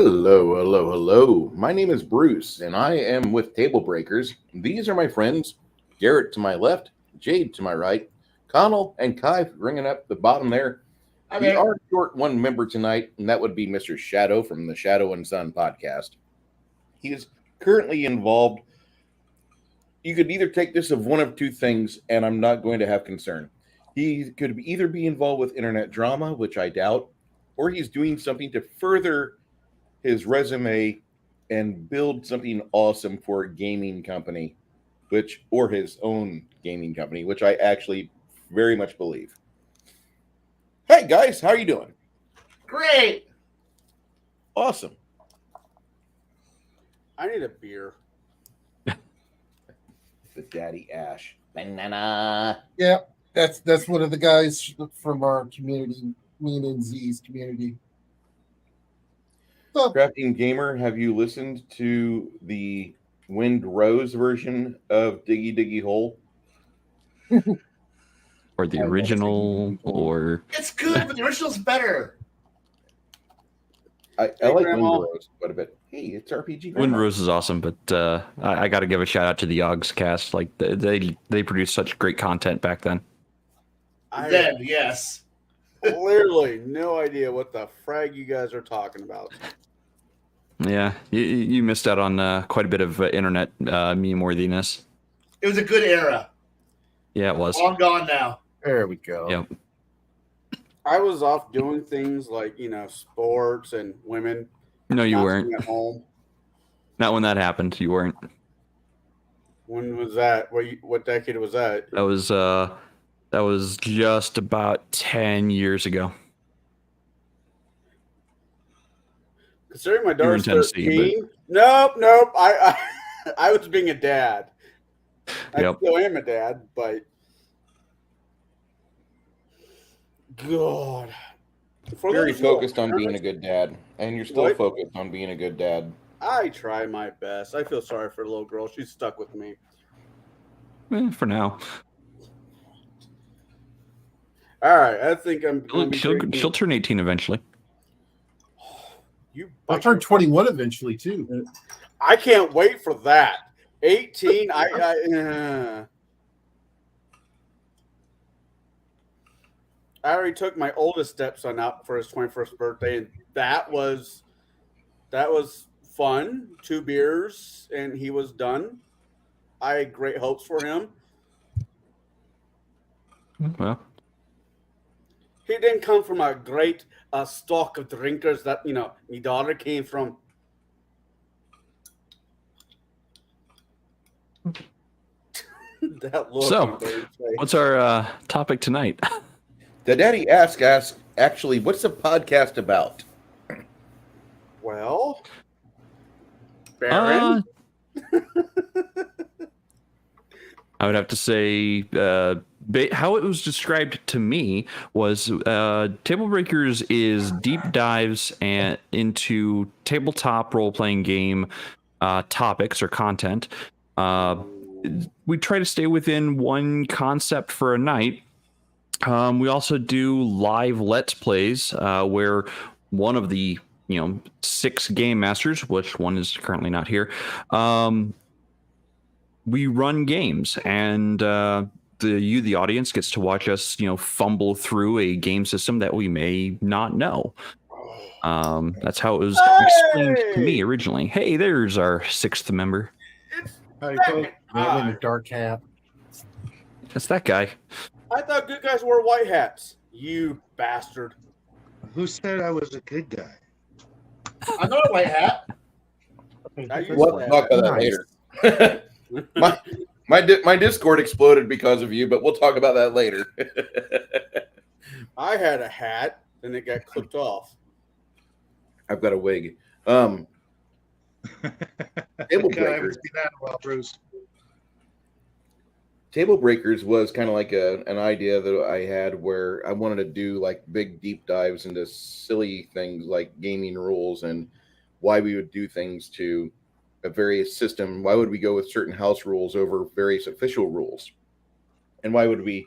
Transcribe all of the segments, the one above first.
Hello, hello, hello. My name is Bruce, and I am with Tablebreakers. These are my friends Garrett to my left, Jade to my right, Connell and Kai ringing up the bottom there. Hi We there. are short one member tonight, and that would be Mr. Shadow from the Shadow and Sun podcast. He is currently involved. You could either take this of one of two things, and I'm not going to have concern. He could either be involved with internet drama, which I doubt, or he's doing something to further his resume and build something awesome for a gaming company, which or his own gaming company, which I actually very much believe. Hey guys, how are you doing? Great. Awesome. I need a beer. The Daddy Ash. Banana. Yeah, that's one of the guys from our community, me and Z's community. So, Crafting Gamer, have you listened to the Wind Rose version of Diggy Diggy Hole? Or the I love original, Diggy Diggy Hole. or It's good, but the original's better. I Hey, like Grandma. Wind Rose quite a bit. Hey, it's RPG Grandma. Wind Rose is awesome. But I got to give a shout out to the Yogs cast. Like they produced such great content back then. I Then, yes. have literally no idea what the frag you guys are talking about. Yeah, you missed out on quite a bit of internet meme worthiness. It was a good era. Yeah, it was. Long gone now. there we go. Yep. I was off doing things like, sports and women. No, you not weren't. sitting at home. Not when that happened. You weren't. When was that? What decade was that? That was just about 10 years ago. Considering my You were in daughter's Tennessee, 13. Nope. I was being a dad. I Yep. still am a dad, but God. For Very those who are focused on being a parents, good dad, and you're still What? focused on being a good dad. I try my best. I feel sorry for the little girl. She's stuck with me. For now, All right, I think I'm going to be she'll drinking- she'll turn 18 eventually. You I'll bite turn your- 21 eventually too. I can't wait for that. 18. I already took my oldest stepson out for his 21st birthday, and that was fun. 2 beers, and he was done. I had great hopes for him. Well, He didn't come from a great stock of drinkers that my daughter came from. That look. So, on Dave's face. what's our topic tonight? The Daddy Ask actually, what's the podcast about? Well, Baron. I would have to say, how it was described to me was Tablebreakers is deep dives into tabletop role-playing game topics or content. We try to stay within one concept for a night. We also do live Let's Plays where one of the 6 game masters, which one is currently not here, we run games, and the audience gets to watch us fumble through a game system that we may not know. That's how it was explained to me originally. Hey, there's our 6th member. How you doing? Man in a dark hat. That's that guy. I thought good guys wore white hats. You bastard. Who said I was a good guy? I got a white hat. Now you We'll say talk about that later. my Discord exploded because of you, but we'll talk about that later. I had a hat, then it got clipped off. I've got a wig. God, I Tablebreakers. haven't seen that in a while, Bruce. Tablebreakers was kind of like an idea that I had where I wanted to do like big deep dives into silly things like gaming rules and why we would do things to a various system. Why would we go with certain house rules over various official rules? And why would we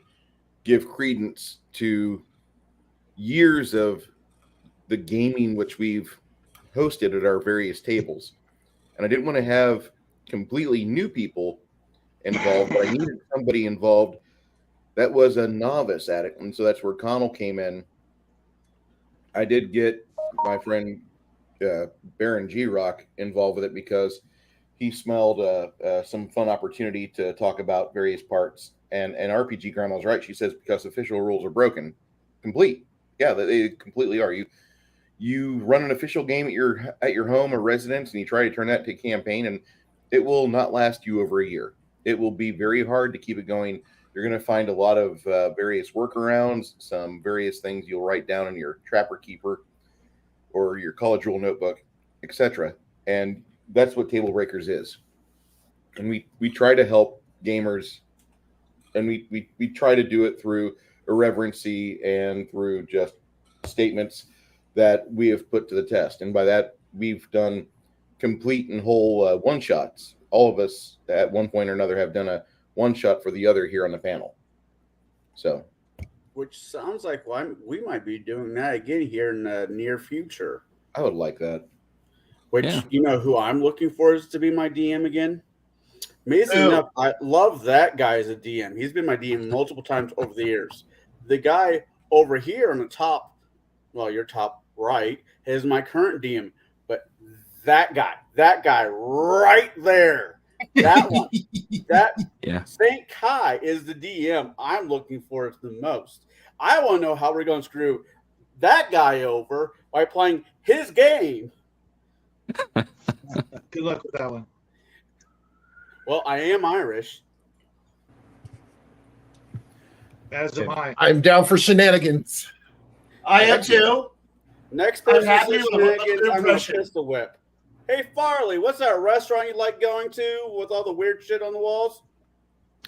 give credence to years of the gaming which we've hosted at our various tables. And I didn't want to have completely new people involved, but I needed somebody involved that was a novice at it. And so that's where Connell came in. I did get my friend Baron G Rock involved with it because he smelled some fun opportunity to talk about various parts. And RPG Grandma was right. She says because official rules are broken, complete. Yeah, they completely are. You run an official game at your home or residence, and you try to turn that to a campaign, and it will not last you over a year. It will be very hard to keep it going. You're going to find a lot of various workarounds, some various things you'll write down in your Trapper Keeper or your college rule notebook, etc. And that's what Tablebreakers is. And we try to help gamers, and we try to do it through irreverency and through just statements that we have put to the test. And by that, we've done complete and whole one-shots. All of us at one point or another have done a one-shot for the other here on the panel. So, Which sounds like we might be doing that again here in the near future. I would like that. Which, Yeah. you know who I'm looking for is to be my DM again? Amazing Who? enough, I love that guy as a DM. He's been my DM multiple times over the years. The guy over here on the top, well, your top right, is my current DM. But that guy right there, that one, that Yeah. St. Kai is the DM I'm looking for the most. I want to know how we're going to screw that guy over by playing his game. Good luck with that one. Well, I am Irish. As am I. I'm down for shenanigans. I am too. Next I'm person happy says with a good shenanigans, I'm going impression. to pistol whip. Hey, Farley, what's that restaurant you like going to with all the weird shit on the walls?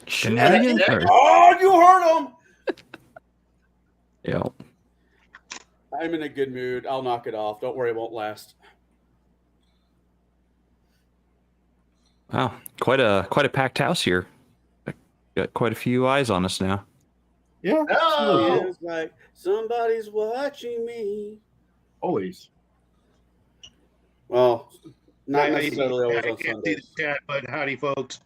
Shenanigans? Or- Oh, you heard him! yeah. I'm in a good mood. I'll knock it off. Don't worry, it won't last. Wow. Quite a packed house here. Got quite a few eyes on us now. Yeah, No. It's like somebody's watching me. always. Well, not I necessarily always on can't see the Sundays. chat, but howdy, folks.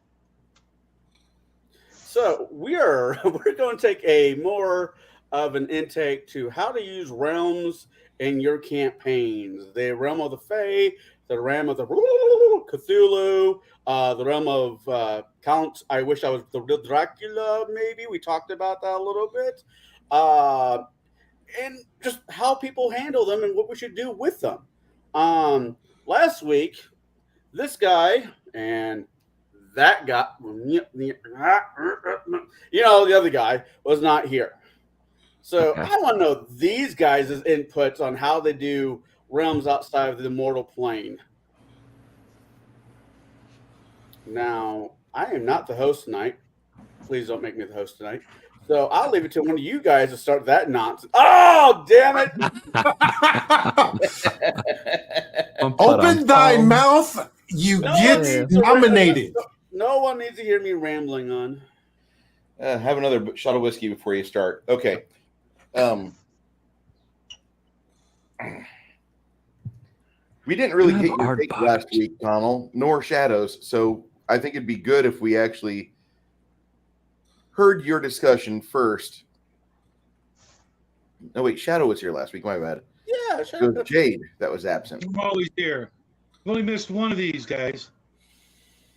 So we're going to take a more of an intake to how to use realms in your campaigns. The realm of the Fae, the realm of the Cthulhu, the realm of Count. I wish I was the real Dracula. Maybe we talked about that a little bit, and just how people handle them and what we should do with them. Last week, this guy and that guy, the other guy was not here. So Okay. I want to know these guys' inputs on how they do realms outside of the mortal plane. Now, I am not the host tonight. Please don't make me the host tonight. So I'll leave it to one of you guys to start that nonsense. Oh, damn it! Open thy mouth, you No get one needs to- nominated. No one needs to hear me rambling on. Have another shot of whiskey before you start. Okay. We didn't really Good get your hard take body. last week, Connell, nor Shadows. So I think it'd be good if we actually heard your discussion first. No, wait, Shadow was here last week. My bad. Yeah, It sure. was Jade that was absent. I'm always here. I've only missed one of these guys.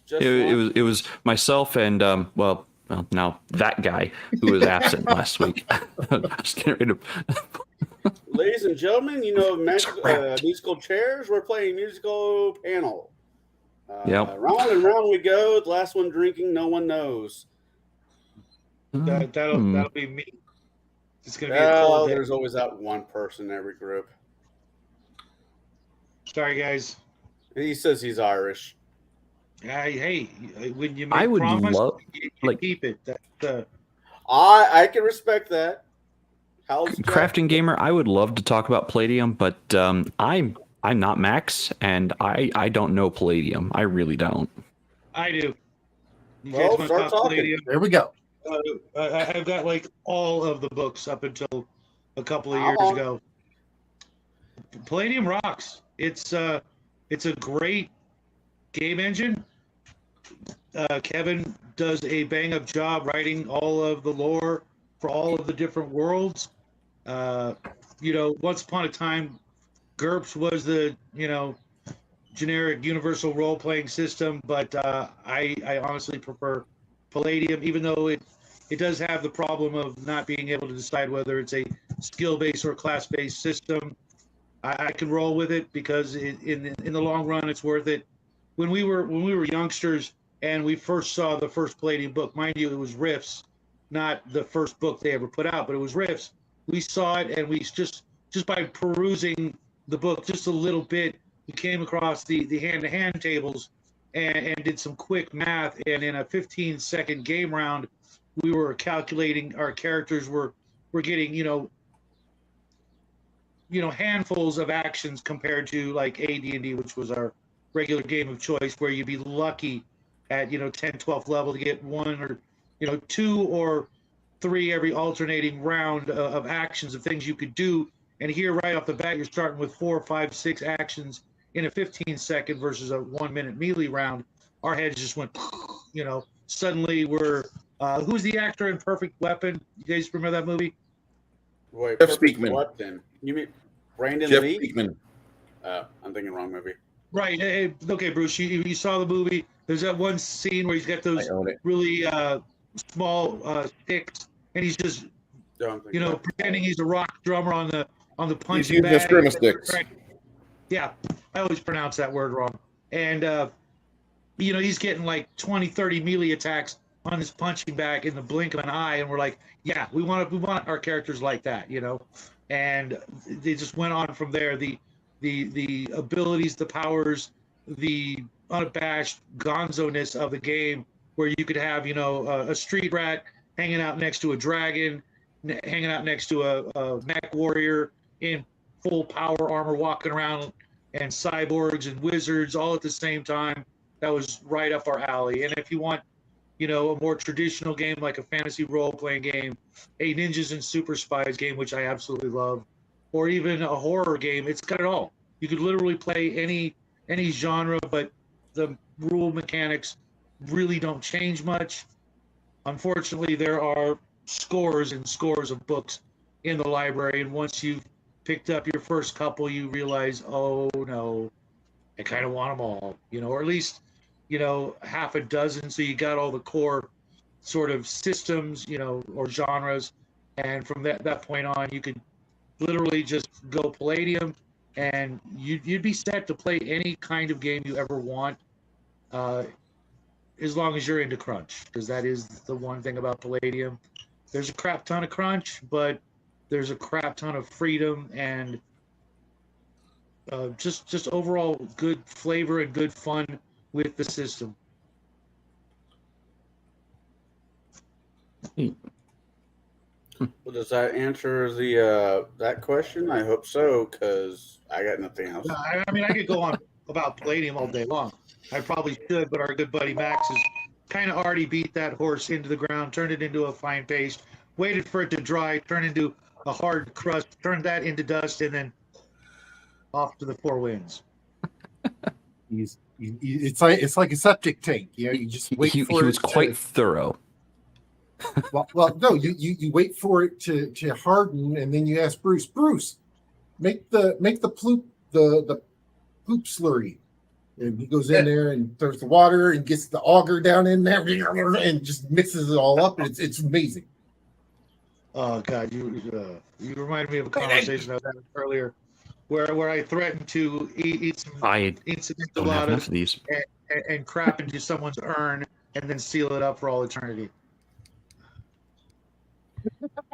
Just It was myself and well now that guy who was absent last week. I was getting rid of. Ladies and gentlemen, you know musical chairs. We're playing musical panel. Yep. Round and round we go. The last one drinking, no one knows. That'll be me. It's gonna be a Well, cold day. there's always that one person in every group. Sorry, guys. He says he's Irish. Hey, when you make I would promise, love you like- keep it. I can respect that. How's Crafting gamer. I would love to talk about Palladium, but I'm not Max, and I don't know Palladium. I really don't. I do. You Well, guys wanna start talk talking. Palladium? There we go. I've got like all of the books up until a couple of How years long? ago. Palladium rocks. It's a great game engine. Kevin does a bang up job writing all of the lore for all of the different worlds. Once upon a time, GURPS was the generic universal role playing system, but I honestly prefer Palladium, even though it does have the problem of not being able to decide whether it's a skill based or class based system. I can roll with it because in the long run, it's worth it. When we were youngsters and we first saw the first Palladium book, mind you, it was Rifts, not the first book they ever put out, but it was Rifts. We saw it, and we just by perusing the book just a little bit, we came across the hand-to-hand tables and did some quick math. And in a 15-second game round, we were calculating our characters were getting handfuls of actions compared to like AD&D, which was our regular game of choice, where you'd be lucky at 10, 12th level to get one or 2 or 3 every alternating round of actions of things you could do. And here right off the bat, you're starting with 4, 5, 6 actions in a 15-second versus a 1-minute melee round. Our heads just went, suddenly we're who's the actor in Perfect Weapon? You guys remember that movie? Wait, Jeff Perfect Speakman. What then? You mean Brandon Jeff Lee? Speakman. I'm thinking wrong movie. Right. Hey, okay, Bruce, you saw the movie. There's that one scene where he's got those I own it. really small sticks, and he's just pretending he's a rock drummer on the He's punching using the bag. string sticks. Right. Yeah, I always pronounce that word wrong. And he's getting like 20, 30 melee attacks on his punching bag in the blink of an eye, and we're like, yeah, we want our characters like that, And they just went on from there. The abilities, the powers, the unabashed gonzo-ness of the game, where you could have a street rat hanging out next to a dragon, hanging out next to a mech warrior in full power armor walking around, and cyborgs and wizards all at the same time. That was right up our alley. And if you want a more traditional game like a fantasy role-playing game, a Ninjas and Super Spies game, which I absolutely love, or even a horror game, it's got it all. You could literally play any genre, but the rule mechanics really don't change much. Unfortunately, there are scores and scores of books in the library, and once you've picked up your first couple, you realize, oh no, I kind of want them all, or at least half a dozen, so you got all the core sort of systems, or genres, and from that point on, you could literally just go Palladium, and you'd be set to play any kind of game you ever want, as long as you're into crunch, because that is the one thing about Palladium. There's a crap ton of crunch, but there's a crap ton of freedom and just overall good flavor and good fun with the system. Well, does that answer the that question? I hope so, because I got nothing else. I mean, I could go on about Palladium all day long. I probably should, but our good buddy Max has kind of already beat that horse into the ground, turned it into a fine paste, waited for it to dry, turn into a hard crust, turned that into dust, and then off to the 4 winds. It's like a septic tank. You just wait He for it. was quite thorough. Well, no, you wait for it to harden, and then you ask Bruce, make the poop the poop slurry, and he goes in there and throws the water and gets the auger down in there and just mixes it all up, and it's amazing. Oh God, you reminded me of a conversation I had earlier, where I threatened to eat some Don't have enough of these. and crap into someone's urn and then seal it up for all eternity.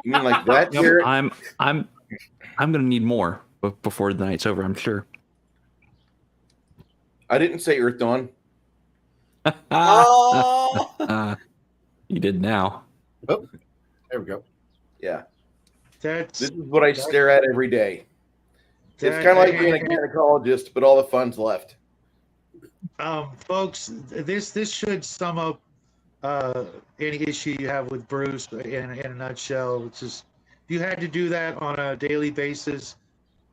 You mean like that, Garrett? I'm gonna need more before the night's over, I'm sure. I didn't say Earth Dawn. Oh! You did now. Oh, there we go. Yeah. This This is what I stare at every day. It's kind of like being a gynecologist, but all the fun's left. Folks, this should sum up any issue you have with Bruce in a nutshell. It's just, if you had to do that on a daily basis,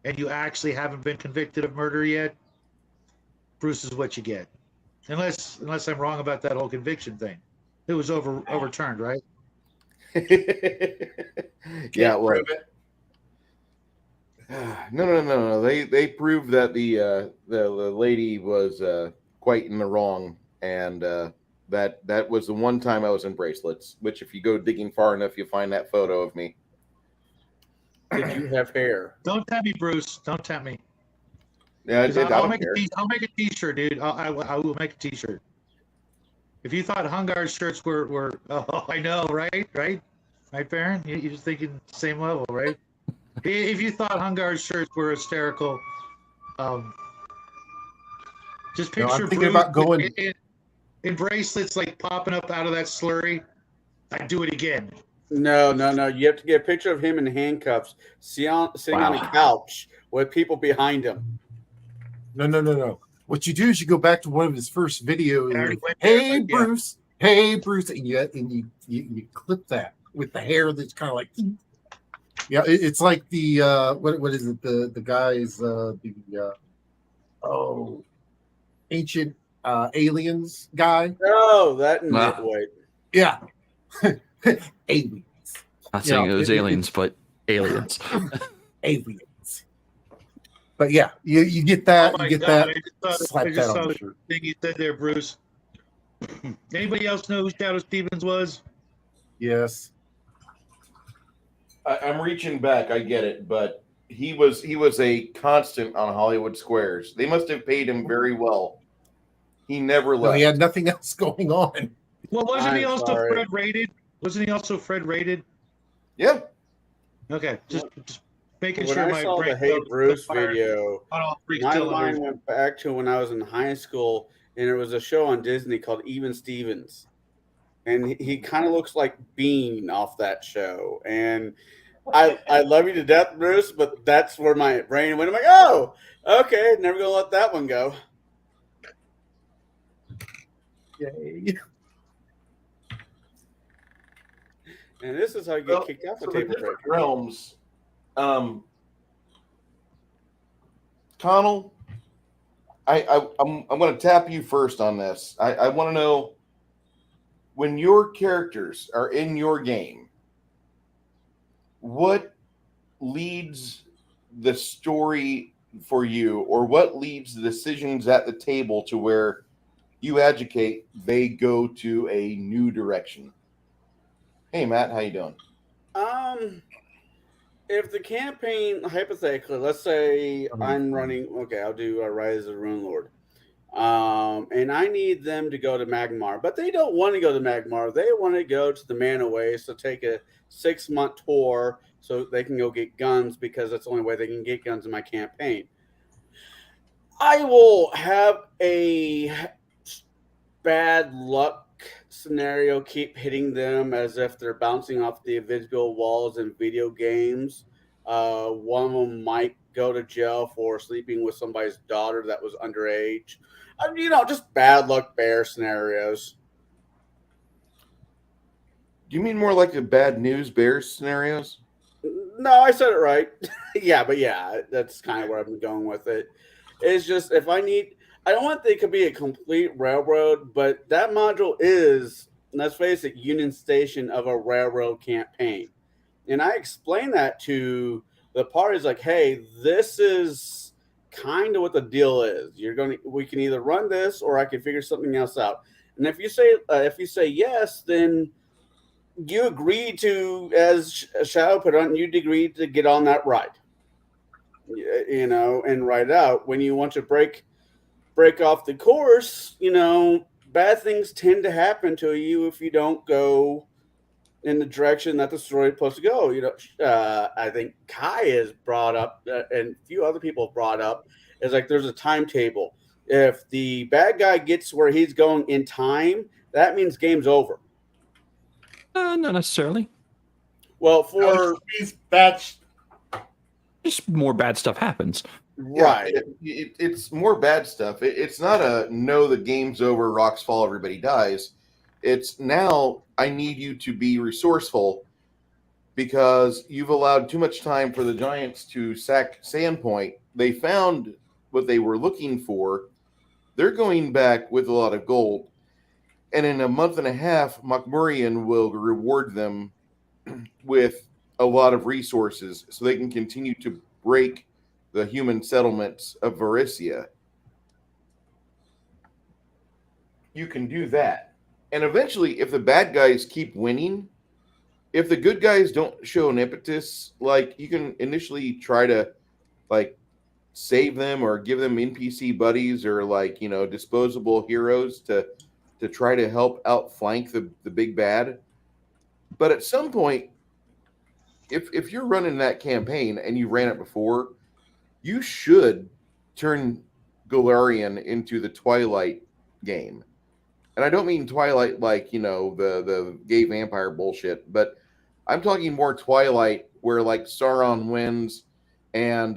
and you actually haven't been convicted of murder yet, Bruce is what you get. Unless I'm wrong about that whole conviction thing. It was overturned, right? Yeah, well, prove it. no. They proved that the lady was quite in the wrong, and that was the one time I was in bracelets. Which, if you go digging far enough, you'll find that photo of me. Did you have hair? Don't tempt me, Bruce. Don't tempt me. Yeah, I 'Cause don't I'll make care. I'll make a T-shirt, dude. I will make a T-shirt. If you thought Hungar's shirts were oh, I know, right, Baron? You're just thinking same level, right? If you thought Hungar's shirts were hysterical, just No, I'm picture thinking Bruce about going. in bracelets like popping up out of that slurry. I'd do it again. No. You have to get a picture of him in handcuffs, sitting on a Wow. couch with people behind him. No. What you do is you go back to one of his first videos. I already went there, Hey, but yeah. Bruce. Hey, Bruce. And you clip that with the hair that's kind of like. Yeah, it's like the what is it? The guys ancient aliens guy. Oh, that Wow. nitwit. Yeah, aliens. Not saying Yeah, it was aliens, but aliens. Aliens. But yeah, you get that. Oh my You get God! that. Slap I that just on saw the the shirt. thing you said there, Bruce. Anybody else know who Shadow Stevens was? Yes. I'm reaching back. I get it, but he was a constant on Hollywood Squares. They must have paid him very well. He never No, left. he had nothing else going on. Well, wasn't he I'm also sorry. Fred rated? Wasn't he also Fred rated? Yeah. Okay, just making When sure I my saw brain the Hey goes Bruce fire video, on all three my cylinders. mind went back to when I was in high school, and there was a show on Disney called Even Stevens, and he kind of looks like Bean off that show. And I love you to death, Bruce, but that's where my brain went. I'm like, oh, okay, never gonna let that one go. Yay. And this is how you get Well, kicked off the so the table different breaker. realms. Connell, I'm going to tap you first on this. I want to know, when your characters are in your game, what leads the story for you, or what leads the decisions at the table to where you educate they go to a new direction? Hey Matt, how you doing? If the campaign, hypothetically, let's say I'm running, okay, I'll do Rise of the Rune Lord. And I need them to go to Magmar, but they don't want to go to Magmar. They want to go to the Mana Waste, so take a 6-month tour so they can go get guns, because that's the only way they can get guns in my campaign. I will have a bad luck scenario keep hitting them as if they're bouncing off the invisible walls in video games. One of them might go to jail for sleeping with somebody's daughter that was underage. Just bad luck bear scenarios. Do you mean more like the bad news bears scenarios? No, I said it right. yeah, that's kind of where I'm going with it. It's just, if I don't want it to be a complete railroad, but that module is, let's face it, Union Station of a railroad campaign. And I explained that to the parties, like, hey, this is kind of what the deal is. We can either run this, or I can figure something else out. And if you say yes, then you agree to, as Shadow put on, you'd agree to get on that ride, and ride out. When you want to break off the course, bad things tend to happen to you if you don't go in the direction that the story is supposed to go. I think Kai has brought up, and a few other people have brought up, is like there's a timetable. If the bad guy gets where he's going in time, that means game's over. Not necessarily. Well, for These batch. Just more bad stuff happens. right. Yeah, it's more bad stuff. It's not a no, the game's over, rocks fall, everybody dies. It's now I need you to be resourceful because you've allowed too much time for the Giants to sack Sandpoint. They found what they were looking for. They're going back with a lot of gold. And in a month and a half, Mockmurian will reward them with a lot of resources so they can continue to break the human settlements of Varicia. You can do that. And eventually, if the bad guys keep winning, if the good guys don't show an impetus, like you can initially try to like save them or give them NPC buddies or like, disposable heroes to try to help outflank the big bad. But at some point, if you're running that campaign and you ran it before, you should turn Galarian into the Twilight game. And I don't mean Twilight like, the gay vampire bullshit, but I'm talking more Twilight where like Sauron wins and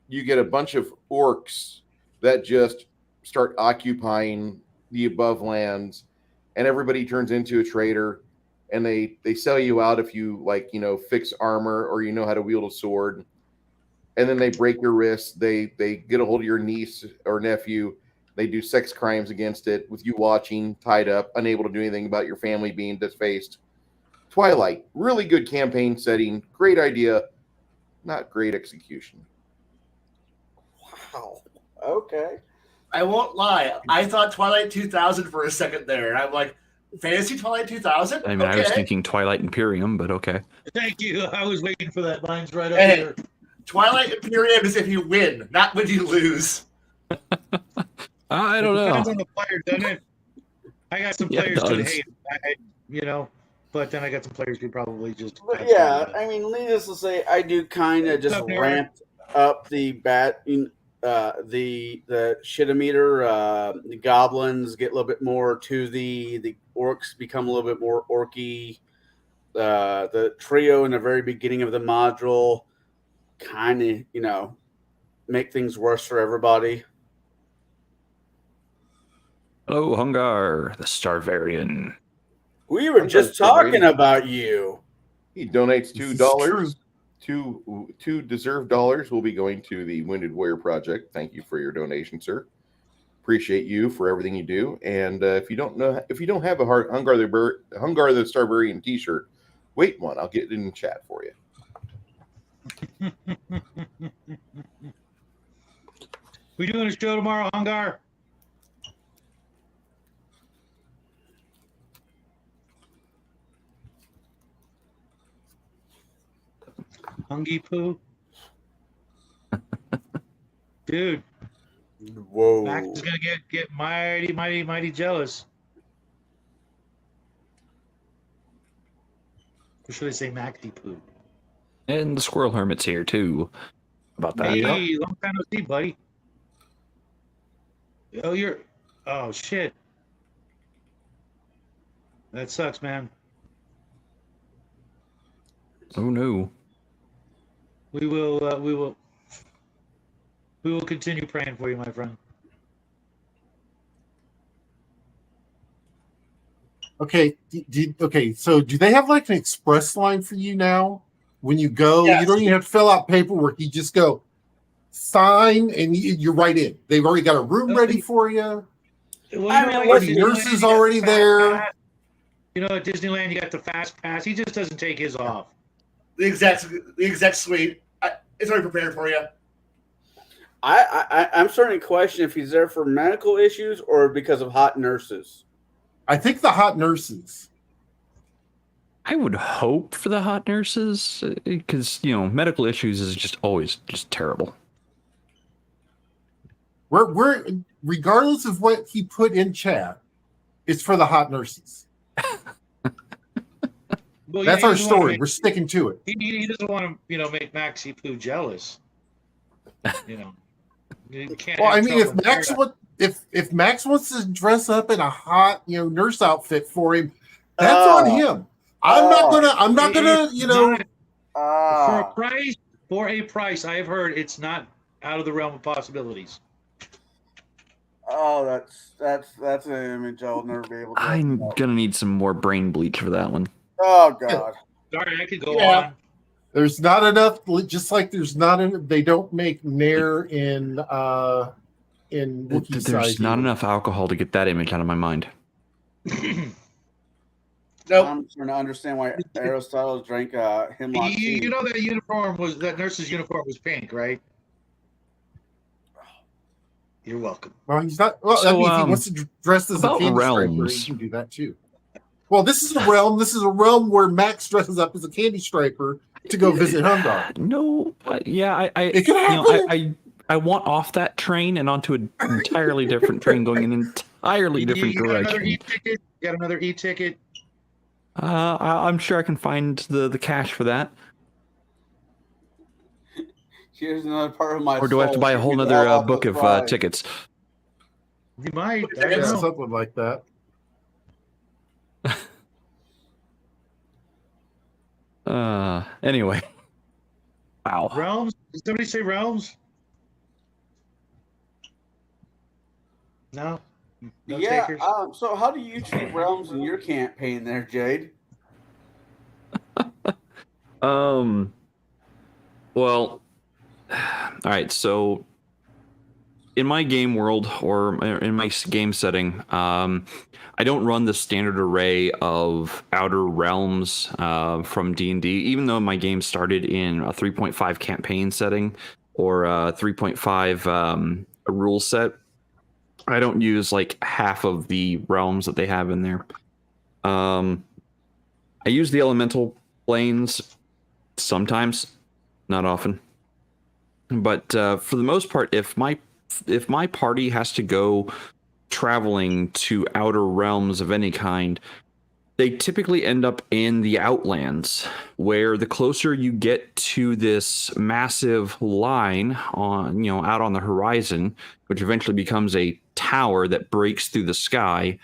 you get a bunch of orcs that just start occupying the above lands and everybody turns into a trader and they sell you out if you fix armor or you know how to wield a sword. And then they break your wrists. They get a hold of your niece or nephew. They do sex crimes against it with you watching, tied up, unable to do anything about your family being defaced. Twilight, really good campaign setting, great idea, not great execution. Wow. Okay. I won't lie. I thought Twilight 2000 for a second there. I'm like, Fantasy Twilight 2000? I mean, I was thinking Twilight Imperium, but okay. Thank you. I was waiting for that. Mine's right up Hey. here. Twilight Imperium is if you win, not when you lose. I don't know. Depends on the player, doesn't it? I got some Yeah, it players who does. hate it, but then I got some players who probably just. But yeah, I mean, needless to say, I do kind of just ramped up the the shitometer. The goblins get a little bit more to the orcs become a little bit more orky. The trio in the very beginning of the module kind of, make things worse for everybody. Hello, Hungar, the Starvarian. We were just talking about you. He donates This is $2. Two deserved dollars will be going to the Wounded Warrior Project. Thank you for your donation, sir. Appreciate you for everything you do. And if you don't have a Hungar the Starvarian T-shirt, wait one. I'll get it in the chat for you. We doing a show tomorrow, Hungar? Hungy poo? Dude, Whoa. Max is gonna get mighty jealous. Or should I say Maxi poo? And the Squirrel Hermit's here, too. About that. Hey, long time no see, buddy. Oh, shit. That sucks, man. Oh, no. We will continue praying for you, my friend. Okay. So do they have like an express line for you now? When you go, Yes. you don't even have to fill out paperwork. You just go sign and you're right in. They've already got a room ready for you. Well, I mean, like the Disneyland, nurse is you got already the fast there. pass. At Disneyland, you got the fast pass. He just doesn't take his off. The exact suite. It's already prepared for you. I'm starting to question if he's there for medical issues or because of hot nurses. I think the hot nurses. I would hope for the hot nurses, because, medical issues is just always just terrible. We're regardless of what he put in chat, it's for the hot nurses. Well, That's he our doesn't wanna story. make- We're sticking to it. He doesn't want to, make Maxi Poo jealous. You can't Well, have I mean, if trouble Max there. if Max wants to dress up in a hot, nurse outfit for him, that's on him. I'm not gonna, For a price, I have heard it's not out of the realm of possibilities. Oh, that's an image I'll never be able to. I'm gonna need some more brain bleach for that one. Oh God. Sorry, I could go Yeah. on. There's not enough. Just like there's not enough. They don't make Nair in Wookiee There's size not either. enough alcohol to get that image out of my mind. Nope. I'm trying to understand why Aristotle drank hemlock tea. You know that nurse's uniform was pink, right? You're welcome. Well, he's not. Well, So, I mean, if he wants to dress as a about candy striper, realms. he can do that too. Well, this is a realm. This is a realm where Max dresses up as a candy striper to go visit Humdar. No, yeah, It can happen. I want off that train and onto an entirely different train going in an entirely different You got another direction. e-ticket? You got another e-ticket? I'm sure I can find the cash for that. Here's another part of my Or do I have to soul. buy a Give whole me nother all book the of pride. tickets? You might. I Yeah, don't know. something like that. Anyway. Wow. Realms? Did somebody say realms? No? No Yeah. takers? So how do you treat realms in your campaign there, Jade? Well, all right. So, in my game world or in my game setting, I don't run the standard array of outer realms from D&D. Even though my game started in a 3.5 campaign setting or a 3.5 rule set, I don't use like half of the realms that they have in there. I use the elemental planes sometimes, not often. But for the most part, if my party has to go traveling to outer realms of any kind, they typically end up in the Outlands, where the closer you get to this massive line on, out on the horizon, which eventually becomes a tower that breaks through the sky,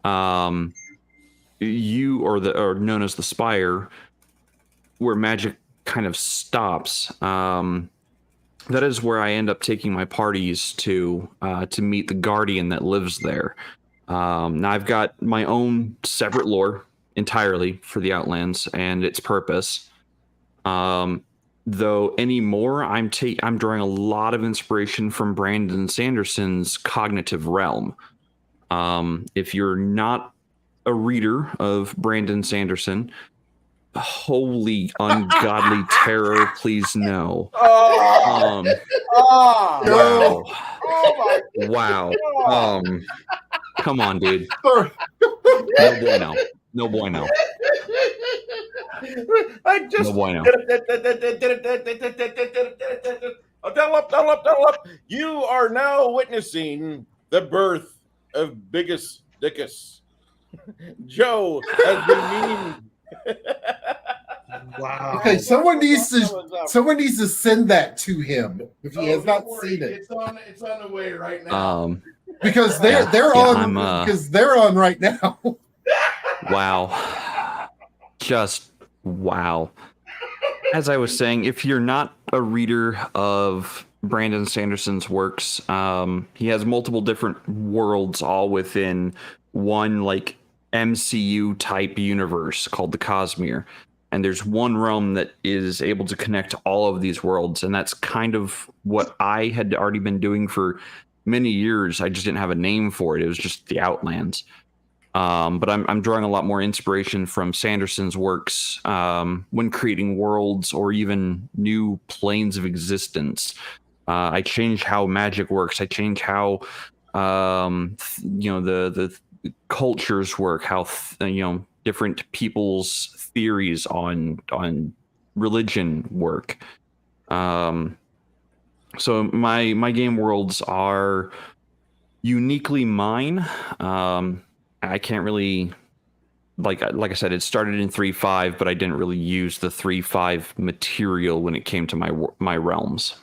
or known as the Spire, where magic kind of stops. That is where I end up taking my parties to meet the guardian that lives there. Now I've got my own separate lore entirely for the Outlands and its purpose. Though anymore, I'm drawing a lot of inspiration from Brandon Sanderson's Cognitive Realm. If you're not a reader of Brandon Sanderson, holy ungodly terror, please no. Oh, Wow. oh my Wow. God. Come on, dude. Sorry. No bueno. No bueno. I just No bueno. Double up. You are now witnessing the birth of Biggest Dickus. Joe has been meaning. Wow. Okay, someone needs to send that to him if he has not seen it, It's on the way right now. because they're I'm, on because they're on right now. Wow. Just wow. As I was saying, if you're not a reader of Brandon Sanderson's works, he has multiple different worlds all within one like MCU type universe called the Cosmere. And there's one realm that is able to connect all of these worlds. And that's kind of what I had already been doing for many years. I just didn't have a name for it. It was just the Outlands. But I'm drawing a lot more inspiration from Sanderson's works when creating worlds or even new planes of existence. I change how magic works. I change how the cultures work. How different people's theories on religion work. So my game worlds are uniquely mine. I can't really, like I said, it started in 3.5, but I didn't really use the 3.5 material when it came to my realms.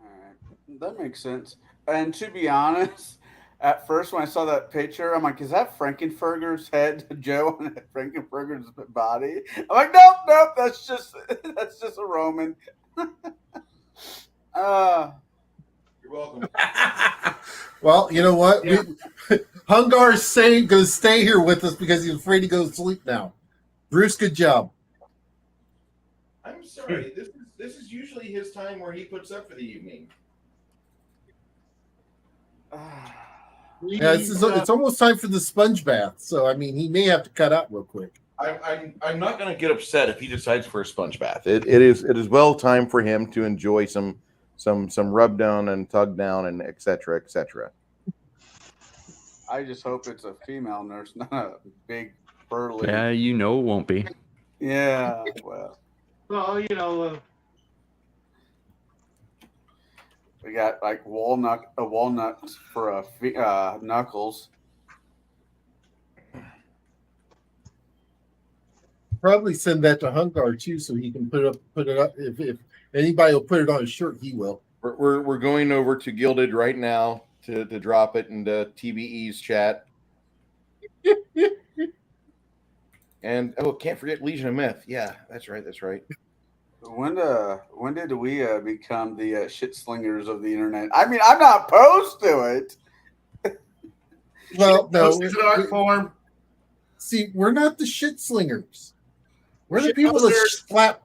All right. That makes sense. And to be honest, at first when I saw that picture, I'm like, is that Frankenfurter's head, Joe, on Frankenfurter's body? I'm like, nope, that's just a Roman. You're welcome. Well, you know what? Yeah. Hungar's going to stay here with us because he's afraid to go to sleep now. Bruce, good job. I'm sorry. This is usually his time where he puts up for the evening. Yeah, it's almost time for the sponge bath. So I mean, he may have to cut out real quick. I'm not going to get upset if he decides for a sponge bath. It is well time for him to enjoy some rub down and tug down and etc. etc. I just hope it's a female nurse, not a big burly. Yeah, you know it won't be. Yeah, well, we got like walnuts for knuckles. Probably send that to Hungar too, so he can put it up. If anybody will put it on his shirt, he will. We're going over to Gilded right now to drop it into TBE's chat. And can't forget Legion of Myth. Yeah, that's right. When did we become the shit slingers of the internet? I mean, I'm not opposed to it. Well, no. It's an art form. See, we're not the shit slingers. We're the people that slap.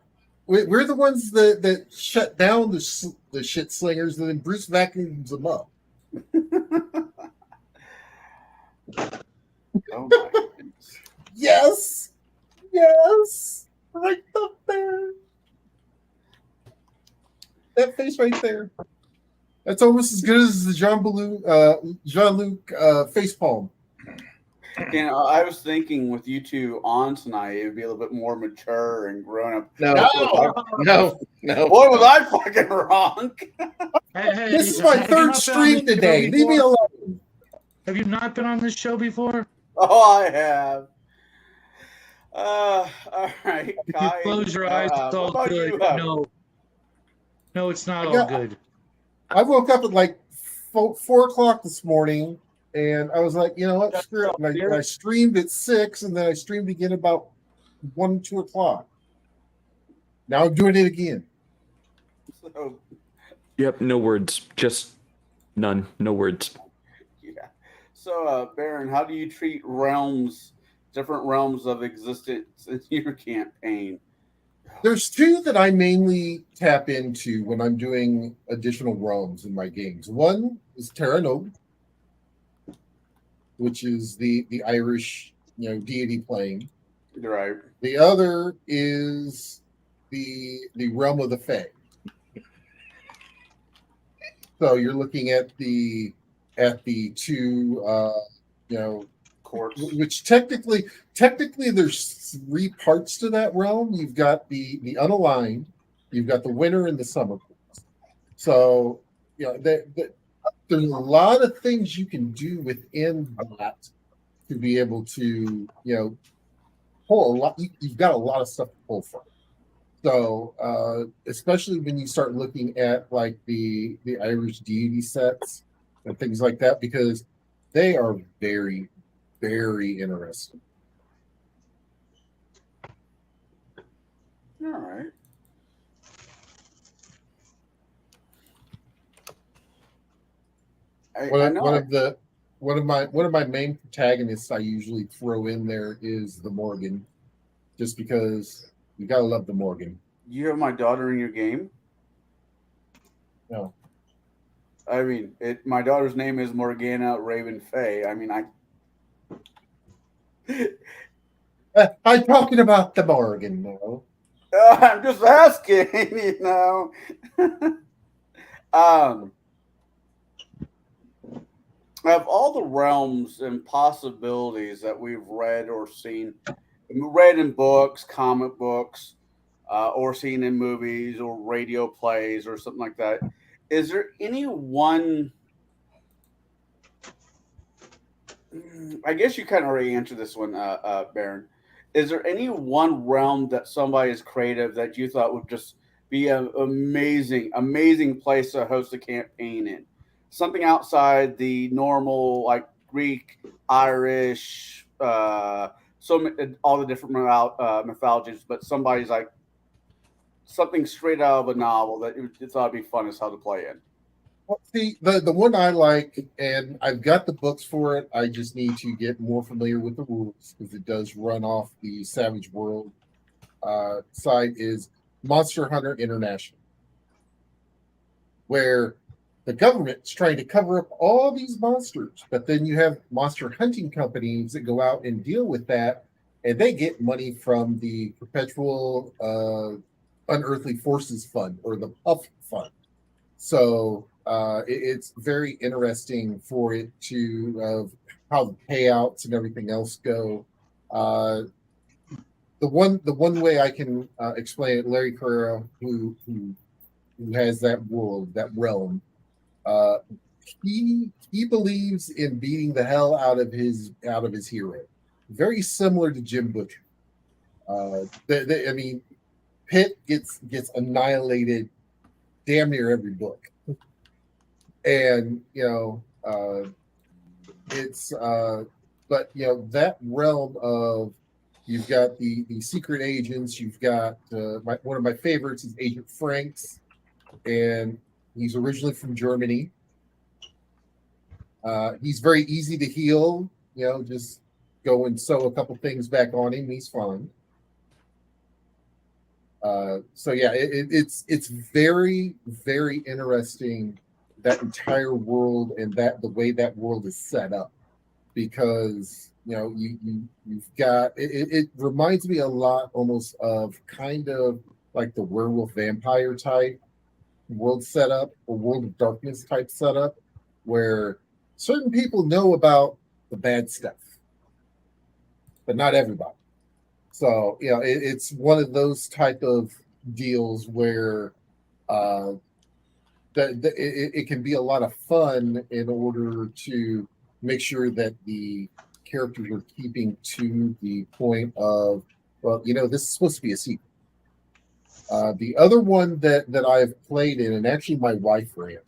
We're the ones that shut down the shit slingers, and then Bruce vacuums them up. Oh my goodness. Yes, right up there. That face right there. That's almost as good as the Jean-Luc facepalm. You know, I was thinking with you two on tonight, it would be a little bit more mature and grown up. No. Boy, was I fucking wrong. This is my third stream today. Leave me alone. Have you not been on this show before? Oh, I have. All right. If you close your eyes, it's all good. No, it's not all good. I woke up at like 4 o'clock this morning, and I was like, you know what, screw it. And I streamed at 6, and then I streamed again about 1, 2 o'clock. Now I'm doing it again. So, Yep, no words. Just none. No words. yeah. So, Baron, how do you treat different realms of existence in your campaign? There's 2 that I mainly tap into when I'm doing additional realms in my games. One is Terra Nova, which is the Irish, deity plane. Right. The other is the realm of the Fae. So you're looking at the 2, Courts. which technically there's 3 parts to that realm. You've got the unaligned, you've got the winter and the summer. So there's a lot of things you can do within that to be able to pull a lot. You've got a lot of stuff to pull from. So especially when you start looking at like the Irish deity sets and things like that, because they are very, very interesting. All right. One of my main protagonists I usually throw in there is the Morgan, just because you gotta love the Morgan. You have my daughter in your game? No. I mean, my daughter's name is Morgana Raven Faye. I mean, I'm talking about the Morgan, no. I'm just asking, Of all the realms and possibilities that we've read or seen, read in books, comic books, or seen in movies or radio plays or something like that, is there any one? I guess you kind of already answered this one, Baron. Is there any one realm that somebody is creative that you thought would just be an amazing place to host a campaign in? Something outside the normal, like Greek, Irish, all the different mythologies, but somebody's like something straight out of a novel that you thought would be fun as hell to play in. See, the one I like, and I've got the books for it. I just need to get more familiar with the rules because it does run off the Savage World side. Is Monster Hunter International, where the government's trying to cover up all these monsters, but then you have monster hunting companies that go out and deal with that, and they get money from the Perpetual Unearthly Forces Fund or the Puff Fund. So it's very interesting for it to how the payouts and everything else go. The one way I can explain it, Larry Carrera, who has that world, that realm, he believes in beating the hell out of his hero. Very similar to Jim Butcher. I mean, Pitt gets annihilated damn near every book, and it's but that realm of you've got the secret agents. You've got one of my favorites is Agent Franks, and he's originally from Germany. He's very easy to heal. Just go and sew a couple things back on him. He's fine. So yeah, it's very, very interesting, that entire world and the way that world is set up, because you've got it reminds me a lot almost of kind of like the werewolf vampire type world setup or World of Darkness type setup, where certain people know about the bad stuff, but not everybody. So it's one of those type of deals where it can be a lot of fun in order to make sure that the characters are keeping to the point of, well, this is supposed to be a sequel. The other one that I've played in, and actually my wife ran,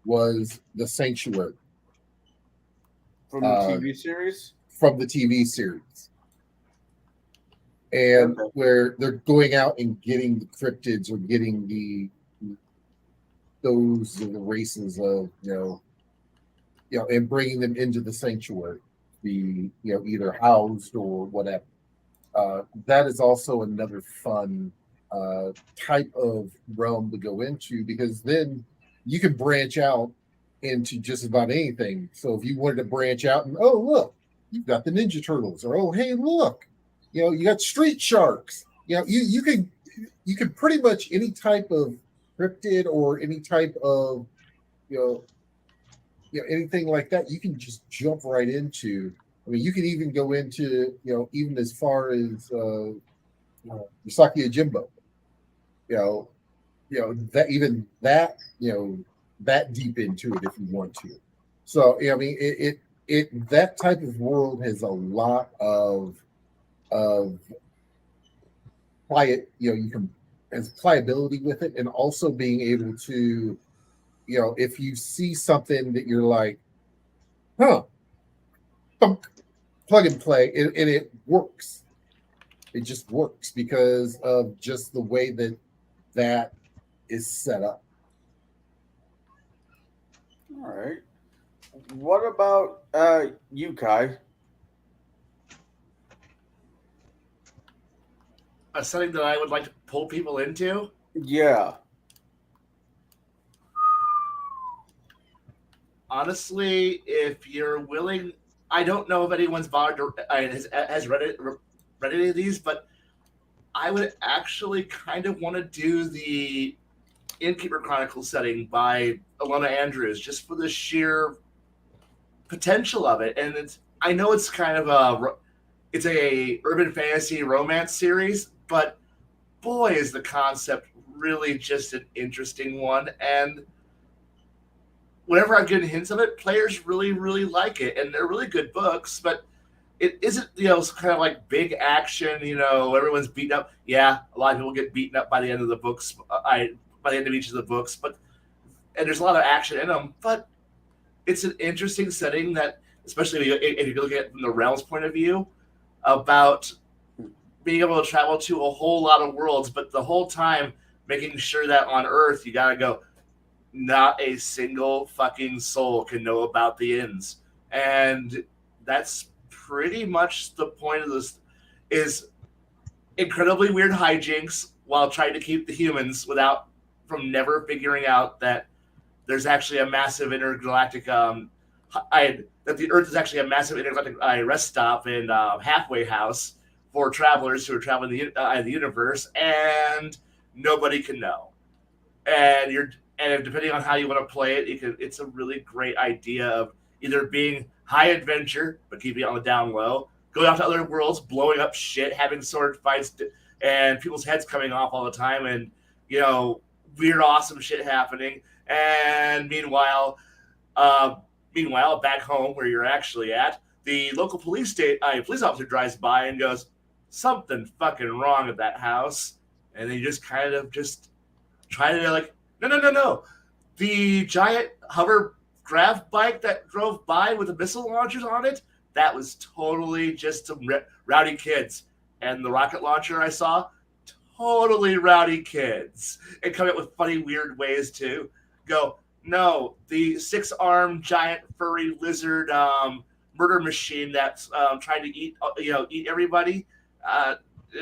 was The Sanctuary. From the TV series? From the TV series. And where they're going out and getting the cryptids or getting those races of, and bringing them into the sanctuary, either housed or whatever. That is also another fun type of realm to go into, because then you can branch out into just about anything. So if you wanted to branch out and, oh, look, you've got the Ninja Turtles, or, oh, hey, look, you got Street Sharks. You can pretty much any type of cryptid or any type of, anything like that, you can just jump right into. I mean, you can even go into, even as far as Yosaki Jimbo, that even that, that deep into it if you want to. So, I mean, it that type of world has a lot of quiet, you can as pliability with it, and also being able to, if you see something that you're like, plug and play, and it works. It just works because of just the way that is set up. All right. What about you, Kai? A setting that I would like to pull people into? Yeah. Honestly, if you're willing, I don't know if anyone's bothered has read any of these, but I would actually kind of want to do the Innkeeper Chronicles setting by Alona Andrews, just for the sheer potential of it. And I know it's kind of it's a urban fantasy romance series, but boy, is the concept really just an interesting one. And whenever I'm getting hints of it, players really, really like it. And they're really good books, but it isn't, kind of like big action, everyone's beaten up. Yeah, a lot of people get beaten up by the end of the books, by the end of each of the books, and there's a lot of action in them, but it's an interesting setting that, especially if you look at it from the realm's point of view, about being able to travel to a whole lot of worlds, but the whole time making sure that on Earth you gotta go, not a single fucking soul can know about the inns. And that's pretty much the point of this, is incredibly weird hijinks while trying to keep the humans from never figuring out that there's actually a massive intergalactic that the Earth is actually a massive intergalactic rest stop and halfway house for travelers who are traveling the universe, and nobody can know. And depending on how you want to play it, it's a really great idea of either being high adventure but keeping it on the down low, going out to other worlds, blowing up shit, having sword fights, and people's heads coming off all the time, and weird, awesome shit happening. And meanwhile, back home where you're actually at, the local police officer drives by and goes, "Something fucking wrong at that house," and they just kind of just try to no. The giant hover grav bike that drove by with the missile launchers on it, that was totally just some rowdy kids. And the rocket launcher I saw, totally rowdy kids. And come up with funny, weird ways to go, no, the 6-armed giant furry lizard murder machine that's trying to eat everybody.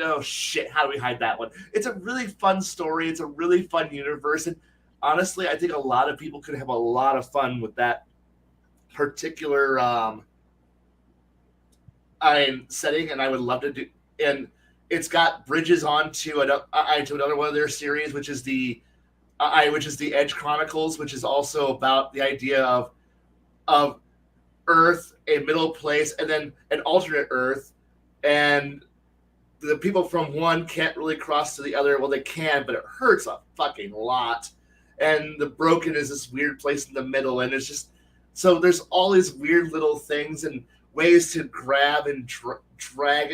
Oh shit, how do we hide that one? It's a really fun story. It's a really fun universe. And honestly, I think a lot of people could have a lot of fun with that particular setting, and I would love to do. And it's got bridges onto another one of their series, which is the Edge Chronicles, which is also about the idea of Earth, a middle place, and then an alternate Earth, and the people from one can't really cross to the other. Well, they can, but it hurts a fucking lot. And the Broken is this weird place in the middle, and it's just so there's all these weird little things and ways to grab and drag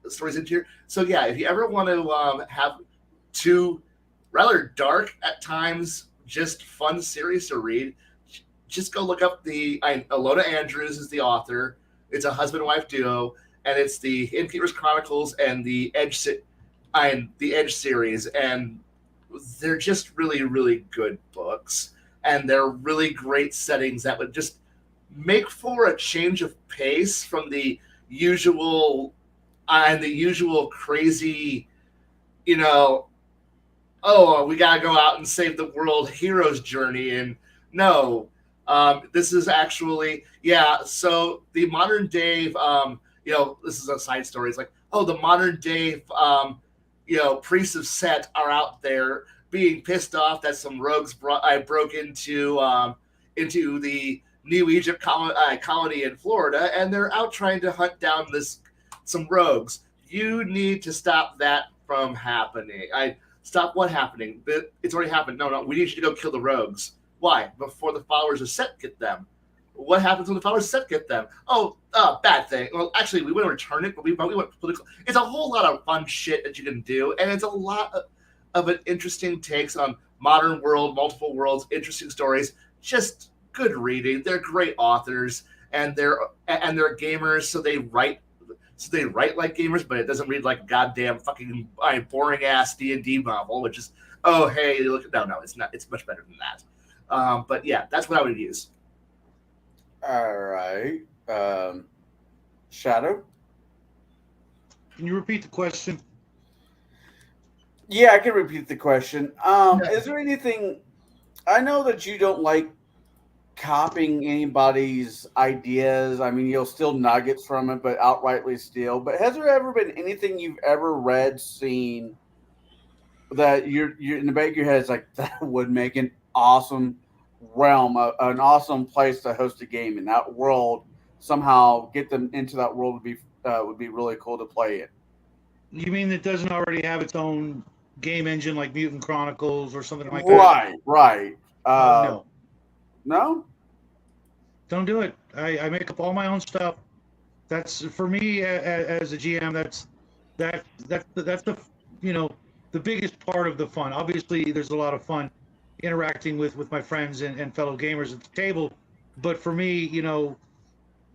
stories into here. So yeah, if you ever want to have two rather dark at times, just fun series to read, just go look up Alona Andrews is the author. It's a husband and wife duo, and it's the Innkeeper's Chronicles and the Edge series, and they're just really, really good books, and they're really great settings that would just make for a change of pace from the usual crazy, oh, we gotta go out and save the world hero's journey. And no, this is actually, so the modern day, this is a side story. It's like, oh, the modern day, priests of Set are out there being pissed off that some rogues broke into the New Egypt colony in Florida, and they're out trying to hunt down some rogues. You need to stop that from happening. Stop what happening? It's already happened. No, we need you to go kill the rogues. Why? Before the followers of Set get them. What happens when the followers of Set get them? Oh, bad thing. Well, actually, we wouldn't return it, but we went political. It's a whole lot of fun shit that you can do, and it's a lot of an interesting takes on modern world, multiple worlds, interesting stories. Just good reading. They're great authors, and they're gamers, so they write like gamers, but it doesn't read like a goddamn fucking boring ass D&D novel, which is, oh hey, look, no, it's not. It's much better than that. But yeah, that's what I would use. All right, Shadow. Can you repeat the question? Yeah, I can repeat the question. Is there anything? I know that you don't like copying anybody's ideas. I mean, you'll steal nuggets from it, but outrightly steal. But has there ever been anything you've ever read, seen that you're in the back of your head is like, that would make an awesome realm, an awesome place to host a game in that world? Somehow get them into that world would be really cool to play it. You mean it doesn't already have its own game engine like Mutant Chronicles or something like that? Right. No. No? Don't do it. I make up all my own stuff. That's for me as a GM. That's the the biggest part of the fun. Obviously, there's a lot of fun interacting with my friends and fellow gamers at the table, but for me,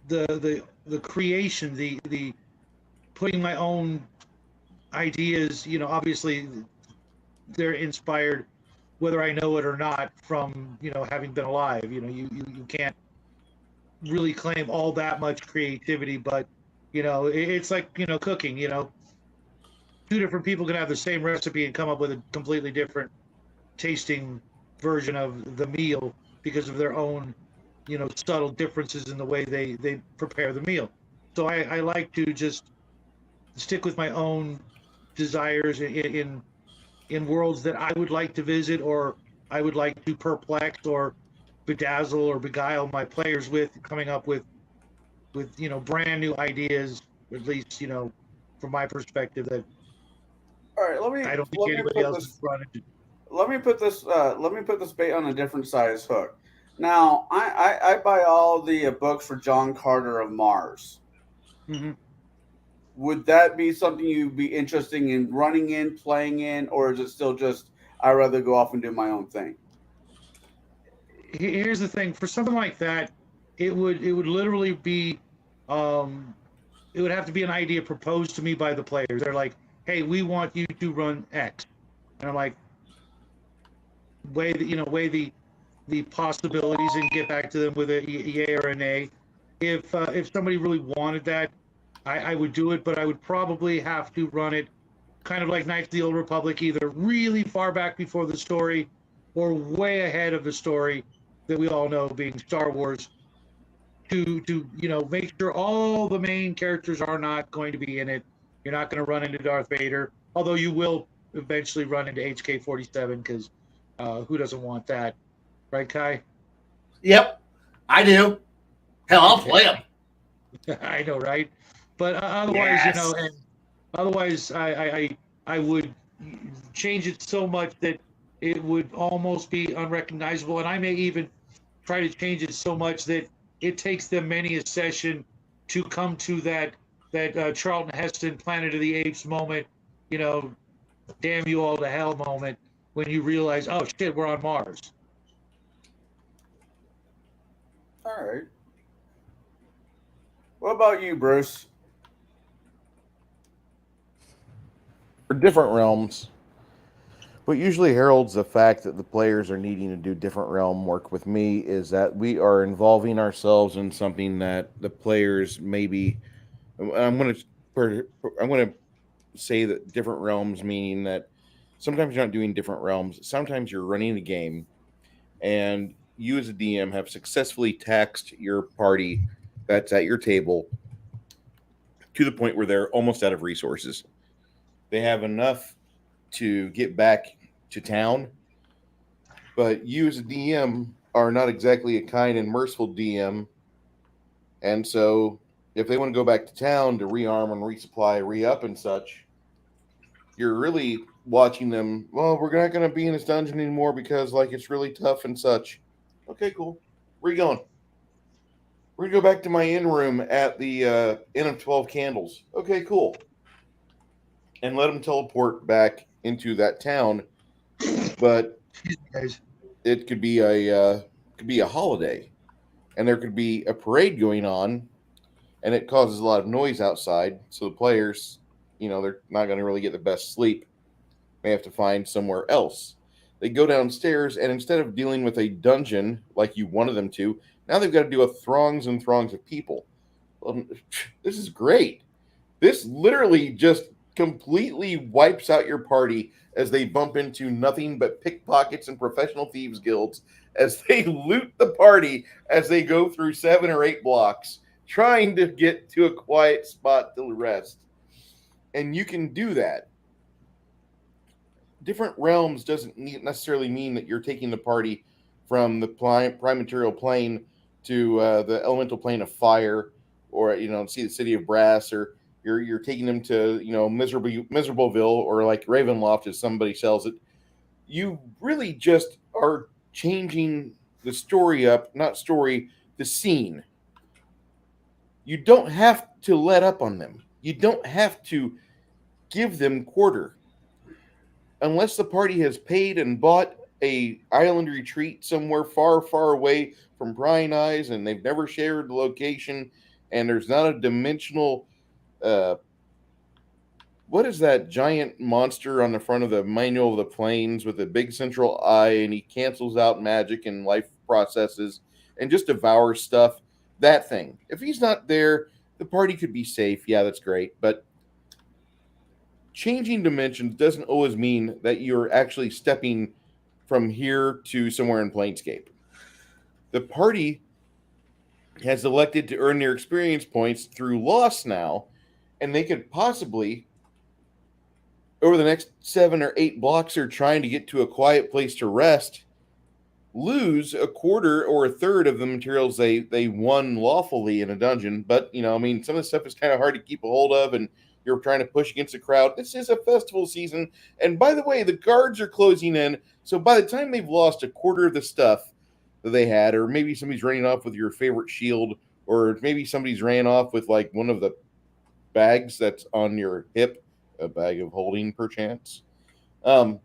the creation, the putting my own ideas. Obviously, they're inspired whether I know it or not from, having been alive. You can't really claim all that much creativity, but, it's like, cooking, two different people can have the same recipe and come up with a completely different tasting version of the meal because of their own, subtle differences in the way they prepare the meal. So I like to just stick with my own desires in worlds that I would like to visit, or I would like to perplex or bedazzle or beguile my players with, coming up with brand new ideas, at least from my perspective, that All right, I don't think anybody else has run into. let me put this bait on a different size hook. Now, I buy all the books for John Carter of Mars. Mm-hmm. Would that be something you'd be interested in running in, playing in, or is it still just I'd rather go off and do my own thing? Here's the thing: for something like that, it would literally be, it would have to be an idea proposed to me by the players. They're like, "Hey, we want you to run X," and I'm like, weigh the possibilities and get back to them with a yay or a nay. If somebody really wanted that, I would do it, but I would probably have to run it kind of like Knights of the Old Republic, either really far back before the story or way ahead of the story that we all know, being Star Wars, to make sure all the main characters are not going to be in it. You're not going to run into Darth Vader, although you will eventually run into HK-47, because who doesn't want that, right, Kai? Yep, I do. Hell, I'll play them. I know, right? But otherwise, Yes. and otherwise, I would change it so much that it would almost be unrecognizable, and I may even try to change it so much that it takes them many a session to come to that Charlton Heston Planet of the Apes moment, damn you all to hell moment, when you realize, oh shit, we're on Mars. All right. What about you, Bruce? For different realms, what usually heralds the fact that the players are needing to do different realm work with me is that we are involving ourselves in something that the players maybe. I'm going to say that different realms, meaning that sometimes you're not doing different realms. Sometimes you're running a game, and you as a DM have successfully taxed your party that's at your table to the point where they're almost out of resources. They have enough to get back to town, but you as a DM are not exactly a kind and merciful DM. And so if they want to go back to town to rearm and resupply, re-up and such, you're really watching them. Well, we're not going to be in this dungeon anymore because it's really tough and such. Okay, cool. Where you going? We're going to go back to my inn room at the Inn of 12 Candles. Okay, cool. And let them teleport back into that town. But it could be a holiday, and there could be a parade going on, and it causes a lot of noise outside. So the players, they're not going to really get the best sleep. They have to find somewhere else. They go downstairs, and instead of dealing with a dungeon like you wanted them to, now they've got to deal with throngs and throngs of people. Well, this is great. This literally just completely wipes out your party as they bump into nothing but pickpockets and professional thieves guilds as they loot the party as they go through 7 or 8 blocks trying to get to a quiet spot to rest. And you can do that. Different realms doesn't necessarily mean that you're taking the party from the prime material plane to the elemental plane of fire, or see the city of brass, or you're taking them to Miserable-ville, or like Ravenloft as somebody sells it. You really just are changing the story up, not story, the scene. You don't have to let up on them. You don't have to give them quarter. Unless the party has paid and bought a island retreat somewhere far, far away from prying eyes, and they've never shared the location, and there's not a dimensional what is that giant monster on the front of the manual of the planes with a big central eye, and he cancels out magic and life processes and just devours stuff? That thing. If he's not there, the party could be safe. Yeah, that's great. But changing dimensions doesn't always mean that you're actually stepping from here to somewhere in Planescape. The party has elected to earn their experience points through loss now, and they could possibly, over the next 7 or 8 blocks, are trying to get to a quiet place to rest, lose a quarter or a third of the materials they won lawfully in a dungeon. But, you know, I mean, some of the stuff is kind of hard to keep a hold of, and you're trying to push against the crowd. This is a festival season. And by the way, the guards are closing in. So by the time they've lost a quarter of the stuff that they had, or maybe somebody's running off with your favorite shield, or maybe somebody's ran off with like one of the bags that's on your hip, a bag of holding perchance. The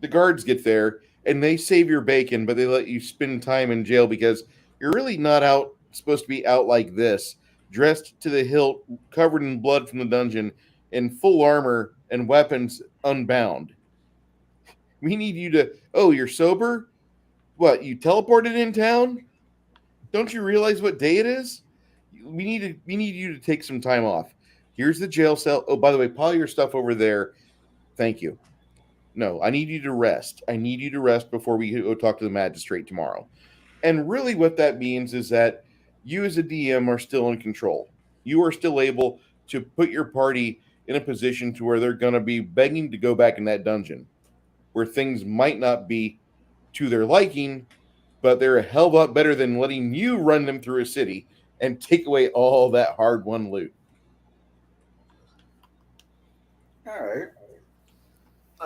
guards get there and they save your bacon, but they let you spend time in jail because you're really not supposed to be out like this, dressed to the hilt, covered in blood from the dungeon, in full armor and weapons unbound. We need you to, oh, you're sober? What, you teleported in town? Don't you realize what day it is? We need you to take some time off. Here's the jail cell. Oh, by the way, pile your stuff over there. Thank you. No, I need you to rest. I need you to rest before we go talk to the magistrate tomorrow. And really what that means is that you as a DM are still in control. You are still able to put your party in a position to where they're going to be begging to go back in that dungeon, where things might not be to their liking, but they're a hell of a lot better than letting you run them through a city and take away all that hard-won loot. All right.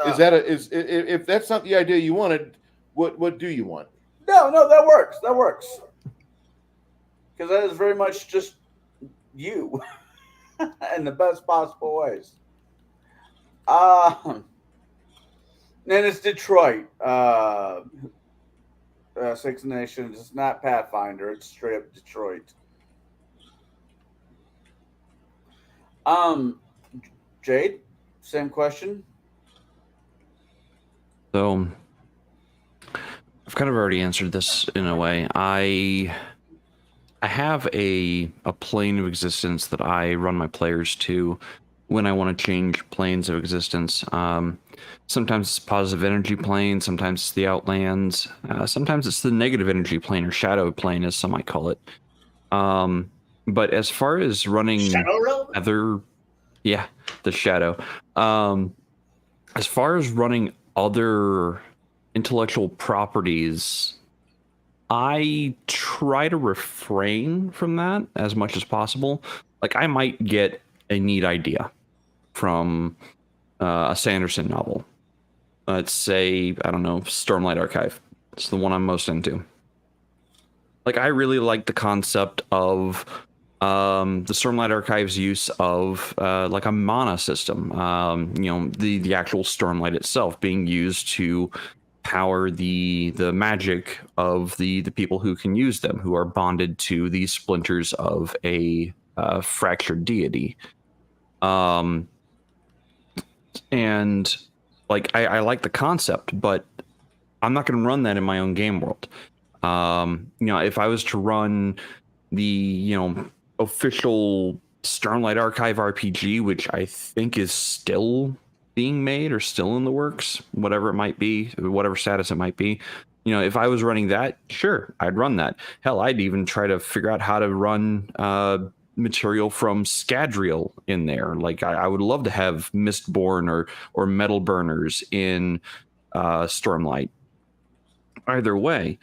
If that's not the idea you wanted, what do you want? No, that works. That works. Because that is very much just you in the best possible ways. And it's Detroit. Six Nations. It's not Pathfinder. It's straight up Detroit. Jade, same question. So I've kind of already answered this in a way. I have a plane of existence that I run my players to when I want to change planes of existence. Sometimes it's positive energy plane, sometimes it's the Outlands, sometimes it's the negative energy plane or shadow plane, as some might call it. But as far as running the shadow. As far as running other intellectual properties, I try to refrain from that as much as possible. Like, I might get a neat idea from a Sanderson novel. Let's say, I don't know, Stormlight Archive. It's the one I'm most into. Like, I really like the concept of the Stormlight Archive's use of like a mana system. The actual Stormlight itself being used to power the magic of the people who can use them, who are bonded to these splinters of a fractured deity. And like, I like the concept, but I'm not going to run that in my own game world. If I was to run the official Stormlight Archive RPG, which I think is still being made or still in the works, whatever it might be, whatever status it might be, if I was running that, sure, I'd run that. Hell, I'd even try to figure out how to run material from Scadrial in there. Like, I would love to have Mistborn or Metal Burners in Stormlight. Either way.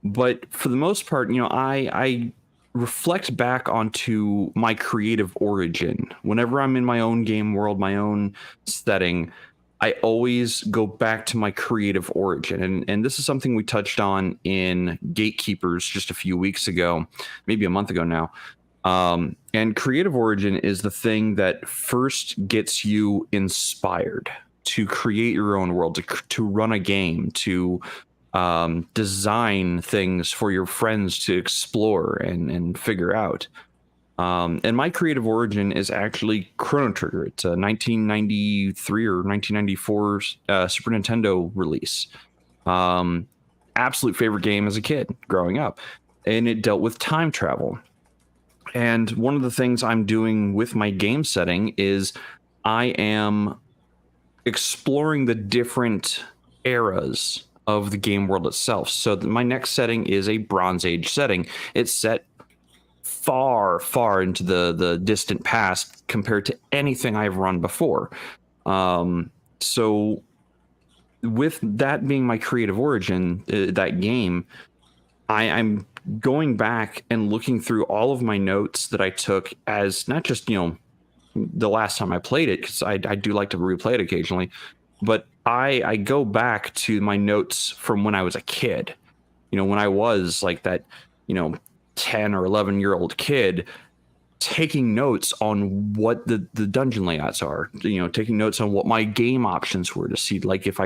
But for the most part, I reflect back onto my creative origin. Whenever I'm in my own game world, my own setting, I always go back to my creative origin. And this is something we touched on in Gatekeepers just a few weeks ago, maybe a month ago now. And creative origin is the thing that first gets you inspired to create your own world, to run a game, to design things for your friends to explore and figure out. And my creative origin is actually Chrono Trigger. It's a 1993 or 1994 Super Nintendo release. Absolute favorite game as a kid growing up. And it dealt with time travel. And one of the things I'm doing with my game setting is I am exploring the different eras of the game world itself. So my next setting is a Bronze Age setting. It's set far, far into the distant past compared to anything I've run before. So with that being my creative origin, that game, I'm going back and looking through all of my notes that I took as not just, the last time I played it, because I do like to replay it occasionally, but I go back to my notes from when I was a kid, when I was like that, 10 or 11-year-old kid, taking notes on what the dungeon layouts are, taking notes on what my game options were to see, like if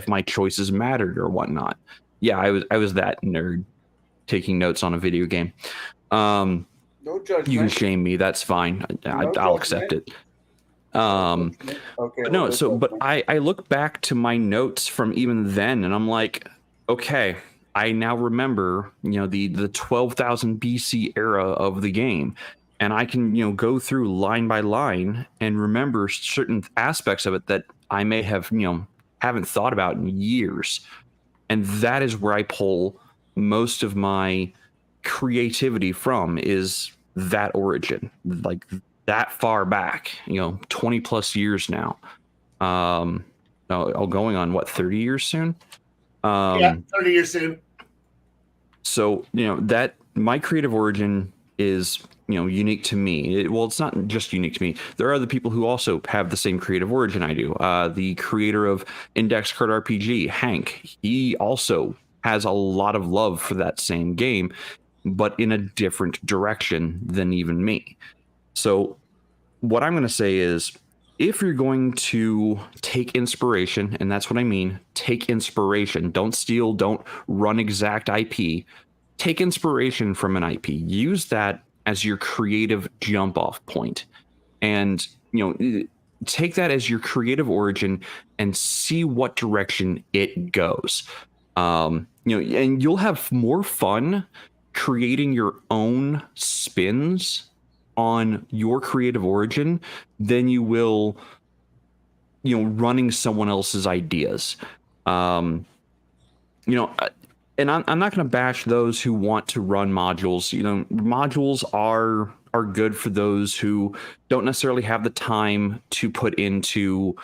my choices mattered or whatnot. Yeah, I was that nerd taking notes on a video game. No judgment. You can shame me. That's fine. I'll accept it. Okay. But no, but I look back to my notes from even then, and I'm like, okay, I now remember, the 12,000 BC era of the game, and I can, go through line by line and remember certain aspects of it that I may have, haven't thought about in years, and that is where I pull most of my creativity from, is that origin, like that far back, 20 plus years now. Going on what, 30 years soon? 30 years soon. So, that my creative origin is, unique to me. It's not just unique to me. There are other people who also have the same creative origin I do. The creator of Index Card RPG, Hank, he also has a lot of love for that same game, but in a different direction than even me. So what I'm going to say is, if you're going to take inspiration, and that's what I mean, take inspiration, don't steal, don't run exact IP, take inspiration from an IP, use that as your creative jump off point, and, take that as your creative origin and see what direction it goes. And you'll have more fun creating your own spins on your creative origin than you will, running someone else's ideas. And I'm not going to bash those who want to run modules. Modules are good for those who don't necessarily have the time to put into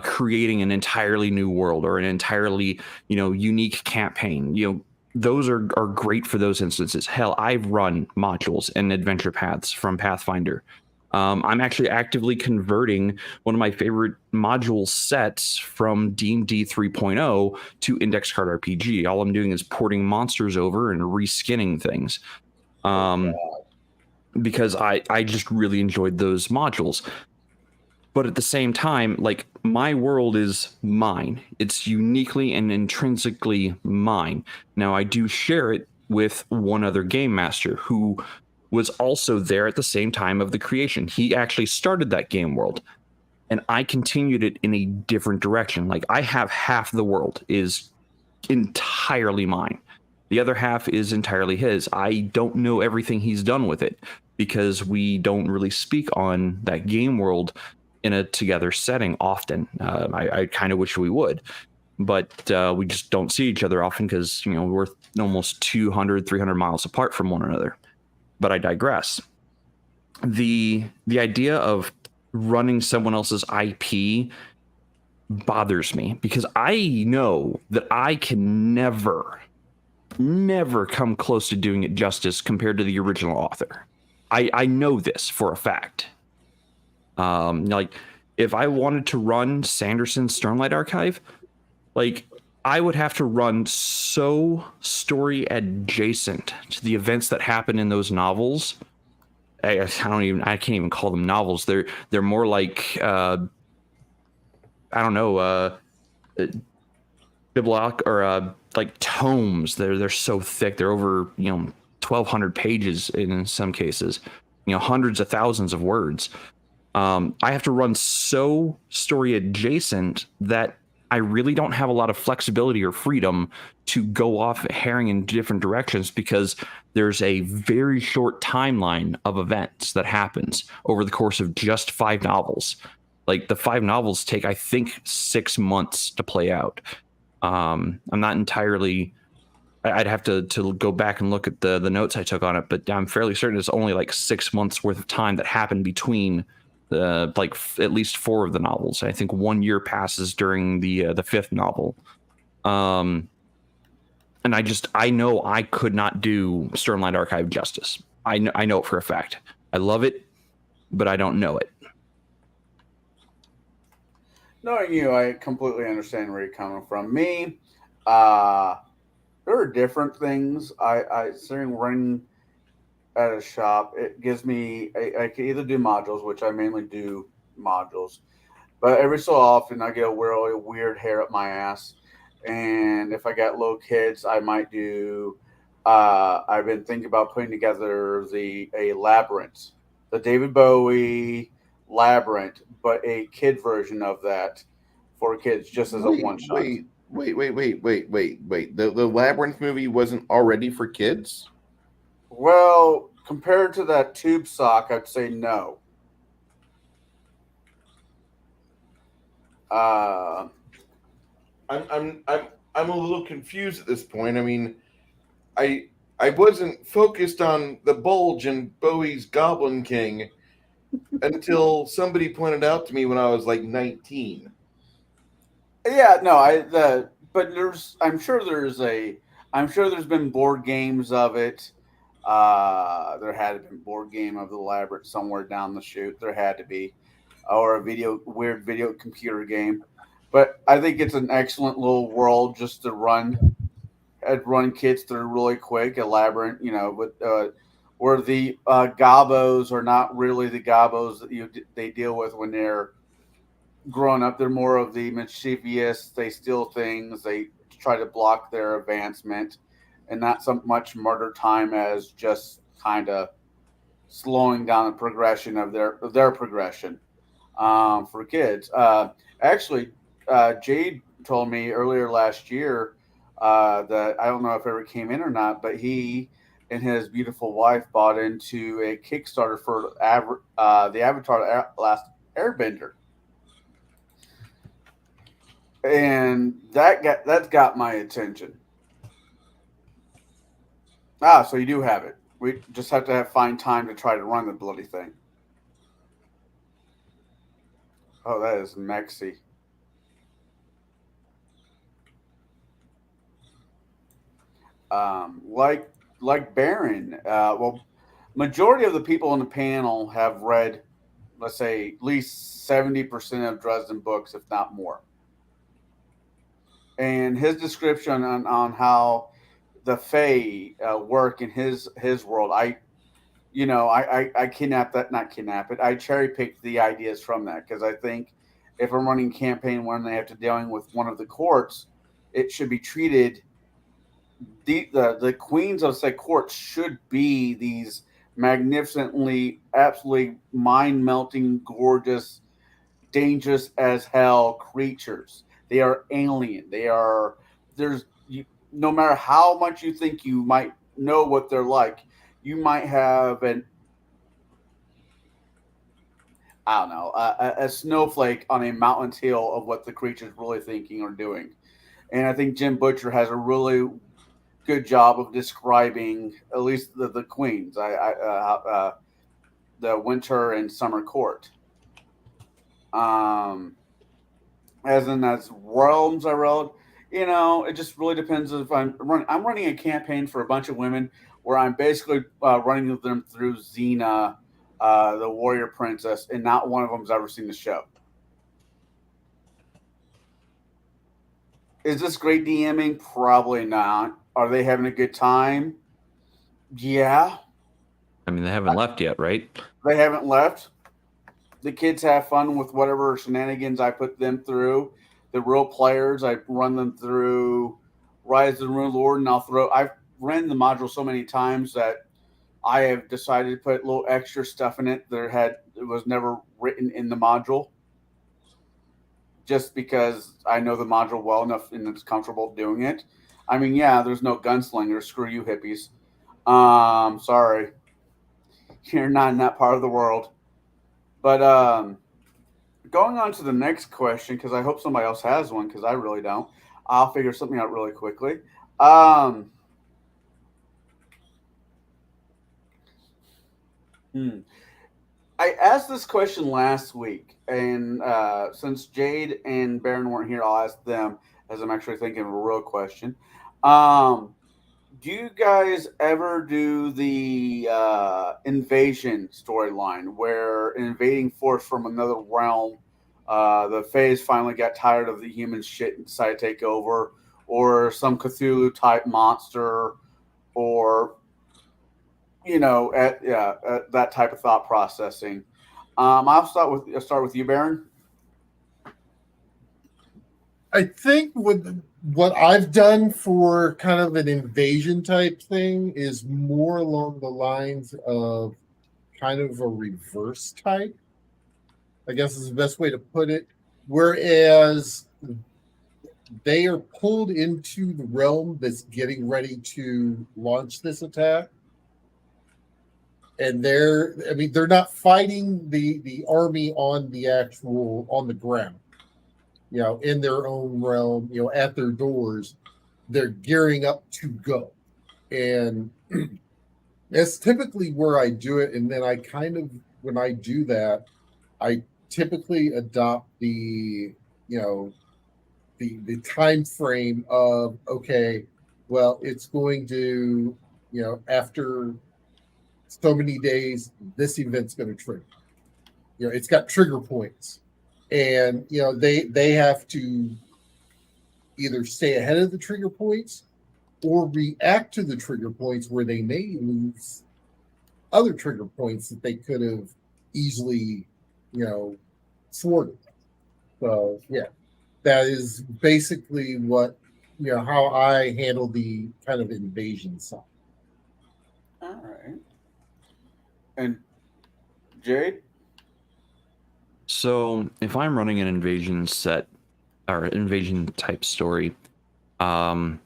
creating an entirely new world or an entirely, unique campaign. Those are great for those instances. Hell, I've run modules and adventure paths from Pathfinder. I'm actually actively converting one of my favorite module sets from D&D 3.0 to Index Card RPG. All I'm doing is porting monsters over and reskinning things. Because I just really enjoyed those modules. But at the same time, like, my world is mine. It's uniquely and intrinsically mine. Now, I do share it with one other game master who was also there at the same time of the creation. He actually started that game world, and I continued it in a different direction. Like, I have half the world is entirely mine. The other half is entirely his. I don't know everything he's done with it because we don't really speak on that game world in a together setting often. I kind of wish we would, but we just don't see each other often because, we're almost 200, 300 miles apart from one another. But I digress. The idea of running someone else's IP bothers me because I know that I can never come close to doing it justice compared to the original author. I know this for a fact. Like, if I wanted to run Sanderson's Stormlight Archive, like, I would have to run so story adjacent to the events that happen in those novels. I can't even call them novels. They're more like biblical or like tomes. They're so thick. They're over 1,200 pages in some cases. hundreds of thousands of words. I have to run so story adjacent that I really don't have a lot of flexibility or freedom to go off herring in different directions, because there's a very short timeline of events that happens over the course of just 5 novels. Like, the 5 novels take, I think, 6 months to play out. I'm not entirely. I'd have to go back and look at the notes I took on it, but I'm fairly certain it's only like 6 months worth of time that happened between at least 4 of the novels. I think 1 year passes during the 5th novel. And I know I could not do Stormlight Archive justice. I know it for a fact. I love it, but I don't know it. Knowing you, I completely understand where you're coming from. Me, there are different things. I sitting running at a shop, it gives me I can either do modules, which I mainly do modules, but every so often I get a really weird hair up my ass, and if I got little kids, I might do. I've been thinking about putting together a labyrinth, the David Bowie labyrinth, but a kid version of that for kids, just as a one shot. Wait. The Labyrinth movie wasn't already for kids? Well, compared to that tube sock, I'd say no. I'm a little confused at this point. I mean, I wasn't focused on the bulge and Bowie's Goblin King until somebody pointed out to me when I was like 19. Yeah, no, but I'm sure there's been board games of it. There had been board game of the labyrinth somewhere down the chute. There had to be, or a weird video computer game. But I think it's an excellent little world just to run kids through really quick. A labyrinth, with where the gobos are not really the gobos that they deal with when they're growing up. They're more of the mischievous. They steal things. They try to block their advancement, and not so much murder time as just kind of slowing down the progression of their progression for kids. Actually, Jade told me earlier last year that I don't know if it ever came in or not, but he and his beautiful wife bought into a Kickstarter for the Avatar: Last Airbender. And that's got my attention. So you do have it. We just have to find time to try to run the bloody thing. Oh, that is Mexi. Like Baron. Well, majority of the people on the panel have read, let's say, at least 70% of Dresden books, if not more. And his description on how the Fae work in his world, I kidnapped that, not kidnap it. I cherry picked the ideas from that, because I think if I'm running a campaign when they have to dealing with one of the courts, it should be treated. The queens of said courts should be these magnificently, absolutely mind-melting, gorgeous, dangerous as hell creatures. They are alien. No matter how much you think you might know what they're like, you might have a snowflake on a mountain's hill of what the creature's really thinking or doing. And I think Jim Butcher has a really good job of describing at least the queens, the winter and summer court. As realms I wrote, it just really depends if I'm running a campaign for a bunch of women where I'm basically running them through Xena, the warrior princess, and not one of them's ever seen the show. Is this great DMing? Probably not. Are they having a good time? Yeah. I mean, they haven't left yet, right? They haven't left. The kids have fun with whatever shenanigans I put them through. The real players, I run them through Rise of the Rune Lord, and I've ran the module so many times that I have decided to put a little extra stuff in it it was never written in the module, just because I know the module well enough and it's comfortable doing it. I mean, yeah, there's no gunslingers. Screw you, hippies. Sorry, you're not in that part of the world. But going on to the next question, because I hope somebody else has one, because I really don't. I'll figure something out really quickly. I asked this question last week, and since Jade and Baron weren't here, I'll ask them, as I'm actually thinking of a real question. Do you guys ever do the invasion storyline where an invading force from another realm, the Fays finally got tired of the human shit and decided to take over, or some Cthulhu type monster, or at that type of thought processing? I'll start with you, Baron. I think what I've done for kind of an invasion type thing is more along the lines of kind of a reverse type, I guess is the best way to put it. Whereas they are pulled into the realm that's getting ready to launch this attack. And they're not fighting the army on the ground, in their own realm, at their doors. They're gearing up to go. And that's typically where I do it. And then when I do that, I typically adopt the time frame of, okay, well, it's going to, after so many days, this event's going to trigger. It's got trigger points, and they have to either stay ahead of the trigger points or react to the trigger points where they may lose other trigger points that they could have easily, thwarted. So yeah, that is basically what how I handle the kind of invasion side. All right. And Jade? So if I'm running an invasion set or invasion type story, I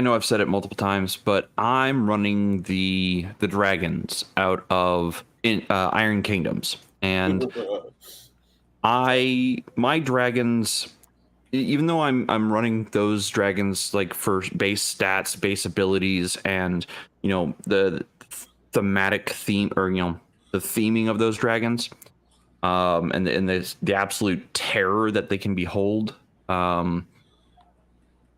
know I've said it multiple times, but I'm running the dragons out of Iron Kingdoms, and my dragons, even though I'm running those dragons like for base stats, base abilities, and the thematic theme, or the theming of those dragons, and the absolute terror that they can behold.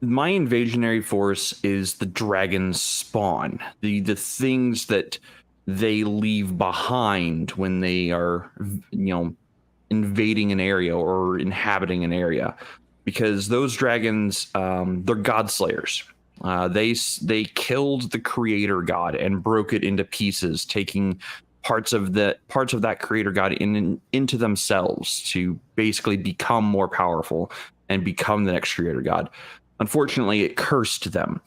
My invasionary force is the dragon spawn, the things that they leave behind when they are invading an area or inhabiting an area, because those dragons, they're god slayers. They killed the creator god and broke it into pieces, taking parts of that creator god into themselves to basically become more powerful and become the next creator god. Unfortunately, it cursed them.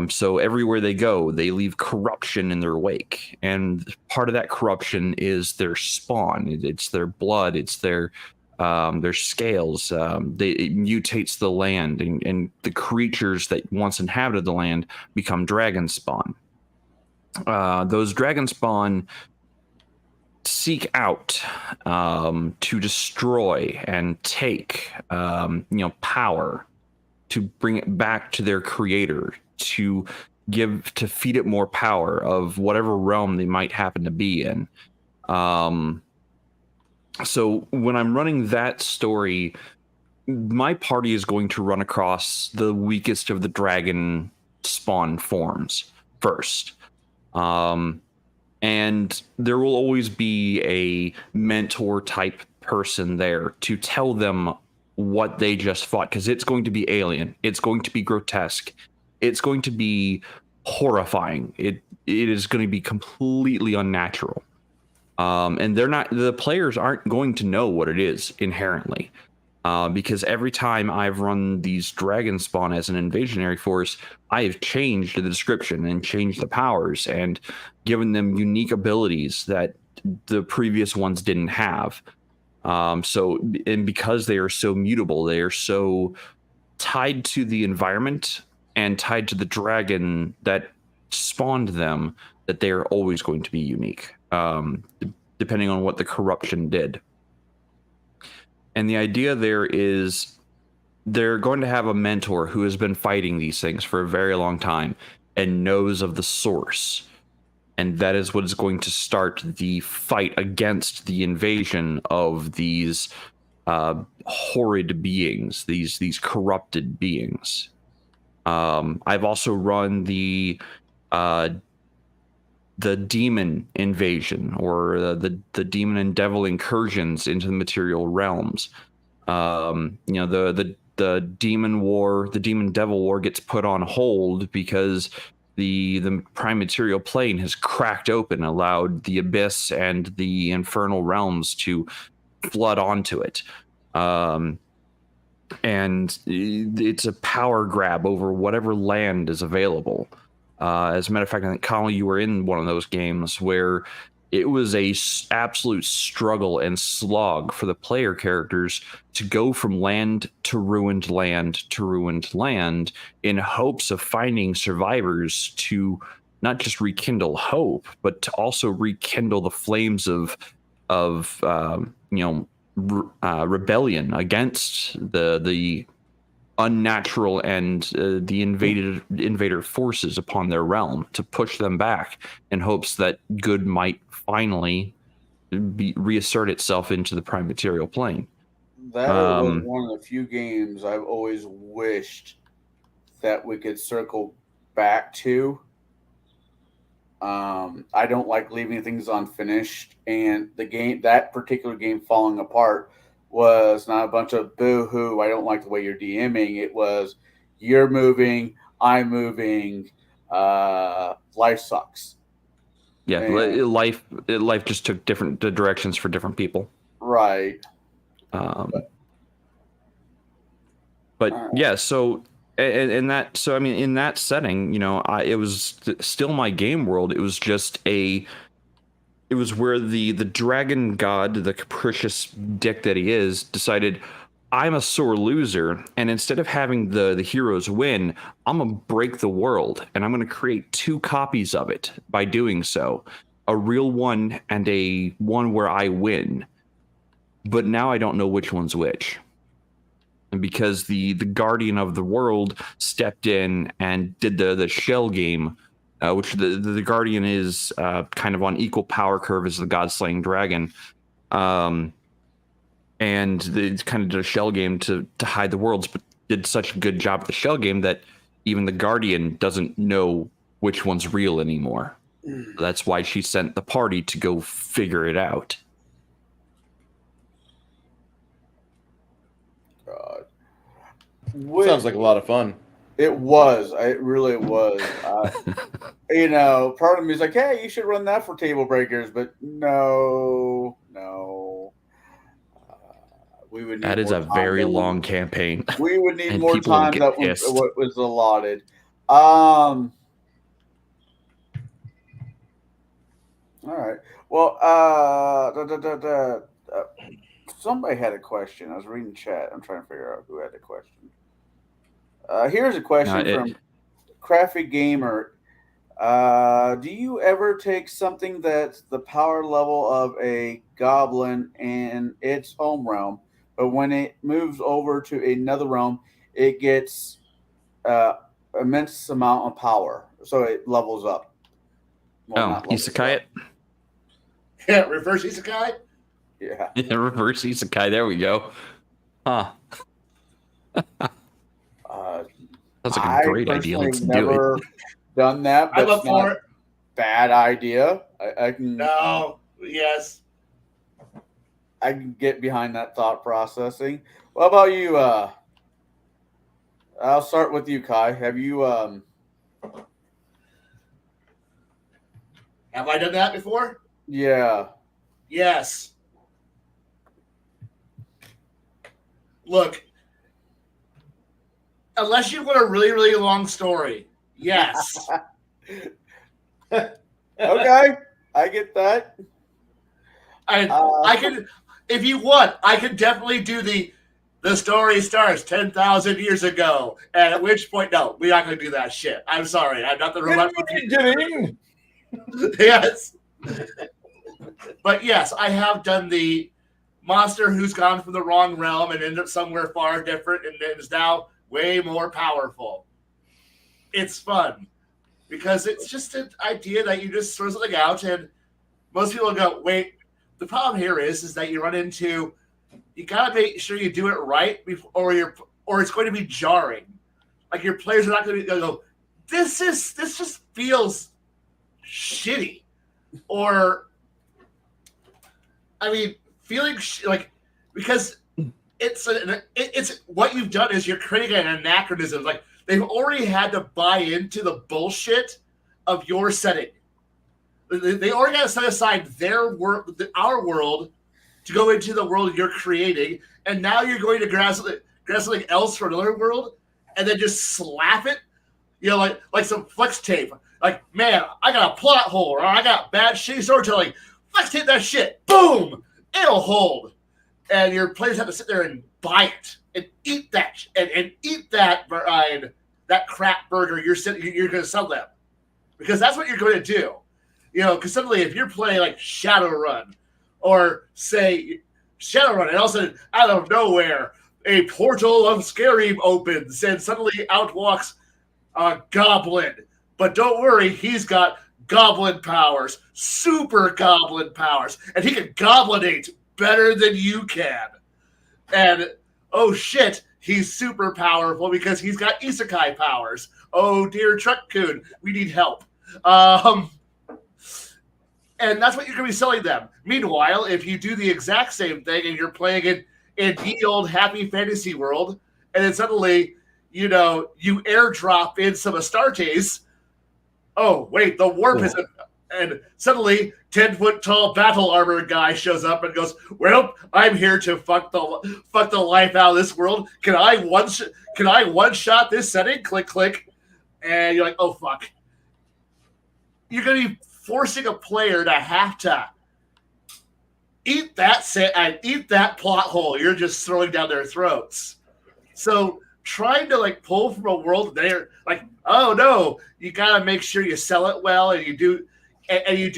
So everywhere they go, they leave corruption in their wake, and part of that corruption is their spawn. It's their blood. It's their scales. It mutates the land, and the creatures that once inhabited the land become dragon spawn. Those dragon spawn seek out to destroy and take power, to bring it back to their creator, to feed it more power of whatever realm they might happen to be in. So when I'm running that story, my party is going to run across the weakest of the dragon spawn forms first. And there will always be a mentor type person there to tell them what they just fought, because it's going to be alien, it's going to be grotesque, it's going to be horrifying, it is going to be completely unnatural, and the players aren't going to know what it is inherently. because every time I've run these dragon spawn as an invasionary force, I have changed the description and changed the powers and given them unique abilities that the previous ones didn't have. And because they are so mutable, they are so tied to the environment and tied to the dragon that spawned them, that they are always going to be unique, depending on what the corruption did. And the idea there is they're going to have a mentor who has been fighting these things for a very long time and knows of the source. And that is what is going to start the fight against the invasion of these horrid beings, these corrupted beings. I've also run the demon invasion, or the demon and devil incursions into the material realms. The demon war, the demon devil war gets put on hold because the prime material plane has cracked open, allowed the abyss and the infernal realms to flood onto it. And it's a power grab over whatever land is available. As a matter of fact, I think, Connell, you were in one of those games where it was a absolute struggle and slog for the player characters to go from land to ruined land to ruined land in hopes of finding survivors to not just rekindle hope, but to also rekindle the flames of rebellion against the unnatural and the invader forces upon their realm, to push them back in hopes that good might finally reassert itself into the prime material plane. That was one of the few games I've always wished that we could circle back to. I don't like leaving things unfinished, and that particular game falling apart was not a bunch of boo-hoo, I don't like the way you're DMing. It was, you're moving, I'm moving, life sucks. Yeah, and life just took different directions for different people. Right. But yeah, so in that setting, it was still my game world. It was just it was where the dragon god, the capricious dick that he is, decided, I'm a sore loser, and instead of having the heroes win, I'm gonna break the world, and I'm gonna create 2 copies of it by doing so, a real one and a one where I win. But now I don't know which one's which. And because the guardian of the world stepped in and did the shell game, which the guardian is kind of on equal power curve as the god-slaying dragon, and they kind of did a shell game to hide the worlds, but did such a good job at the shell game that even the guardian doesn't know which one's real anymore. That's why she sent the party to go figure it out. God. Sounds like a lot of fun. It was. It really was. Part of me is like, hey, you should run that for Tablebreakers, but no. We would need that is a very long campaign. We would need more time than what was allotted. All right. Well, somebody had a question. I was reading chat. I'm trying to figure out who had the question. Here's a question from Crafty Gamer. Do you ever take something that's the power level of a goblin in its home realm, but when it moves over to another realm, it gets immense amount of power, so it levels up? Well, isekai it? Yeah, reverse isekai? Yeah. Reverse isekai, there we go. Huh. That's like a great idea. Let's do it. Done that, but I'm up for it. Bad idea. I can. No. Yes. I can get behind that thought processing. What about you? I'll start with you, Kai. Have you? Have I done that before? Yeah. Yes. Look, unless you want a really, really long story, yes. Okay, I get that. I can, if you want, I can definitely do the story starts 10,000 years ago, and at which point, no, we're not going to do that shit. I'm sorry, I'm not the robot. Yes, but yes, I have done the monster who's gone from the wrong realm and ended up somewhere far different, and is now way more powerful. It's fun because it's just an idea that you just throw something out, and most people go, "Wait." The problem here is that you run into, you gotta make sure you do it right before, or it's going to be jarring. Like your players are not going to go, this just feels shitty, or I mean, feeling like, because it's what you've done is you're creating an anachronism. Like they've already had to buy into the bullshit of your setting. They already got to set aside their world, our world, to go into the world you're creating, and now you're going to grab something else for another world, and then just slap it, like some flex tape. Like, man, I got a plot hole, or I got bad shitty storytelling. Flex tape that shit, boom, it'll hold, and your players have to sit there and buy it and eat that and eat that crap burger you're going to sell them, because that's what you're going to do. Because suddenly if you're playing like Shadowrun, or say Shadowrun, and all of a sudden out of nowhere a portal of Skyrim opens, and suddenly out walks a goblin. But don't worry, he's got goblin powers, super goblin powers, and he can goblinate better than you can. And oh shit, he's super powerful because he's got isekai powers. Oh dear, Truck-kun, we need help. And that's what you're going to be selling them. Meanwhile, if you do the exact same thing and you're playing in the old happy fantasy world, and then suddenly, you airdrop in some Astartes. Oh, wait, the warp is... And suddenly, 10-foot-tall battle armor guy shows up and goes, well, I'm here to fuck the life out of this world. Can I one-shot this setting? Click, click. And you're like, oh, fuck. You're going to be forcing a player to have to eat that plot hole you're just throwing down their throats. So trying to pull from a world there, oh no, you gotta make sure you sell it well, and you do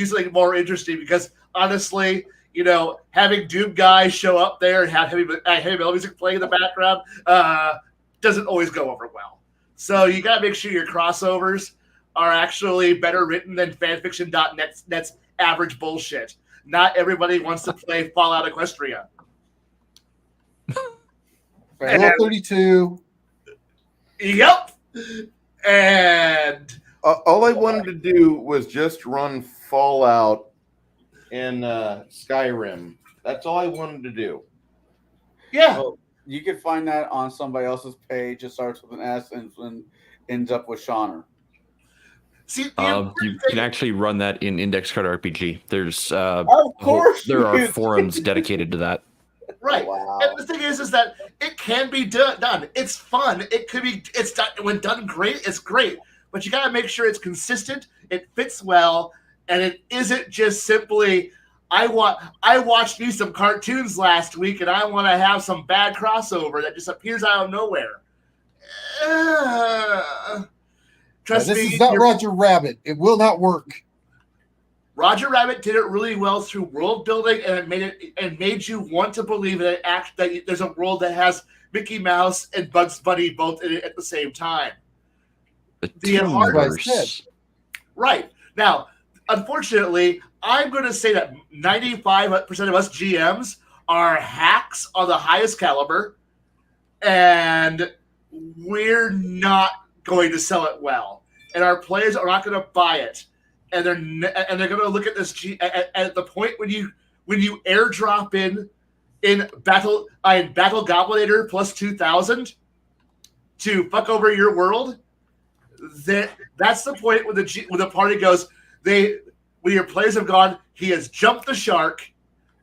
something more interesting, because honestly, having Doom guys show up there and have heavy metal music playing in the background doesn't always go over well. So you gotta make sure your crossovers are actually better written than fanfiction.net's average bullshit. Not everybody wants to play Fallout Equestria. Fallout 32. Yep. And all I wanted to do was just run Fallout in Skyrim. That's all I wanted to do. Yeah. Well, you can find that on somebody else's page. It starts with an S and ends up with Shauner. See, you can actually run that in Index Card RPG. There's of course there are forums dedicated to that. Right. Wow. And the thing is that it can be done. It's fun. It's done when done great, it's great. But you gotta make sure it's consistent, it fits well, and it isn't just simply I watched me some cartoons last week and I want to have some bad crossover that just appears out of nowhere. Trust me, this is not Roger Rabbit. It will not work. Roger Rabbit did it really well through world building, and it made you want to believe that there's a world that has Mickey Mouse and Bugs Bunny both in it at the same time. The Toonverse. Right. Now, unfortunately, I'm going to say that 95% of us GMs are hacks on the highest caliber, and we're not going to sell it well, and our players are not going to buy it, and they're going to look at this at the point when you airdrop in Battle Goblinator plus 2,000 to fuck over your world. That's the point when the party goes. When your players have gone, he has jumped the shark.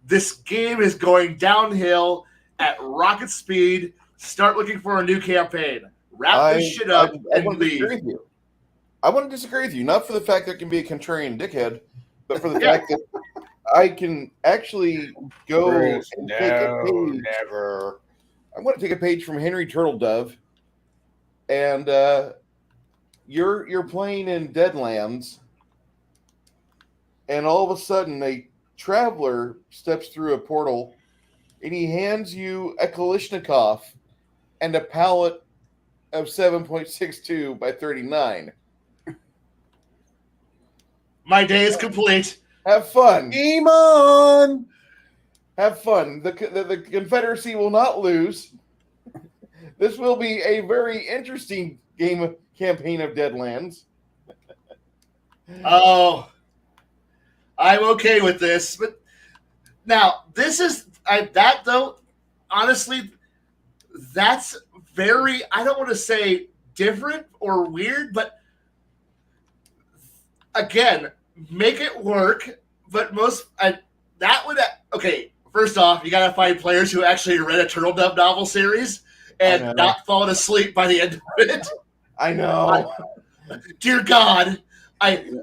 This game is going downhill. at rocket speed, start looking for a new campaign, wrap this shit up, and want to leave. disagree with you. I want to disagree with you, not for the fact that it can be a contrarian dickhead, but for the Yeah. fact that I can actually go Bruce, and take a no, page. never. I'm going to take a page from Henry Turtledove, and you're playing in Deadlands, and all of a sudden a traveler steps through a portal, and he hands you a Kalashnikov and a pallet of 7.62 by 39. My day is complete. Have fun. Game on. Have fun. The Confederacy will not lose. This will be a very interesting campaign of Deadlands. Oh, I'm okay with this. But now, this is that though. Honestly, that's very. I don't want to say different or weird, but again, make it work. But that would okay. First off, you gotta find players who actually read a Turtledove novel series and not fallen asleep by the end of it. I know. Dear God, okay.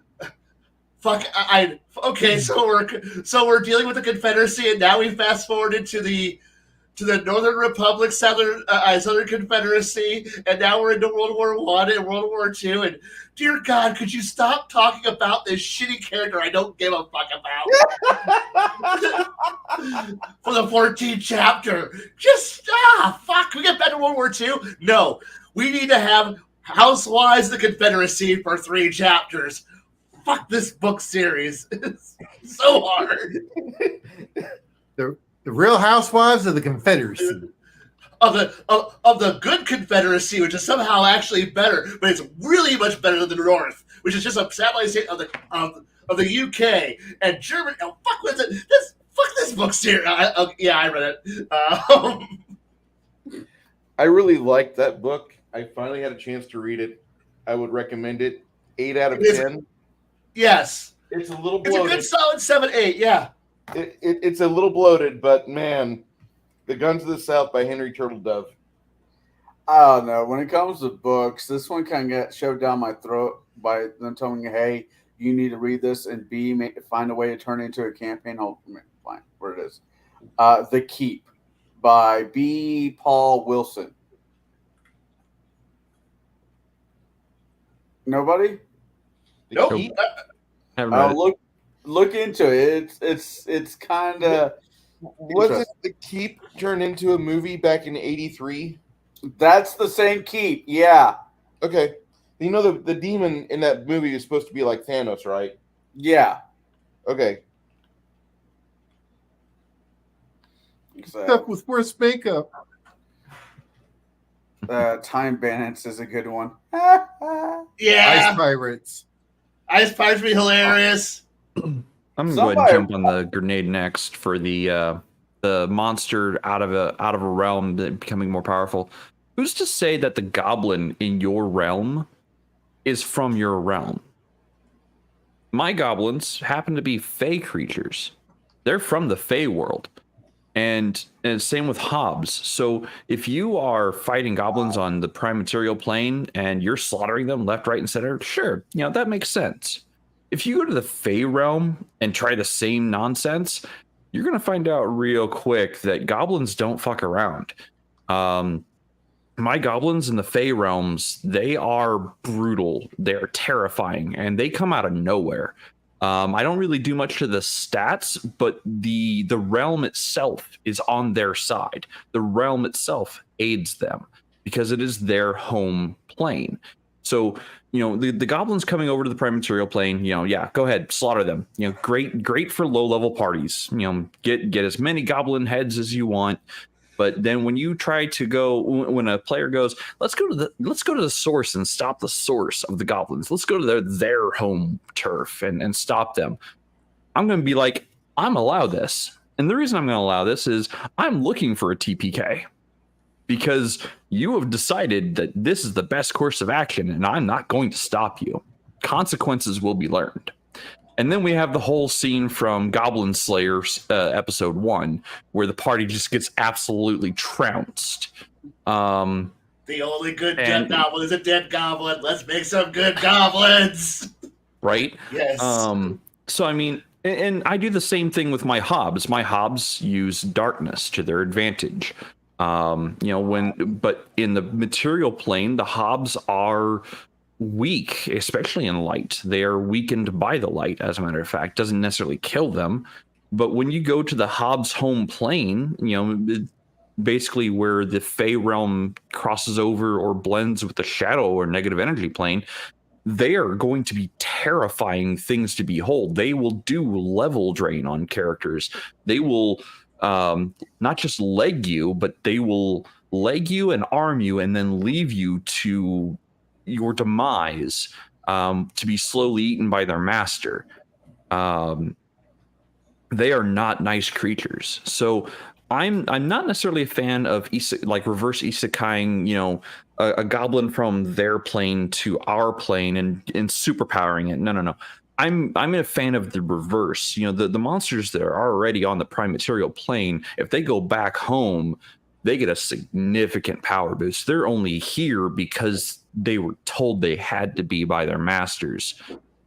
So we're dealing with the Confederacy, and now we fast forwarded to the Northern Republic, Southern Confederacy, and now we're into World War I and World War II. And dear God, could you stop talking about this shitty character I don't give a fuck about for the 14th chapter? Just fuck. We get back to World War II. No, we need to have Housewives of the Confederacy for 3 chapters. Fuck this book series. It's so hard. The Real Housewives of the Confederacy. Of the good Confederacy, which is somehow actually better, but it's really much better than the North, which is just a satellite state of the UK and Germany. Oh, fuck with it. Fuck this book series. I read it. I really liked that book. I finally had a chance to read it. I would recommend it. 8 out of 10. Yes. It's a little It's bloated. a good solid 7, 8, yeah. It's a little bloated, but man, The Guns of the South by Henry Turtledove. I don't know. When it comes to books, this one kind of got shoved down my throat by them telling me, hey, you need to read this, and B, find a way to turn it into a campaign. Fine, where it is. The Keep by B. Paul Wilson. Nobody? Nope. Keep? Haven't read it. Look into it. It's kind of Wasn't The Keep turned into a movie back in '83? That's the same Keep. Yeah. Okay. You know the demon in that movie is supposed to be like Thanos, right? Yeah. Okay. Stuck with worse makeup. Time Bandits is a good one. Yeah. Ice Pirates. Ice Pirates be hilarious. I'm gonna go ahead and jump on the grenade next for the monster out of a realm becoming more powerful. Who's to say that the goblin in your realm is from your realm? My goblins happen to be fey creatures. They're from the fey world. And same with Hobbs. So if you are fighting goblins on the prime material plane and you're slaughtering them left, right, and center, sure, that makes sense. If you go to the Fey realm and try the same nonsense, you're going to find out real quick that goblins don't fuck around. My goblins in the Fey realms, they are brutal. They're terrifying, and they come out of nowhere. I don't really do much to the stats, but the realm itself is on their side. The realm itself aids them because it is their home plane. So, the goblins coming over to the prime material plane, yeah, go ahead, slaughter them. Great for low level parties. Get as many goblin heads as you want. But then when you try to go, when a player goes, let's go to the source and stop the source of the goblins. Let's go to their home turf and stop them. I'm going to be like, I'm allow this. And the reason I'm going to allow this is I'm looking for a TPK because you have decided that this is the best course of action and I'm not going to stop you. Consequences will be learned. And then we have the whole scene from Goblin Slayer episode 1, where the party just gets absolutely trounced. The only good dead goblin is a dead goblin. Let's make some good goblins. Right? Yes. So, I mean, and I do the same thing with my hobs. My hobs use darkness to their advantage. But in the material plane, the hobs are weak, especially in light. They are weakened by the light, as a matter of fact. Doesn't necessarily kill them. But when you go to the hob's home plane, basically where the Fey realm crosses over or blends with the shadow or negative energy plane, they are going to be terrifying things to behold. They will do level drain on characters. They will not just leg you, but they will leg you and arm you and then leave you to your demise, to be slowly eaten by their master. They are not nice creatures. So I'm not necessarily a fan of reverse isekaiing, a goblin from their plane to our plane and superpowering it. No. I'm a fan of the reverse. The monsters that are already on the prime material plane, if they go back home, they get a significant power boost. They're only here because they were told they had to be by their masters.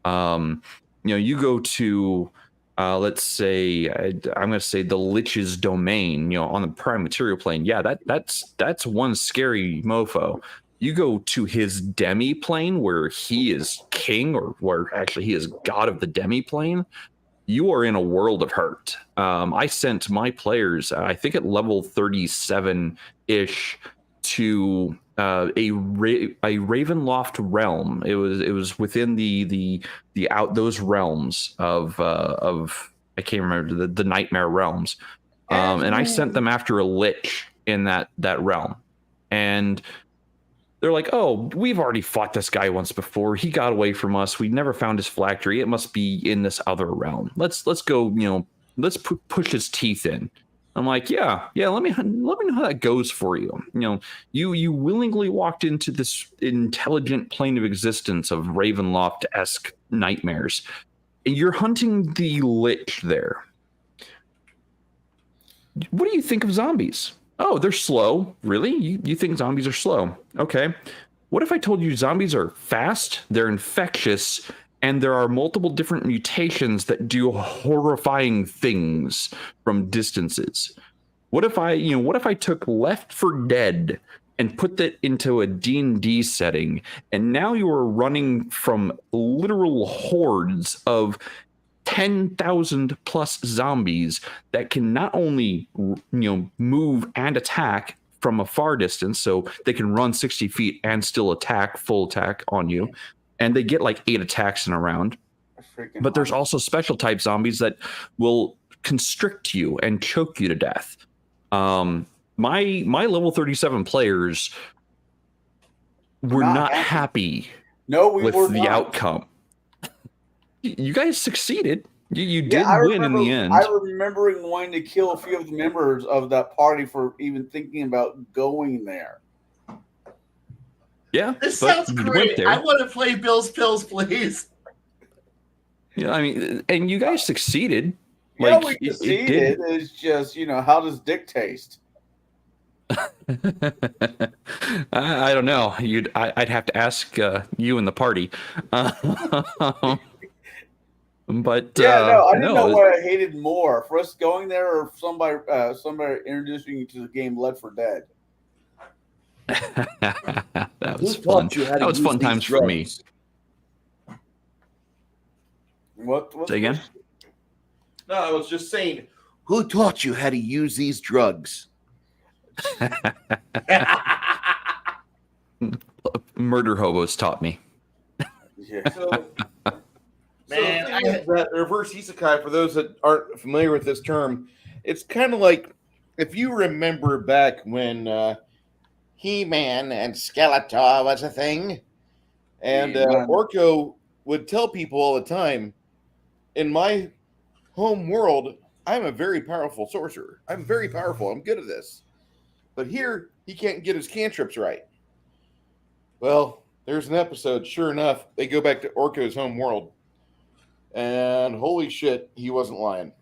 You go to let's say I'm going to say the Lich's domain, on the prime material plane. Yeah, that's one scary mofo. You go to his demi plane where he is king, or where actually he is god of the demi plane. You are in a world of hurt. I sent my players, I think at level 37-ish, to a Ravenloft realm. It was within those realms of I can't remember the nightmare realms, and I sent them after a lich in that realm, and they're like, "Oh, we've already fought this guy once before. He got away from us. We never found his phylactery. It must be in this other realm. Let's go. Let's push his teeth in." I'm like, yeah. Let me know how that goes for you. You willingly walked into this intelligent plane of existence of Ravenloft-esque nightmares. You're hunting the Lich there. What do you think of zombies? Oh, they're slow. Really? You think zombies are slow? Okay. What if I told you zombies are fast, they're infectious, and there are multiple different mutations that do horrifying things from distances? What if I took Left 4 Dead and put that into a D&D setting, and now you are running from literal hordes of 10,000 plus zombies that can not only move and attack from a far distance, so they can run 60 feet and still attack, full attack on you, and they get like 8 attacks in a round. But there's also special type zombies that will constrict you and choke you to death. My level 37 players were not happy with the outcome. You guys succeeded. You did win in the end. I remember wanting to kill a few of the members of that party for even thinking about going there. Yeah, this sounds great. I want to play Bill's Pills, please. Yeah, I mean, and you guys succeeded. Yeah, we succeeded. It's just, how does Dick taste? I don't know. I'd have to ask you and the party. But I didn't know what I hated more: for us going there, or somebody introducing you to the game Left 4 Dead. That was fun. That was fun times for me. What? Say again? No, I was just saying, who taught you how to use these drugs? Murder hobos taught me. Yeah. That reverse isekai, for those that aren't familiar with this term, it's kind of like, if you remember back when He-Man and Skeletor was a thing, and Orko would tell people all the time, in my home world, I'm a very powerful sorcerer. I'm very powerful. I'm good at this. But here, he can't get his cantrips right. Well, there's an episode, sure enough, they go back to Orko's home world. And holy shit, he wasn't lying.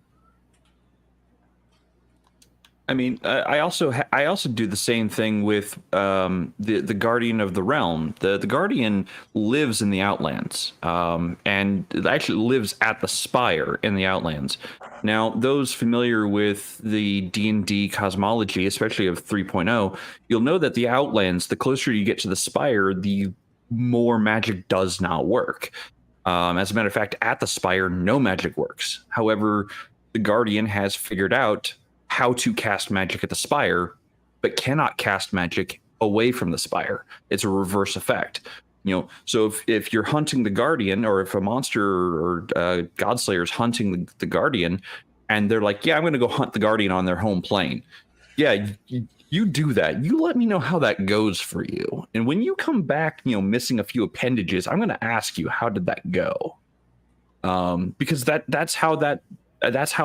I mean, I also do the same thing with the Guardian of the Realm. The Guardian lives in the Outlands, and it actually lives at the Spire in the Outlands. Now, those familiar with the D&D cosmology, especially of 3.0, you'll know that the Outlands, the closer you get to the Spire, the more magic does not work. As a matter of fact, at the Spire, no magic works. However, the Guardian has figured out how to cast magic at the Spire, but cannot cast magic away from the Spire. It's a reverse effect. So if you're hunting the Guardian, or if a monster or Godslayer is hunting the Guardian, and they're like, yeah, I'm going to go hunt the Guardian on their home plane. Yeah, you do that. You let me know how that goes for you. And when you come back, missing a few appendages, I'm going to ask you, how did that go? Because that's how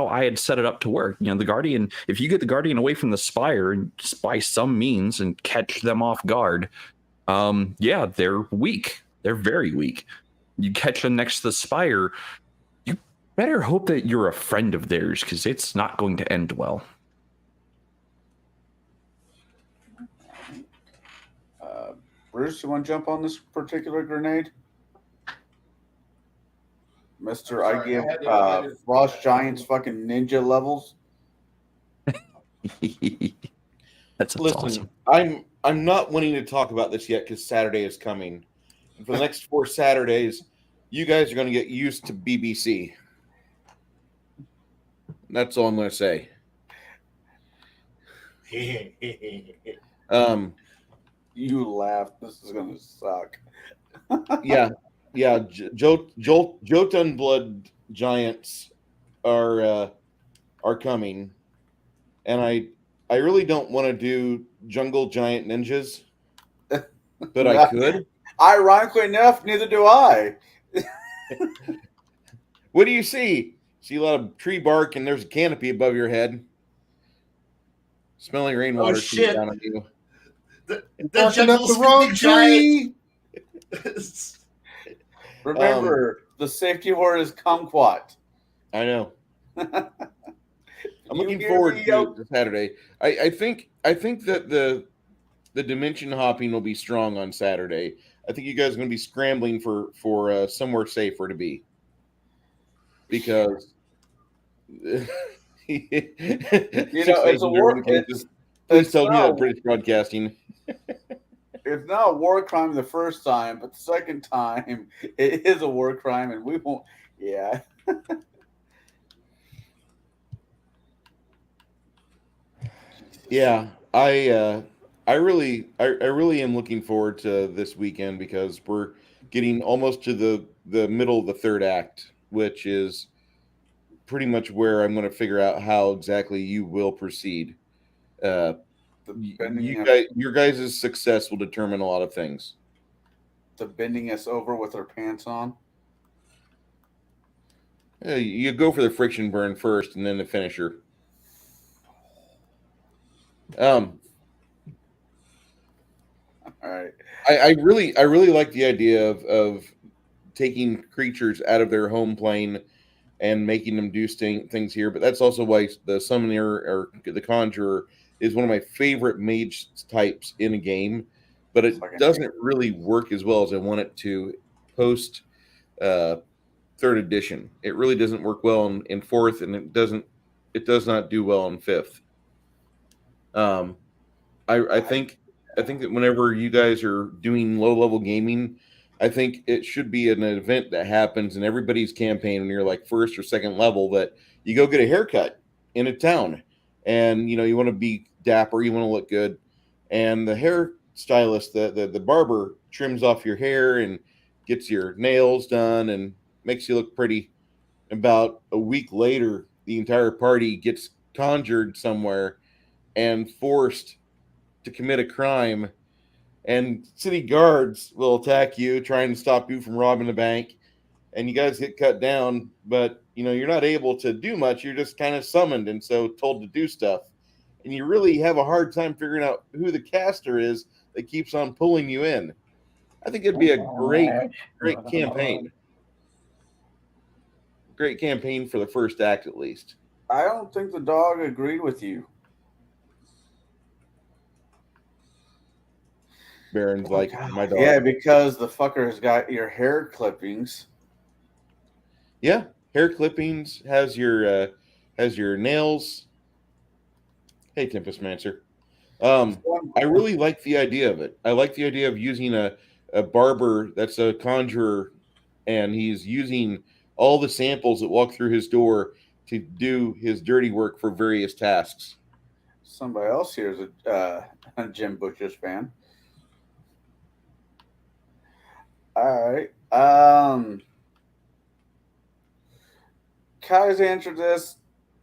I had set it up to work. The Guardian, if you get the Guardian away from the Spire and by some means and catch them off guard, yeah, they're weak. They're very weak. You catch them next to the Spire, you better hope that you're a friend of theirs, because it's not going to end well. Bruce, you want to jump on this particular grenade? Mister, I give Frost Giants fucking ninja levels. That's Listen, awesome. I'm not wanting to talk about this yet because Saturday is coming. And for the next 4 Saturdays, you guys are going to get used to BBC. That's all I'm going to say. You laugh. This is going to suck. Yeah. Jotun blood giants are coming, and I really don't want to do jungle giant ninjas, but I could. Ironically enough, neither do I. What do you see? See a lot of tree bark, and there's a canopy above your head. Smelling rainwater. Oh shit! Down on you. The Barking up jungle the wrong giant. tree. Remember, the safety word is kumquat. I know. I'm looking forward to Saturday. I think that the dimension hopping will be strong on Saturday. I think you guys are going to be scrambling for somewhere safer to be, because it's a war. Please tell me that British broadcasting. It's not a war crime the first time, but the second time it is a war crime, and we won't. Yeah. Yeah, I really am looking forward to this weekend, because we're getting almost to the middle of the third act, which is pretty much where I'm going to figure out how exactly you will proceed. Your guys' success will determine a lot of things. The bending us over with our pants on. You go for the friction burn first, and then the finisher. All right. I really like the idea of taking creatures out of their home plane and making them do things here. But that's also why the summoner or the conjurer is one of my favorite mage types in a game. But it doesn't really work as well as I want it to post third edition. It really doesn't work well in fourth, and it does not do well in fifth. I think that whenever you guys are doing low level gaming, I think it should be an event that happens in everybody's campaign when you're like first or second level, that you go get a haircut in a town, and you want to be dapper, you want to look good, and the hair stylist, the barber, trims off your hair and gets your nails done and makes you look pretty. About a week later, the entire party gets conjured somewhere and forced to commit a crime, and city guards will attack you, trying to stop you from robbing the bank, and you guys get cut down, but you're not able to do much. You're just kind of summoned and so told to do stuff, and you really have a hard time figuring out who the caster is that keeps on pulling you in. I think it'd be a great campaign. great campaign for the first act, at least. I don't think the dog agreed with you. Baron's like, my dog. Yeah, because the fucker has got your hair clippings. Yeah, hair clippings, has your nails. Hey, Tempest Mancer. I really like the idea of it. I like the idea of using a barber that's a conjurer, and he's using all the samples that walk through his door to do his dirty work for various tasks. Somebody else here is a Jim Butcher's fan. All right. Kai's answered this.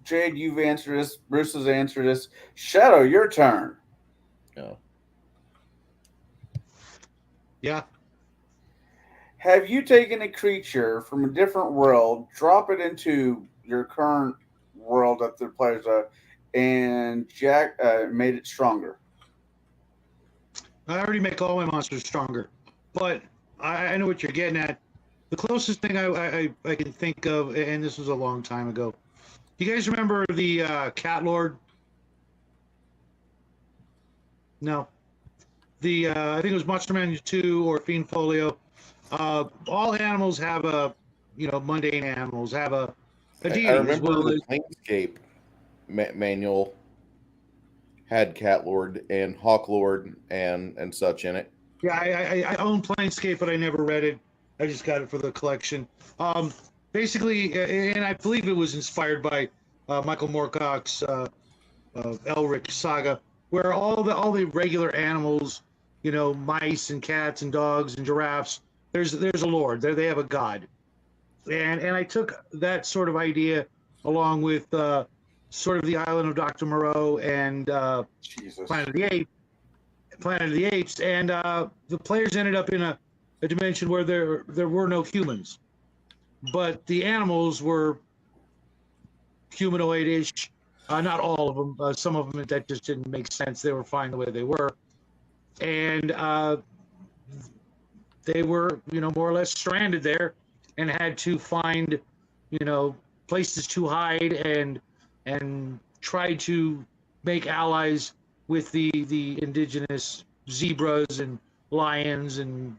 Jade, you've answered this. Bruce has answered this. Shadow, your turn. Oh. Yeah. Have you taken a creature from a different world, drop it into your current world that the players are, and Jack made it stronger? I already make all my monsters stronger, but I know what you're getting at. The closest thing I can think of, and this was a long time ago. You guys remember the Cat Lord? No. I think it was Monster Manual 2 or Fiend Folio. All animals have mundane animals have a deity. I remember the Planescape manual had Cat Lord and Hawk Lord and such in it. Yeah, I own Planescape, but I never read it. I just got it for the collection. Basically, and I believe it was inspired by Michael Moorcock's Elric saga, where all the regular animals, mice and cats and dogs and giraffes, there's a lord. They have a god, and I took that sort of idea along with sort of the Island of Dr. Moreau and Planet of the Apes, and the players ended up in a dimension where there were no humans, but the animals were humanoid-ish. Not all of them. Some of them that just didn't make sense. They were fine the way they were, and they were, more or less stranded there, and had to find, places to hide and try to make allies with the indigenous zebras and lions and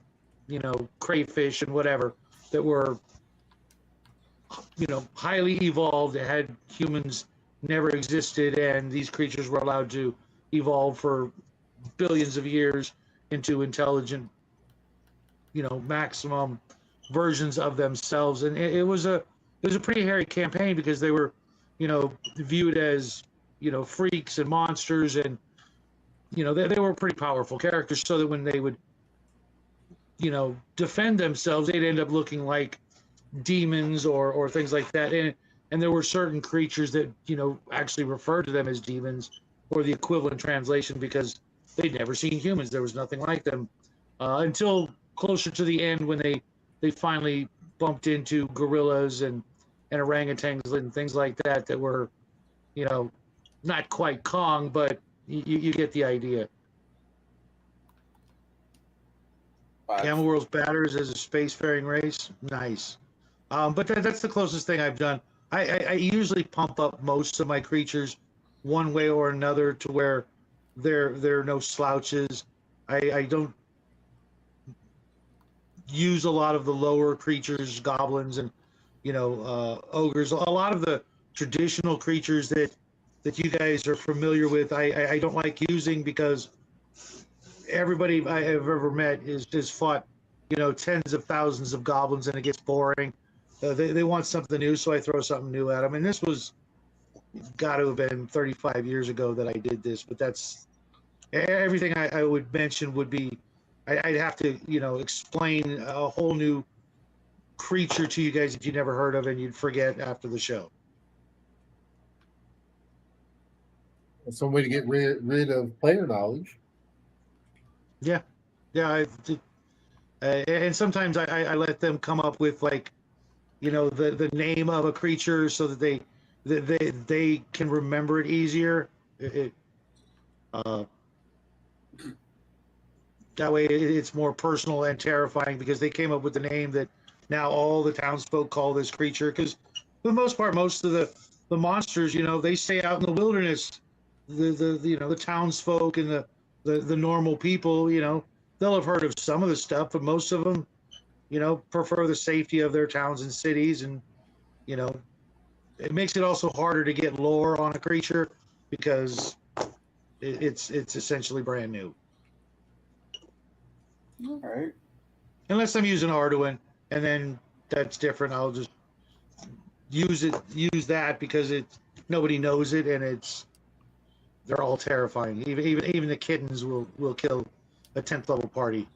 crayfish and whatever that were highly evolved, that had humans never existed, and these creatures were allowed to evolve for billions of years into intelligent, maximum versions of themselves. And it was a pretty hairy campaign because they were viewed as freaks and monsters, and they were pretty powerful characters, so that when they would defend themselves, they'd end up looking like demons or things like that. And there were certain creatures that actually referred to them as demons, or the equivalent translation, because they'd never seen humans. There was nothing like them until closer to the end, when they finally bumped into gorillas and orangutans and things like that were not quite Kong, but you get the idea. Camel World's batters as a spacefaring race, nice. But that's the closest thing I've done. I usually pump up most of my creatures one way or another to where they're no slouches. I don't use a lot of the lower creatures, goblins and ogres. A lot of the traditional creatures that you guys are familiar with, I don't like using, because everybody I have ever met is just fought tens of thousands of goblins, and it gets boring. They want something new, so I throw something new at them. And this was got to have been 35 years ago that I did this, but that's everything I would mention would be, I'd have to explain a whole new creature to you guys that you never heard of, and you'd forget after the show. Some way to get rid of player knowledge. Yeah. And sometimes I let them come up with, like, the name of a creature, so that they can remember it easier. That way it's more personal and terrifying, because they came up with the name that now all the townsfolk call this creature, because for the most part, most of the monsters, they stay out in the wilderness. The townsfolk and the normal people, they'll have heard of some of the stuff, but most of them, prefer the safety of their towns and cities, and you know, it makes it also harder to get lore on a creature because it's essentially brand new. All right. Unless I'm using Arduin, and then that's different. I'll just use that because nobody knows it, and they're all terrifying. Even the kittens will kill a 10th level party.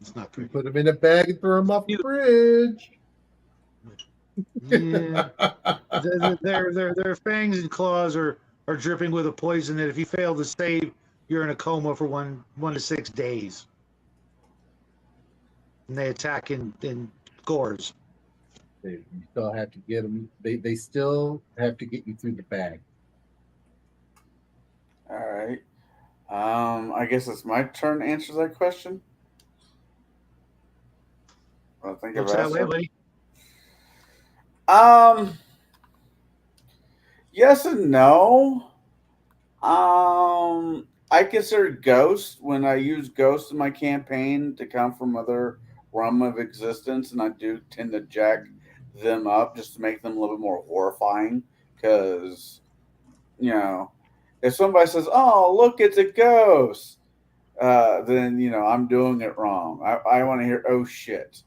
It's not We pretty. put them in a bag and throw them off the bridge. Yeah. Their fangs and claws are dripping with a poison that if you fail to save, you're in a coma for 1 to 6 days. And they attack in gores. You still have to get them. They still have to get you through the bag. All right. I guess it's my turn to answer that question. I think I've Looks that asked way, it. buddy. Yes and no. I consider ghosts when I use ghosts in my campaign to come from other realm of existence, and I do tend to jack them up just to make them a little bit more horrifying. Because if somebody says, "Oh, look, it's a ghost," then I'm doing it wrong. I want to hear, "Oh shit."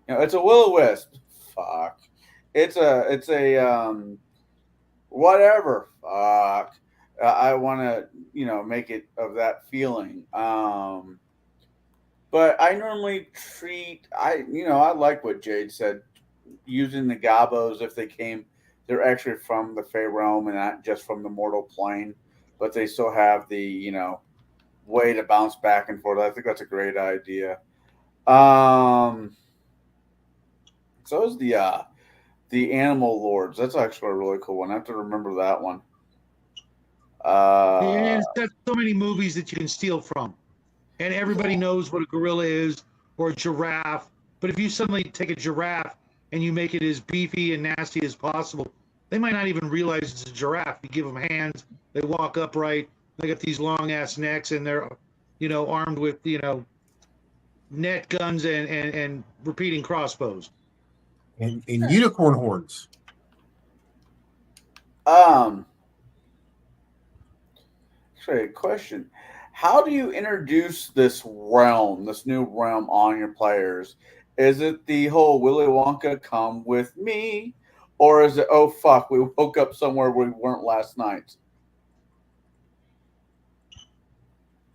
It's a will-o-wisp. Fuck. It's a whatever. Fuck. I want to make it of that feeling. But I normally I like what Jade said, using the gobos if they're actually from the Fey realm and not just from the mortal plane, but they still have the way to bounce back and forth. I think that's a great idea. So is the animal lords. That's actually a really cool one. I have to remember that one. And it's got so many movies that you can steal from. And everybody knows what a gorilla is or a giraffe. But if you suddenly take a giraffe and you make it as beefy and nasty as possible, they might not even realize it's a giraffe. You give them hands, they walk upright, they got these long ass necks, and they're, armed with, net guns and repeating crossbows. And unicorn horns. Actually, a question. How do you introduce this new realm on your players? Is it the whole Willy Wonka come with me? Or is it, oh fuck, we woke up somewhere we weren't last night?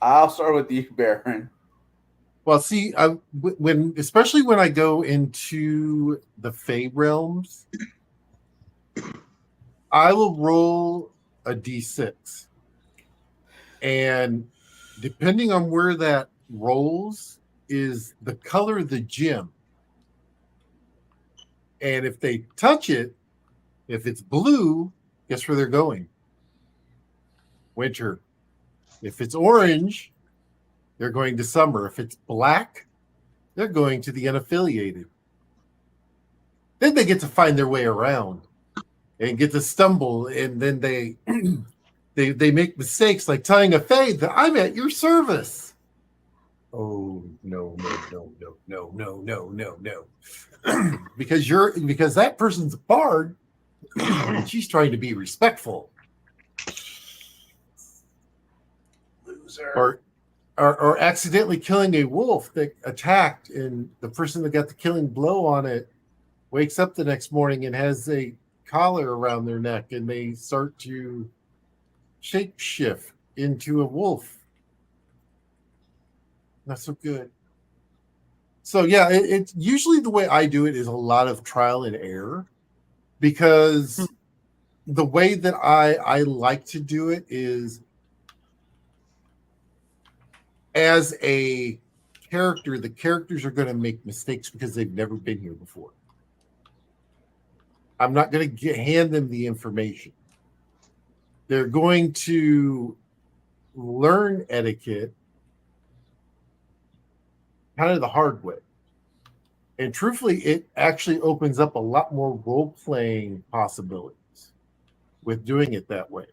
I'll start with you, Baron. Well, see, especially when I go into the Fey realms, I will roll a d6, and depending on where that rolls is the color of the gem. And if they touch it, if it's blue, guess where they're going? Winter. If it's orange, they're going to summer. If it's black, they're going to the unaffiliated. Then they get to find their way around and get to stumble, and then they they make mistakes like telling a Fae that I'm at your service. Oh no. because that person's a bard and she's trying to be respectful. Loser. Or accidentally killing a wolf that attacked, and the person that got the killing blow on it wakes up the next morning and has a collar around their neck, and they start to shape shift into a wolf. Not so good. So yeah, it's usually the way I do it is a lot of trial and error, because the way that I like to do it is, as a character, the characters are going to make mistakes because they've never been here before. I'm not going to hand them the information. They're going to learn etiquette kind of the hard way. And truthfully, it actually opens up a lot more role playing possibilities with doing it that way.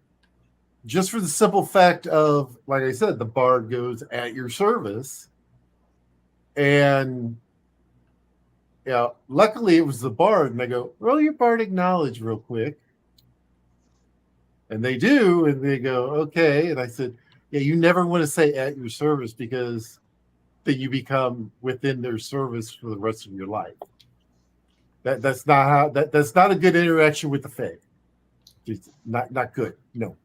Just for the simple fact of, like I said, the bard goes at your service. And luckily it was the bard, and I go, roll your bardic knowledge real quick. And they do, and they go, okay. And I said, yeah, you never want to say at your service, because then you become within their service for the rest of your life. That's not how that's not a good interaction with the Fae. It's not good. No,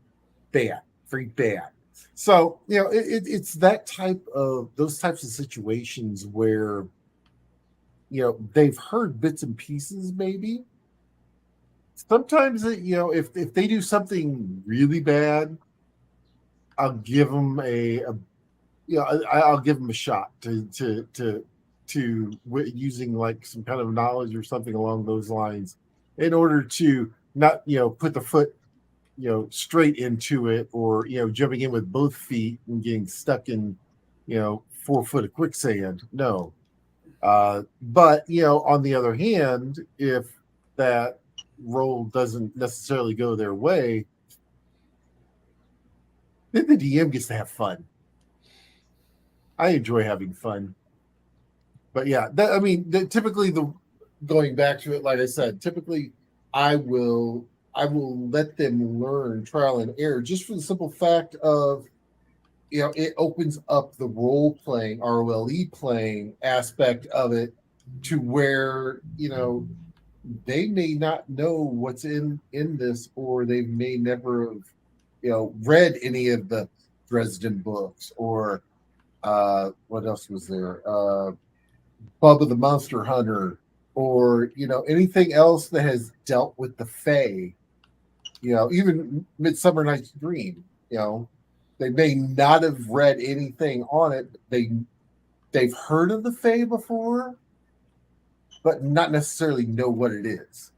bad, very bad. So it's those types of situations where they've heard bits and pieces maybe. Sometimes if they do something really bad, I'll give them I'll give them a shot to using like some kind of knowledge or something along those lines, in order to not put the foot straight into it, or jumping in with both feet and getting stuck in 4 foot of quicksand. No. But on the other hand, if that roll doesn't necessarily go their way, then the DM gets to have fun. I enjoy having fun. But yeah, typically going back to it, like I said, typically I will let them learn trial and error, just for the simple fact of it opens up the role playing, ROLE playing aspect of it, to where they may not know what's in this, or they may never have read any of the Dresden books, or what else was there? Bubba the Monster Hunter, or anything else that has dealt with the Fae. Even Midsummer Night's Dream. They may not have read anything on it. They've heard of the Fae before, but not necessarily know what it is.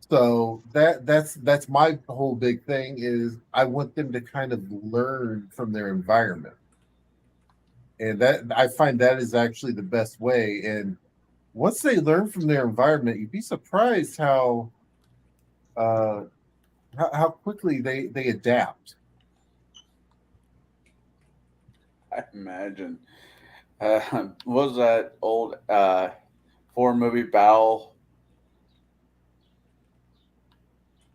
So that's my whole big thing, is I want them to kind of learn from their environment. And that, I find that is actually the best way. And once they learn from their environment, you'd be surprised how quickly they adapt. I imagine. What was that old horror movie, Battle?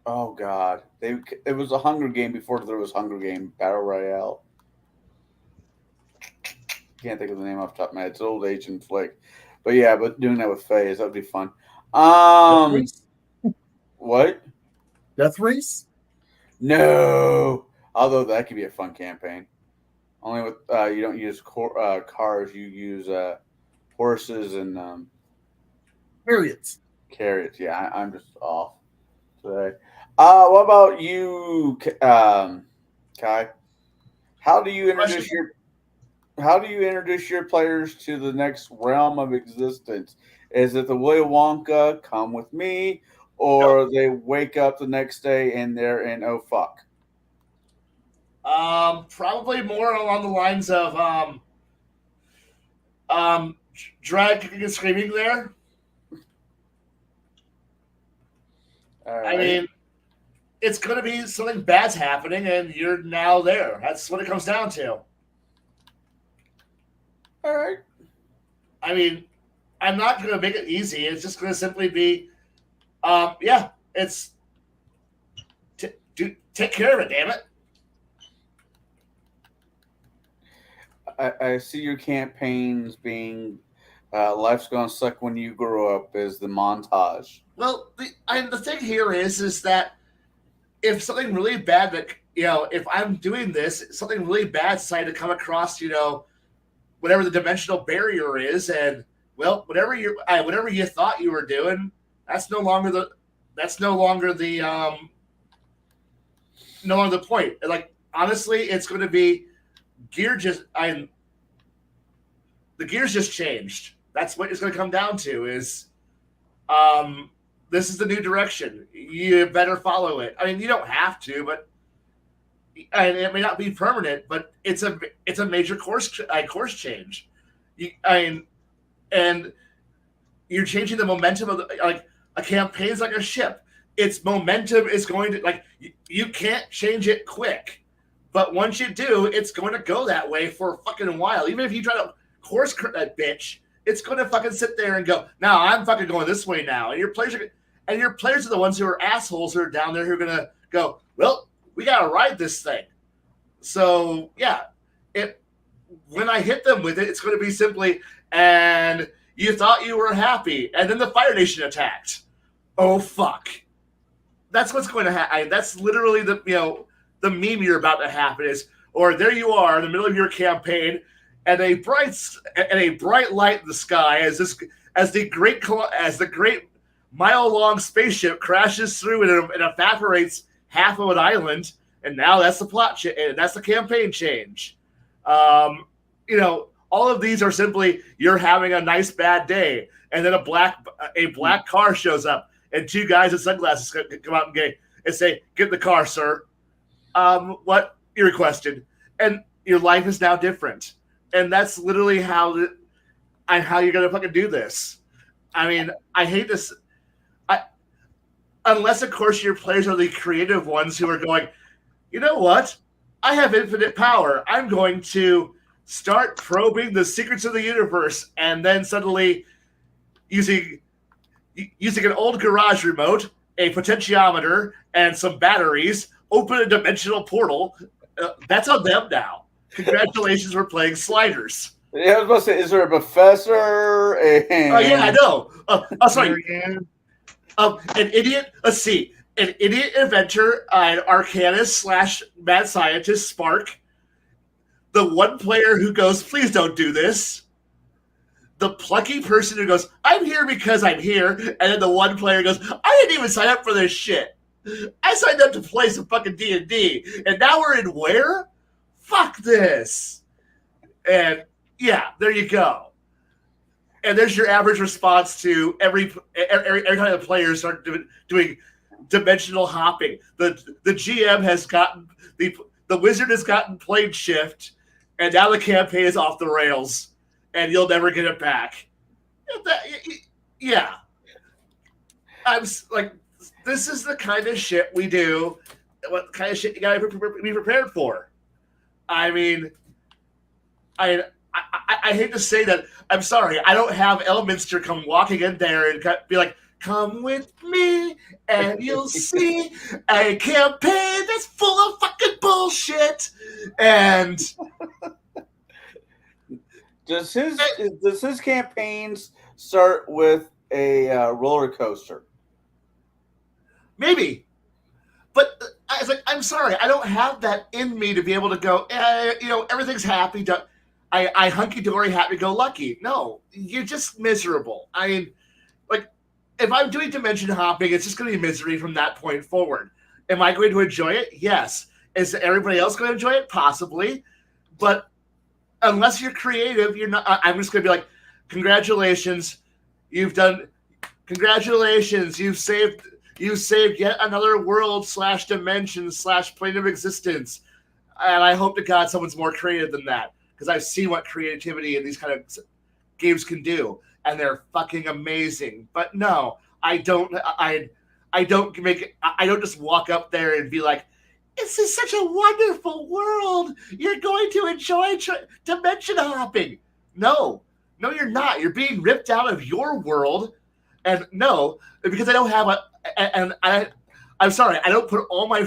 Oh God, it was a Hunger Game before there was Hunger Game, Battle Royale. Can't think of the name off the top of my head. It's an old Asian flick, but yeah, but doing that with Faye, that would be fun. Death Race? What? Death Race? No, although that could be a fun campaign. Only with you don't use cars, you use horses and Chariots. carrots. Yeah, I'm just off today. What about you, Kai? How do you introduce your players to the next realm of existence? Is it the Willy Wonka, come with me, or they wake up the next day and they're in, oh fuck? Probably more along the lines of drag kicking and screaming there. Right. I mean, it's going to be something bad's happening, and you're now there. That's what it comes down to. All right. I mean, I'm not going to make it easy. It's just going to simply be, it's take care of it, damn it. I see your campaigns being life's gonna suck when you grow up is the montage. Well, the thing here is that if something really bad if I'm doing this, something really bad decided to come across, whatever the dimensional barrier is, and whatever you thought you were doing, that's no longer the point. Like, honestly, it's going to be the gears just changed. That's what it's going to come down to is, this is the new direction. You better follow it. I mean, you don't have to, and it may not be permanent, but it's a major course change. And you're changing the momentum of like a campaign's like a ship. Its momentum is going to like you can't change it quick, but once you do, it's going to go that way for a fucking while. Even if you try to course correct that bitch, it's going to fucking sit there and go, "No, I'm fucking going this way now." And your players are the ones who are assholes who are down there who are gonna go, "Well, we gotta ride this thing." So yeah, when I hit them with it, it's going to be simply, and you thought you were happy, and then the Fire Nation attacked. Oh fuck! That's what's going to happen. That's literally the meme you're about to happen is, or there you are in the middle of your campaign, and a bright light in the sky as the great mile-long spaceship crashes through and evaporates half of an island, and now that's the plot and that's the campaign change. All of these are simply you're having a nice bad day, and then a black car shows up, and two guys in sunglasses come out and say, "Get in the car, sir." What you requested, and your life is now different, and that's literally how you're gonna fucking do this. I mean, I hate this. Unless, of course, your players are the creative ones who are going, you know what? I have infinite power. I'm going to start probing the secrets of the universe, and then suddenly, using an old garage remote, a potentiometer, and some batteries, open a dimensional portal. That's on them now. Congratulations for playing Sliders. Yeah, I was about to say, is there a professor? Oh yeah, I know. Sorry. An idiot. Let's see. An idiot inventor, an arcanist / mad scientist, Spark. The one player who goes, "Please don't do this." The plucky person who goes, "I'm here because I'm here," and then the one player goes, "I didn't even sign up for this shit. I signed up to play some fucking D&D, and now we're in where? Fuck this." And yeah, there you go. And there's your average response to every time the players start doing dimensional hopping. The GM has gotten the wizard has gotten plane shift, and now the campaign is off the rails, and you'll never get it back. Yeah, I'm like, this is the kind of shit we do. What kind of shit you gotta be prepared for? I mean, I hate to say that. I'm sorry. I don't have Elminster come walking in there and be like, "Come with me and you'll see a campaign that's full of fucking bullshit." And does his campaigns start with a roller coaster? Maybe. But I was like, I'm sorry. I don't have that in me to be able to go, everything's happy. I hunky-dory, happy-go-lucky. No, you're just miserable. I mean, like, if I'm doing dimension hopping, it's just going to be misery from that point forward. Am I going to enjoy it? Yes. Is everybody else going to enjoy it? Possibly. But unless you're creative, you're not. I'm just going to be like, congratulations, you've saved yet another world / dimension / plane of existence. And I hope to God someone's more creative than that. Because I've seen what creativity in these kind of games can do, and they're fucking amazing. But no, I don't just walk up there and be like, "This is such a wonderful world. You're going to enjoy dimension hopping." No, you're not. You're being ripped out of your world, and no, because I don't have I'm sorry, I don't put all my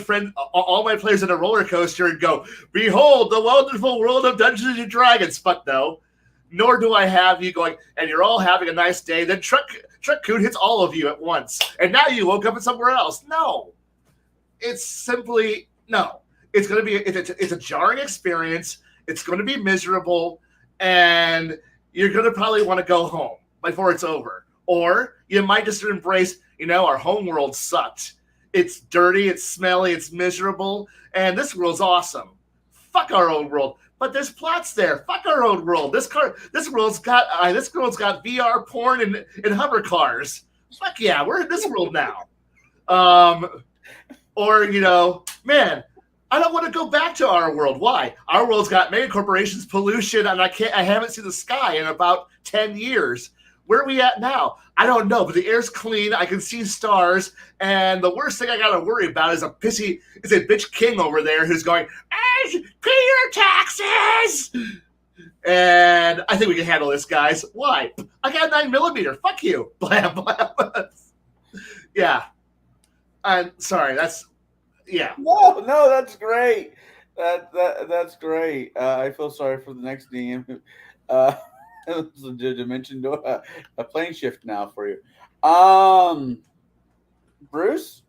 players in a roller coaster and go, "Behold the wonderful world of Dungeons and Dragons." Fuck no. Nor do I have you going, and you're all having a nice day. Then Truck Coon hits all of you at once, and now you woke up somewhere else. No, it's simply no. It's going to be it's a jarring experience. It's going to be miserable, and you're going to probably want to go home before it's over, or you might just embrace, our home world sucked. It's dirty, it's smelly, it's miserable, and this world's awesome. Fuck our own world. But there's plots there. Fuck our own world. This world's got VR porn and hover cars. Fuck yeah, we're in this world now. Or man, I don't want to go back to our world. Why? Our world's got mega corporations, pollution, and I haven't seen the sky in about 10 years. Where are we at now? I don't know, but the air's clean. I can see stars, and the worst thing I got to worry about is a bitch king over there who's going, "Hey, pay your taxes." And I think we can handle this, guys. Why? I got a 9mm. Fuck you. Blam, blam. Yeah. I'm sorry. Yeah. No, that's great. That's great. I feel sorry for the next DM. It's a dimension to a plane shift now for you. Bruce?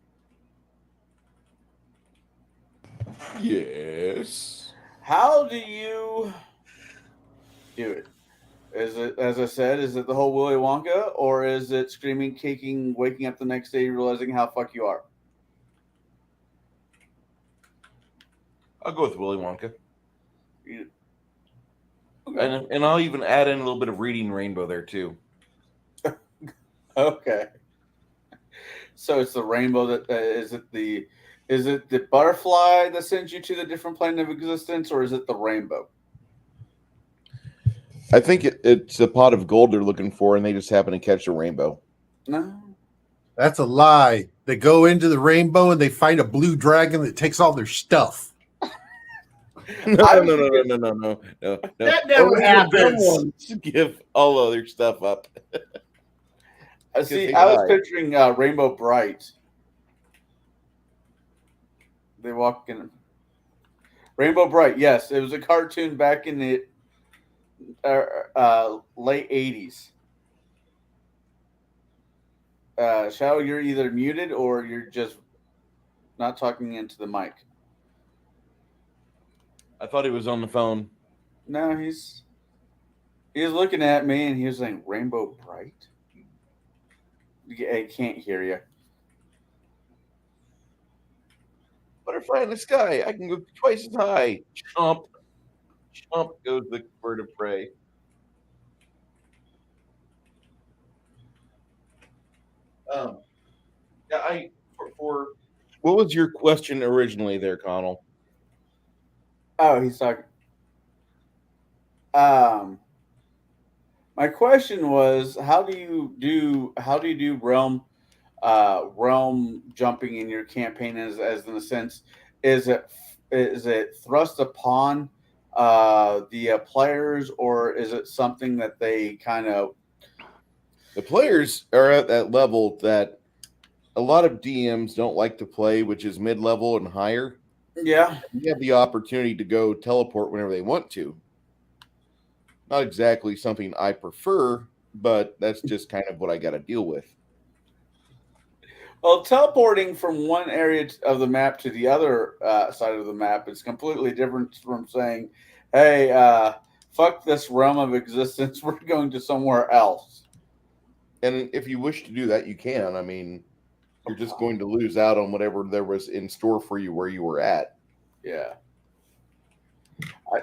Yes. How do you do it? Is it, as I said, is it the whole Willy Wonka, or is it screaming, kicking, waking up the next day, realizing how fuck you are? I'll go with Willy Wonka. You- And I'll even add in a little bit of Reading Rainbow there too. Okay. So it's the rainbow that is it the butterfly that sends you to the different plane of existence, or is it the rainbow? I think it's a pot of gold they're looking for, and they just happen to catch a rainbow. No. That's a lie. They go into the rainbow and they find a blue dragon that takes all their stuff. No. That never happens. Give all other stuff up. See, they I was die. picturing Rainbow Bright. They walk in. Rainbow Bright, yes, it was a cartoon back in the late 80s. Shadow, you're either muted or you're just not talking into the mic. I thought he was on the phone. No, he's looking at me and he was saying, Rainbow Bright? I can't hear you. Butterfly in the sky. I can go twice as high. Chomp. Chomp goes the bird of prey. Yeah, for what was your question originally there, Connell? Oh, he's talking. My question was, how do you do realm jumping in your campaign? As in a sense, is it thrust upon the players, or is it something that they kind of? The players are at that level that a lot of DMs don't like to play, which is mid-level and higher. Yeah. You have the opportunity to go teleport whenever they want to. Not exactly something I prefer, but that's just kind of what I got to deal with. Well, teleporting from one area of the map to the other side of the map is completely different from saying, hey, fuck this realm of existence. We're going to somewhere else. And if you wish to do that, you can. I mean, you're just going to lose out on whatever there was in store for you where you were at. Yeah. I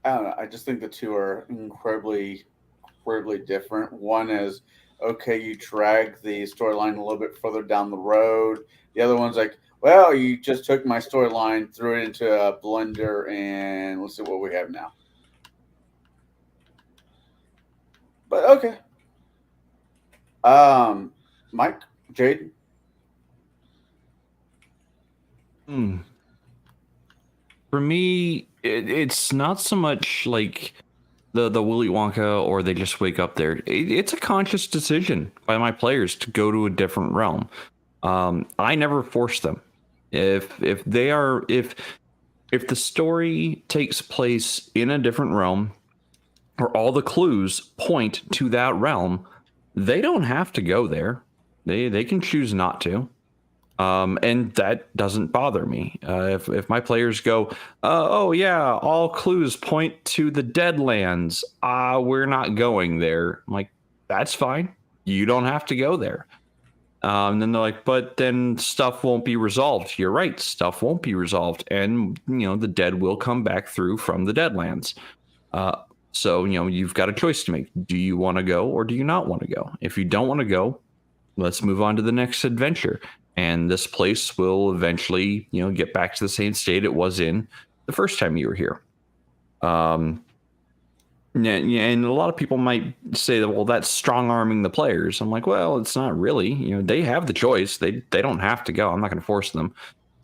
don't know. I just think the two are incredibly different. One is, okay, you drag the storyline a little bit further down the road. The other one's like, well, you just took my storyline, threw it into a blender, and let's see what we have now. But okay. Mike, Jade. For me, it's not so much like the Willy Wonka or they just wake up there. It's a conscious decision by my players to go to a different realm. I never force them. If the story takes place in a different realm, or all the clues point to that realm, they don't have to go there. They can choose not to. And that doesn't bother me. If my players go, oh yeah, all clues point to the Deadlands, we're not going there. I'm like, that's fine. You don't have to go there. And then they're like, but then stuff won't be resolved. You're right, stuff won't be resolved, and the dead will come back through from the Deadlands. So you've got a choice to make. Do you want to go or do you not want to go? If you don't want to go, let's move on to the next adventure. And this place will eventually, get back to the same state it was in the first time you were here. Yeah, yeah, and a lot of people might say that, well, that's strong arming the players. I'm like, well, it's not really. They have the choice. They don't have to go. I'm not going to force them.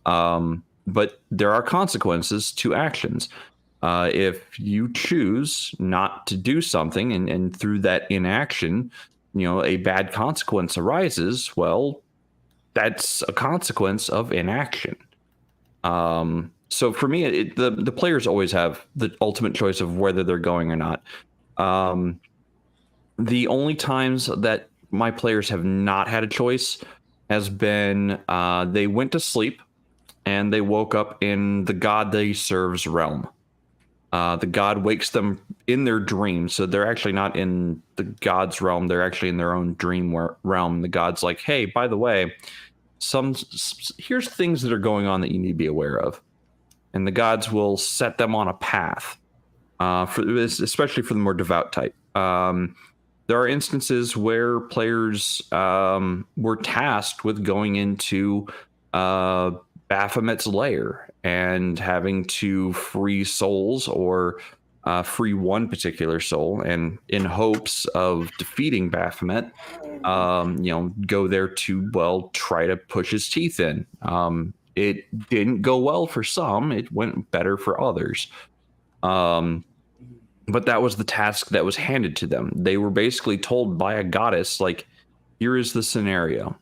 But there are consequences to actions. If you choose not to do something, and through that inaction, a bad consequence arises, well, that's a consequence of inaction. So for me, the players always have the ultimate choice of whether they're going or not. The only times that my players have not had a choice has been they went to sleep and they woke up in the god they serve's realm. The god wakes them in their dream, so they're actually not in the god's realm. They're actually in their own dream realm. The god's like, hey, by the way, here's things that are going on that you need to be aware of, and the gods will set them on a path. Especially for the more devout type. There are instances where players were tasked with going into Baphomet's lair and having to free souls or free one particular soul, and in hopes of defeating Baphomet, go there to, try to push his teeth in. It didn't go well for some. It went better for others. But that was the task that was handed to them. They were basically told by a goddess, like, here is the scenario.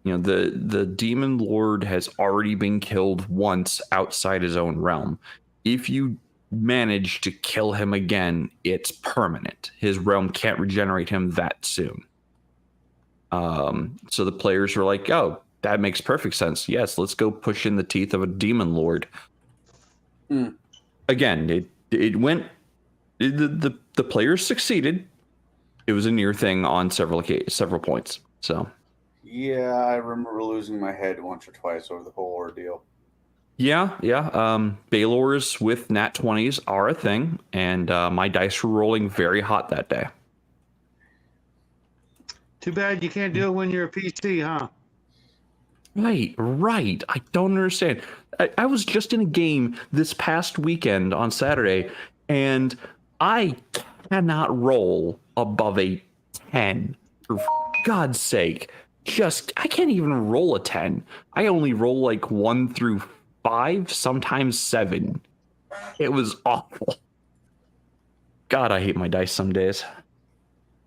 The demon lord has already been killed once outside his own realm. If you manage to kill him again, it's permanent. His realm can't regenerate him that soon. So the players were like, oh, that makes perfect sense. Yes, let's go push in the teeth of a demon lord. Again, it went... The players succeeded. It was a near thing on several points. So, yeah, I remember losing my head once or twice over the whole ordeal. Yeah. Baylors with nat 20s are a thing, and my dice were rolling very hot that day. Too bad you can't do it when you're a PC, huh? Right. I don't understand. I was just in a game this past weekend on Saturday, and I cannot roll above a 10. For God's sake. I can't even roll a 10. I only roll like 1 through 5, sometimes 7. It was awful. God, I hate my dice some days.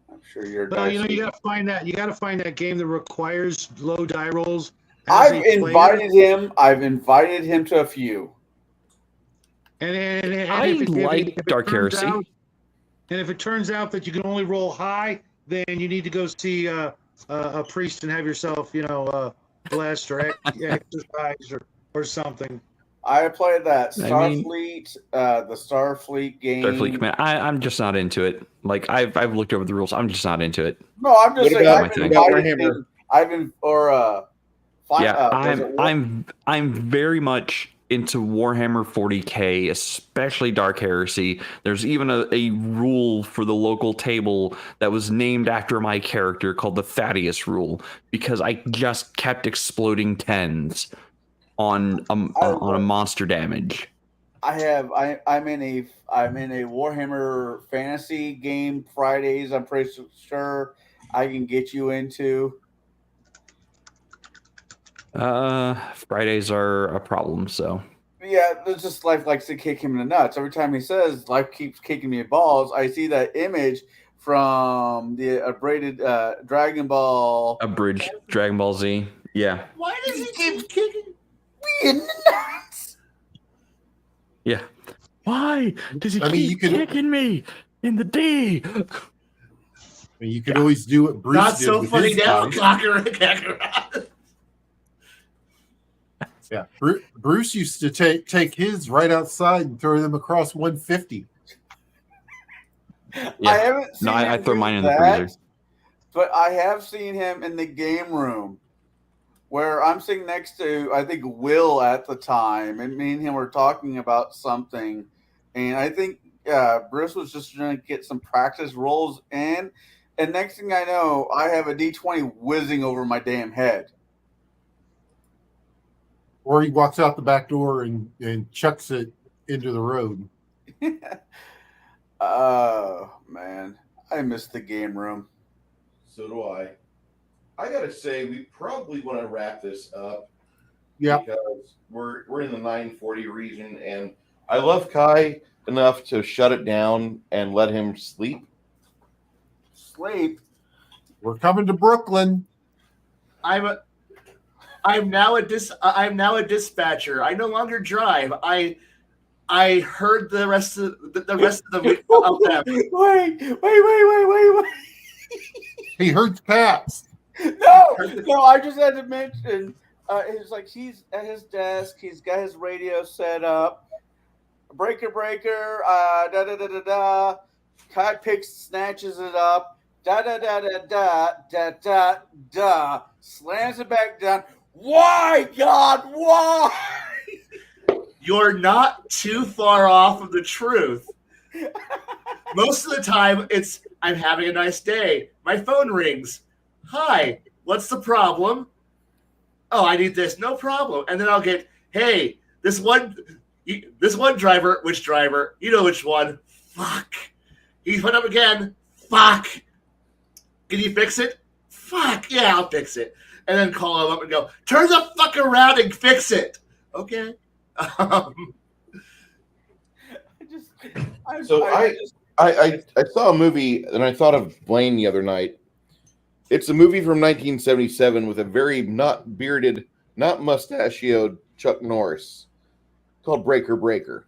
I'm sure you're. Well, you gotta find that. You gotta find that game that requires low die rolls. I've invited him to a few. And I like Dark Heresy. And if it turns out that you can only roll high, then you need to go see a priest and have yourself, blessed or exercised or something. I played that Starfleet, the Starfleet game. Starfleet Command. I'm just not into it. Like I've looked over the rules. I'm just not into it. No, I'm just saying. I'm very much into Warhammer 40k, especially Dark Heresy. There's even a rule for the local table that was named after my character called the Thaddeus rule, because I just kept exploding 10s on a monster damage. I'm in a Warhammer fantasy game Fridays. I'm pretty sure I can get you into. Fridays are a problem, so. Yeah, it's just life likes to kick him in the nuts. Every time he says life keeps kicking me in balls, I see that image from the abridged Dragon Ball. Abridged Dragon Ball Z. Yeah. Why does he keep kicking me in the nuts? Yeah. Why does he keep kicking me in the D? You could always do what Bruce Not did so with funny his now, dice. Yeah, Bruce used to take his right outside and throw them across 150. Yeah. I haven't seen I throw mine in the freezer. But I have seen him in the game room where I'm sitting next to, I think, Will at the time, and me and him were talking about something. And I think Bruce was just trying to get some practice rolls in. And next thing I know, I have a D20 whizzing over my damn head. Or he walks out the back door and chucks it into the road. Oh man, I miss the game room. So do I. I gotta say, we probably want to wrap this up. Yeah. Because we're in the 940 region, and I love Kai enough to shut it down and let him sleep. Sleep. We're coming to Brooklyn. I'm now a dispatcher. I no longer drive. I heard the rest of the rest of the week of them. Wait. He heard cats. No, I just had to mention. It's like he's at his desk. He's got his radio set up. Breaker, da da da da da. Kai snatches it up. Da da da da da da da da. Slams it back down. Why, God? Why? You're not too far off of the truth. Most of the time, it's I'm having a nice day. My phone rings. Hi, what's the problem? Oh, I need this. No problem. And then I'll get, hey, this one driver. Which driver? You know which one. Fuck. He put up again. Fuck. Can you fix it? Fuck. Yeah, I'll fix it. And then call him up and go, turn the fuck around and fix it. Okay. I saw a movie and I thought of Blaine the other night. It's a movie from 1977 with a very not bearded, not mustachioed Chuck Norris called Breaker.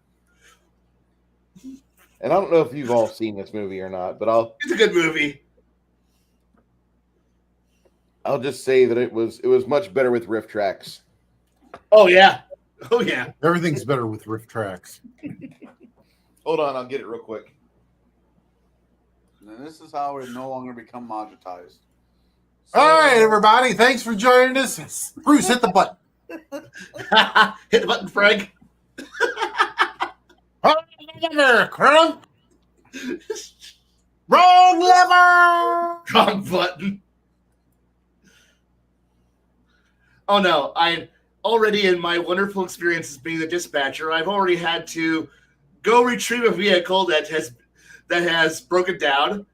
And I don't know if you've all seen this movie or not, but It's a good movie. I'll just say that it was much better with riff tracks. Oh yeah. Everything's better with riff tracks. Hold on, I'll get it real quick. And this is how we no longer become monetized. All right, everybody. Thanks for joining us. Bruce, hit the button. Hit the button, Frank. Lever, crump. Wrong lever. Wrong button. Oh no, I already in my wonderful experiences being the dispatcher, I've already had to go retrieve a vehicle that has broken down.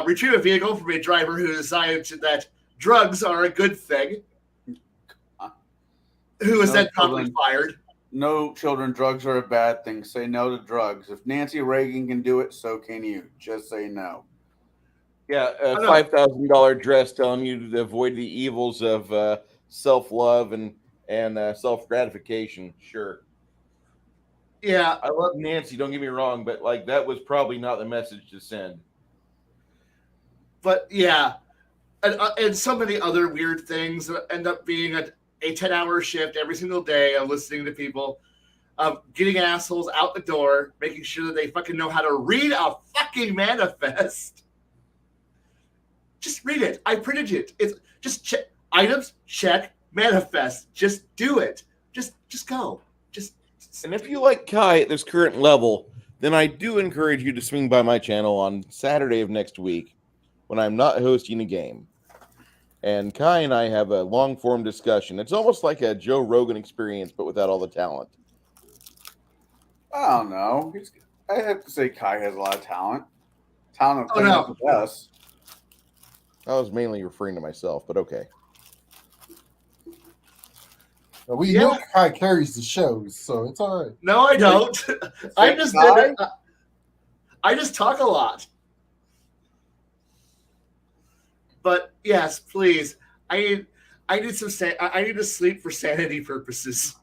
Retrieve a vehicle from a driver who decided that drugs are a good thing. Who was then promptly fired. No, children, drugs are a bad thing. Say no to drugs. If Nancy Reagan can do it, so can you. Just say no. Yeah, a $5,000 dress telling you to avoid the evils of self-love and self-gratification. Sure. Yeah. I love Nancy, don't get me wrong, but like that was probably not the message to send. But yeah, and so many other weird things that end up being a 10-hour shift every single day of listening to people, getting assholes out the door, making sure that they fucking know how to read a fucking manifest. Just read it. I printed it. It's just check items, check, manifest. Just do it. Just go. And if you like Kai at this current level, then I do encourage you to swing by my channel on Saturday of next week when I'm not hosting a game. And Kai and I have a long-form discussion. It's almost like a Joe Rogan experience, but without all the talent. I don't know. I have to say Kai has a lot of talent. Talent of no. the best. I was mainly referring to myself, but okay. We know Kai carries the shows, so it's all right. No, I don't. I just talk a lot. But yes, please. I need to sleep for sanity purposes.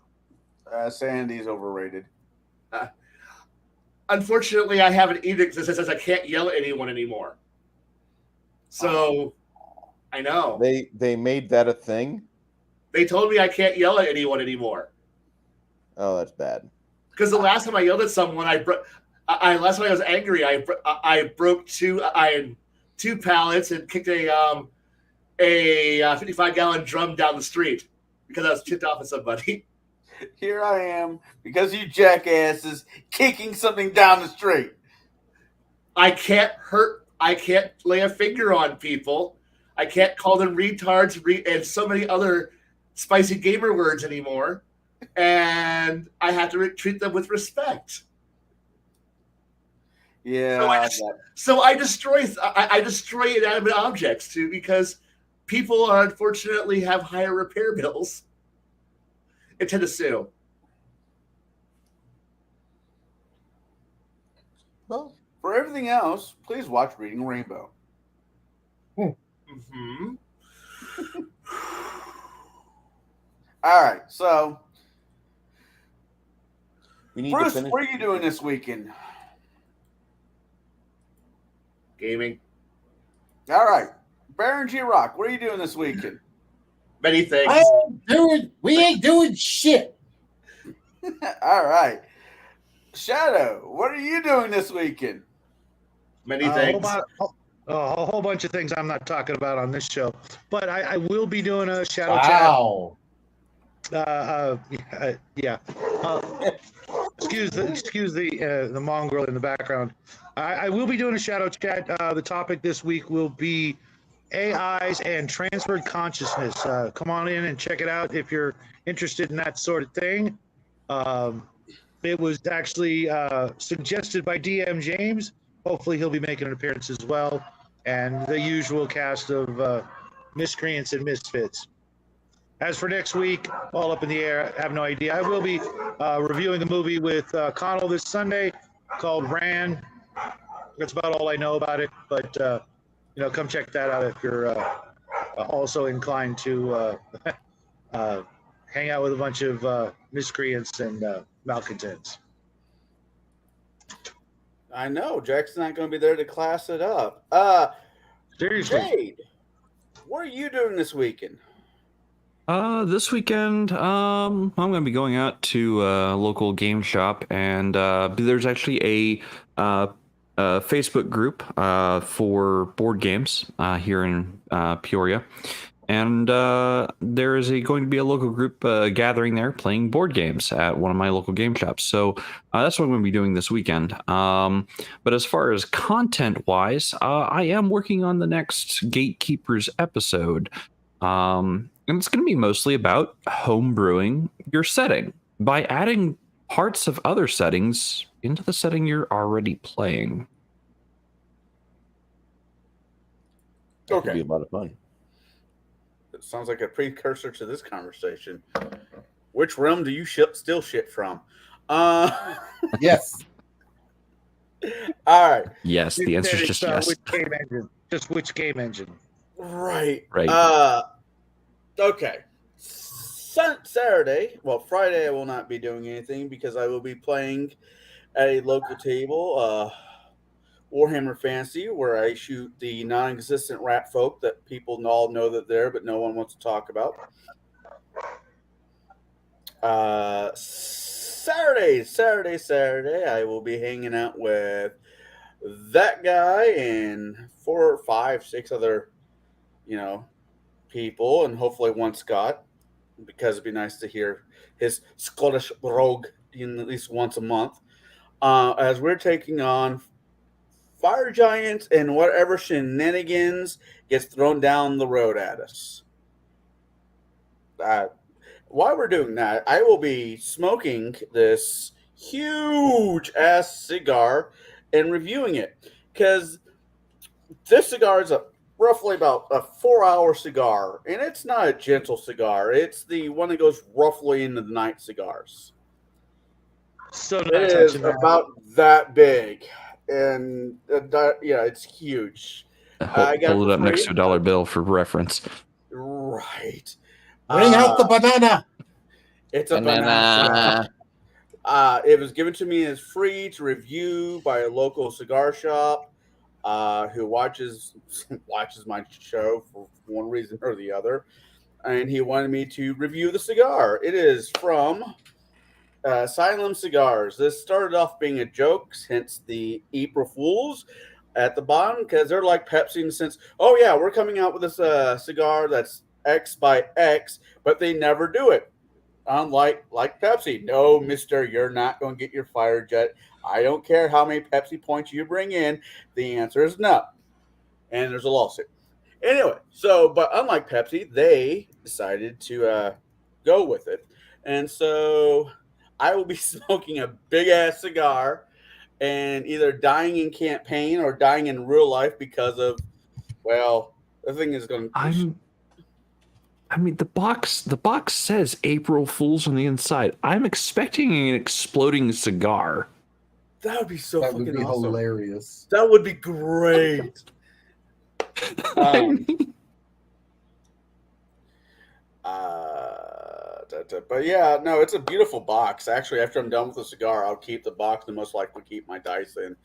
Sandy's overrated. Unfortunately, I have an edict that says I can't yell at anyone anymore. So, I know. They made that a thing? They told me I can't yell at anyone anymore. Oh, that's bad. Because the last time I yelled at someone, last time I was angry, I broke two pallets and kicked a 55-gallon drum down the street because I was tipped off at somebody. Here I am, because you jackasses, kicking something down the street. I can't lay a finger on people. I can't call them retards and so many other spicy gamer words anymore. And I have to treat them with respect. Yeah. So I destroy inanimate objects too, because people unfortunately have higher repair bills and tend to sue. Well, for everything else, please watch Reading Rainbow. Mm-hmm. All right, so We need Bruce, to finish. what are you doing this weekend? Gaming. All right, Baron G. Rock, what are you doing this weekend? Many things. We ain't doing shit. All right, Shadow, what are you doing this weekend? Many A things. whole bunch of things I'm not talking about on this show, but I will be doing a shadow Wow. chat. Yeah. Excuse the mongrel in the background. I will be doing a shadow chat. The topic this week will be AIs and transferred consciousness. Come on in and check it out if you're interested in that sort of thing. It was actually suggested by DM James. Hopefully he'll be making an appearance as well. And the usual cast of miscreants and misfits. As for next week, all up in the air. I have no idea. I will be reviewing a movie with Connell this Sunday called Ran. That's about all I know about it. But, come check that out if you're also inclined to hang out with a bunch of miscreants and malcontents. I know Jack's not going to be there to class it up. Seriously. Jade, what are you doing this weekend? This weekend, I'm going to be going out to a local game shop, and there's actually a Facebook group for board games here in Peoria, and there is going to be a local group gathering there playing board games at one of my local game shops. So that's what I'm going to be doing this weekend. But as far as content-wise, I am working on the next Gatekeepers episode. And it's going to be mostly about homebrewing your setting by adding parts of other settings into the setting you're already playing. That could be a lot of fun. It sounds like a precursor to this conversation. Which realm do you steal shit from? Yes. All right. Yes, the answer is just yes. Which game engine? Just which game engine? Right. Right. Okay. Saturday, well, Friday, I will not be doing anything because I will be playing at a local table, Warhammer Fantasy, where I shoot the non-existent rat folk that people all know that they're, but no one wants to talk about. Saturday, I will be hanging out with that guy and 4, 5, 6 other, people, and hopefully one Scott, because it'd be nice to hear his Scottish brogue at least once a month, as we're taking on fire giants and whatever shenanigans gets thrown down the road at us. While we're doing that, I will be smoking this huge ass cigar and reviewing it, because this cigar is roughly about a 4-hour cigar, and it's not a gentle cigar. It's the one that goes roughly into the night cigars. So It is about that big, and it's huge. I got Hold it up free. next to a dollar bill for reference. Right. Bring out the banana. It's a banana. It was given to me as free to review by a local cigar shop who watches my show for one reason or the other, and he wanted me to review the cigar. It is from Asylum Cigars. This started off being a joke, hence the April Fools at the bottom, because they're like Pepsi in the sense, oh yeah, we're coming out with this cigar that's X by X, but they never do it. Unlike Pepsi, no, mister, you're not going to get your fire jet. I don't care how many Pepsi points you bring in. The answer is no. And there's a lawsuit. Anyway, but unlike Pepsi, they decided to go with it. And so I will be smoking a big-ass cigar and either dying in campaign or dying in real life because of, well, the thing is going to. I mean, the box says April Fools on the inside. I'm expecting an exploding cigar. That would be so That fucking would be awesome. hilarious. That would be great. But yeah, no, it's a beautiful box. Actually, after I'm done with the cigar, I'll keep the box and most likely keep my dice in.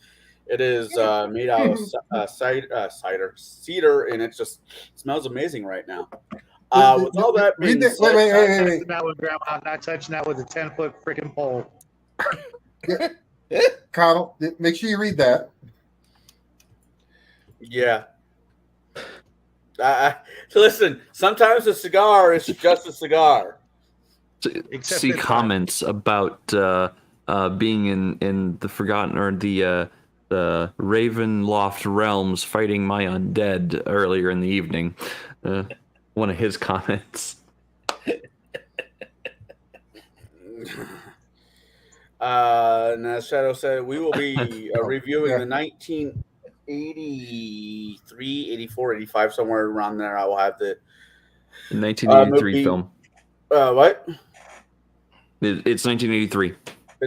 It is made out of cedar, and it just smells amazing right now. With all that being said, wait. That one, Grandma. I'm not touching that with a 10-foot freaking pole. Connell, make sure you read that. Yeah. Listen, sometimes a cigar is just a cigar. Except See this comments about being in the Forgotten or the Ravenloft realms fighting my undead earlier in the evening. One of his comments. And as Shadow said, we will be reviewing the 1983, 84, 85, somewhere around there. I will have the 1983 film. What? It's 1983. The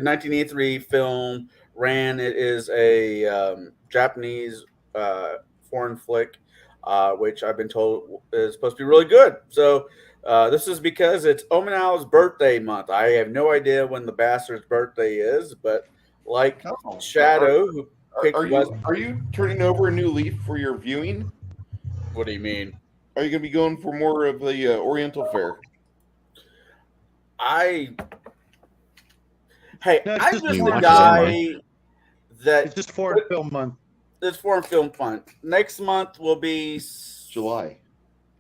1983 film ran. It is a Japanese foreign flick, which I've been told is supposed to be really good. So this is because it's Omenao's birthday month. I have no idea when the bastard's birthday is, but like Shadow, who picked Are you turning over a new leaf for your viewing? What do you mean? Are you going to be going for more of the Oriental fare? I No, I'm just foreign a guy film that It's just foreign film month. it's foreign film month. Next month will be July.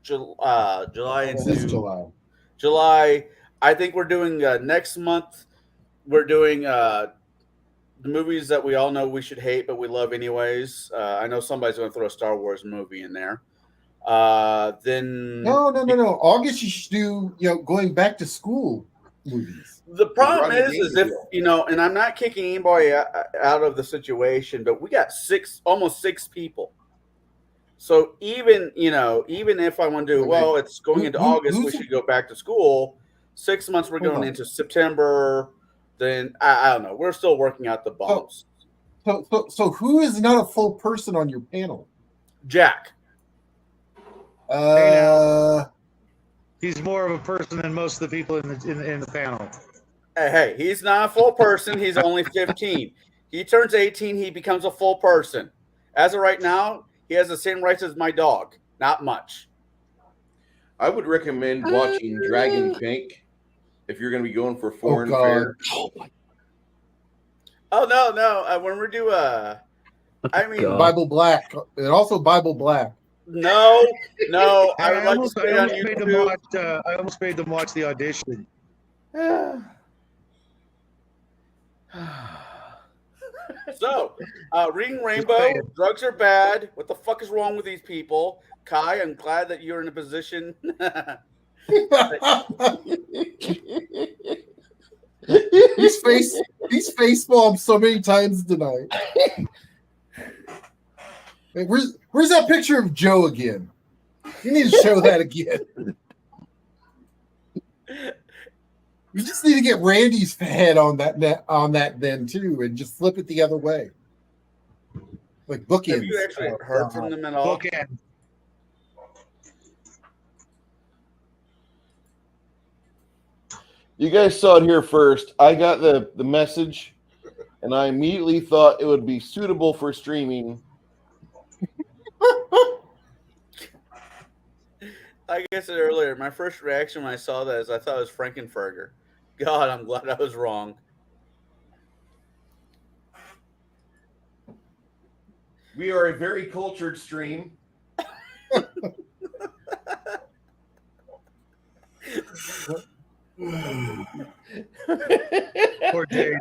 July This is into July. July. I think we're doing next month. We're doing the movies that we all know we should hate, but we love anyways. I know somebody's going to throw a Star Wars movie in there. Then No. August you should do going back to school movies. the problem Rodney is if Dangerfield. and I'm not kicking anybody out of the situation, but we got almost six people. So even if I want to do it's going into August, we should go back to school. 6 months we're going into September. Then I don't know. We're still working out the bumps. So who is not a full person on your panel? Jack. He's more of a person than most of the people in the panel. Hey, he's not a full person. He's only 15. He turns 18. He becomes a full person. As of right now, he has the same rights as my dog. Not much. I would recommend watching Dragon Pink if you're going to be going for foreign fare. Oh no. When we do Bible Black, and also Bible Black. No. I would like to stay on YouTube. I almost made them watch the audition. So, Reading Rainbow, drugs are bad. What the fuck is wrong with these people? Kai, I'm glad that you're in a position. He's face bombed so many times tonight. Hey, where's that picture of Joe again? You need to show that again. You just need to get Randy's head on that then too, and just flip it the other way, like bookends. Have you actually heard from them at all? Bookend. You guys saw it here first. I got the message, and I immediately thought it would be suitable for streaming. Like I said earlier, my first reaction when I saw that is I thought it was Frankenfurter. God, I'm glad I was wrong. We are a very cultured stream. Poor Dave.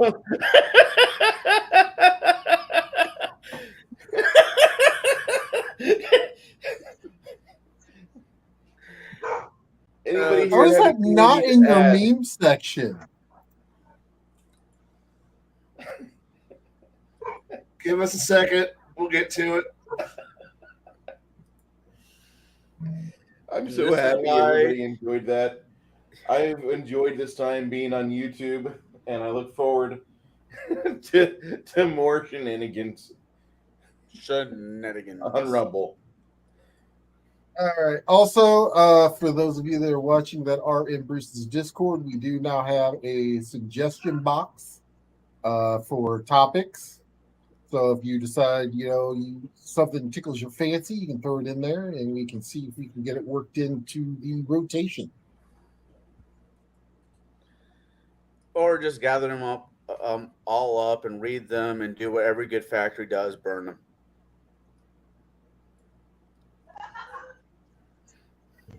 Anybody How here is have that anything not to in your add? meme section? Give us a second. We'll get to it. I'm so This is happy why- everybody enjoyed that. I've enjoyed this time being on YouTube, and I look forward to more shenanigans Shenanigans. on Rumble. All right. Also, for those of you that are watching that are in Bruce's Discord, we do now have a suggestion box for topics. So if you decide, something tickles your fancy, you can throw it in there, and we can see if we can get it worked into the rotation. Or just gather them up, all up, and read them, and do what every good factory does: burn them.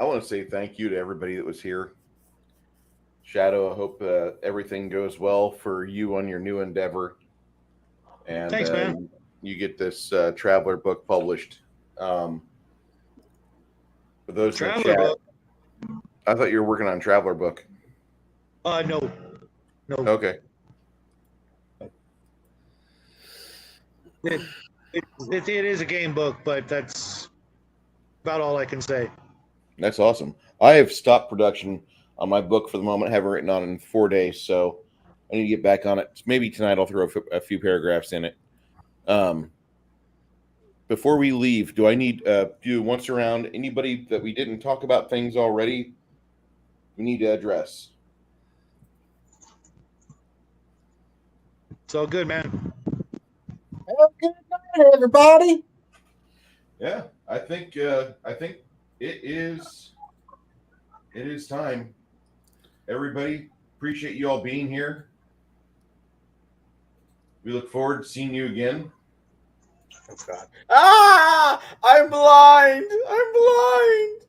I want to say thank you to everybody that was here. Shadow, I hope everything goes well for you on your new endeavor. And Thanks, man. You get this Traveler book published. For those in the Traveler chat, book? I thought you were working on Traveler book. No. Okay. It is a game book, but that's about all I can say. That's awesome. I have stopped production on my book for the moment. I haven't written on it in 4 days, so I need to get back on it. Maybe tonight I'll throw a few paragraphs in it. Before we leave, do I need do once around anybody that we didn't talk about things already we need to address? It's all good, man. Have a good night, everybody. Yeah, I think it is time. Everybody, appreciate you all being here. We look forward to seeing you again. Oh God! Ah! I'm blind. I'm blind.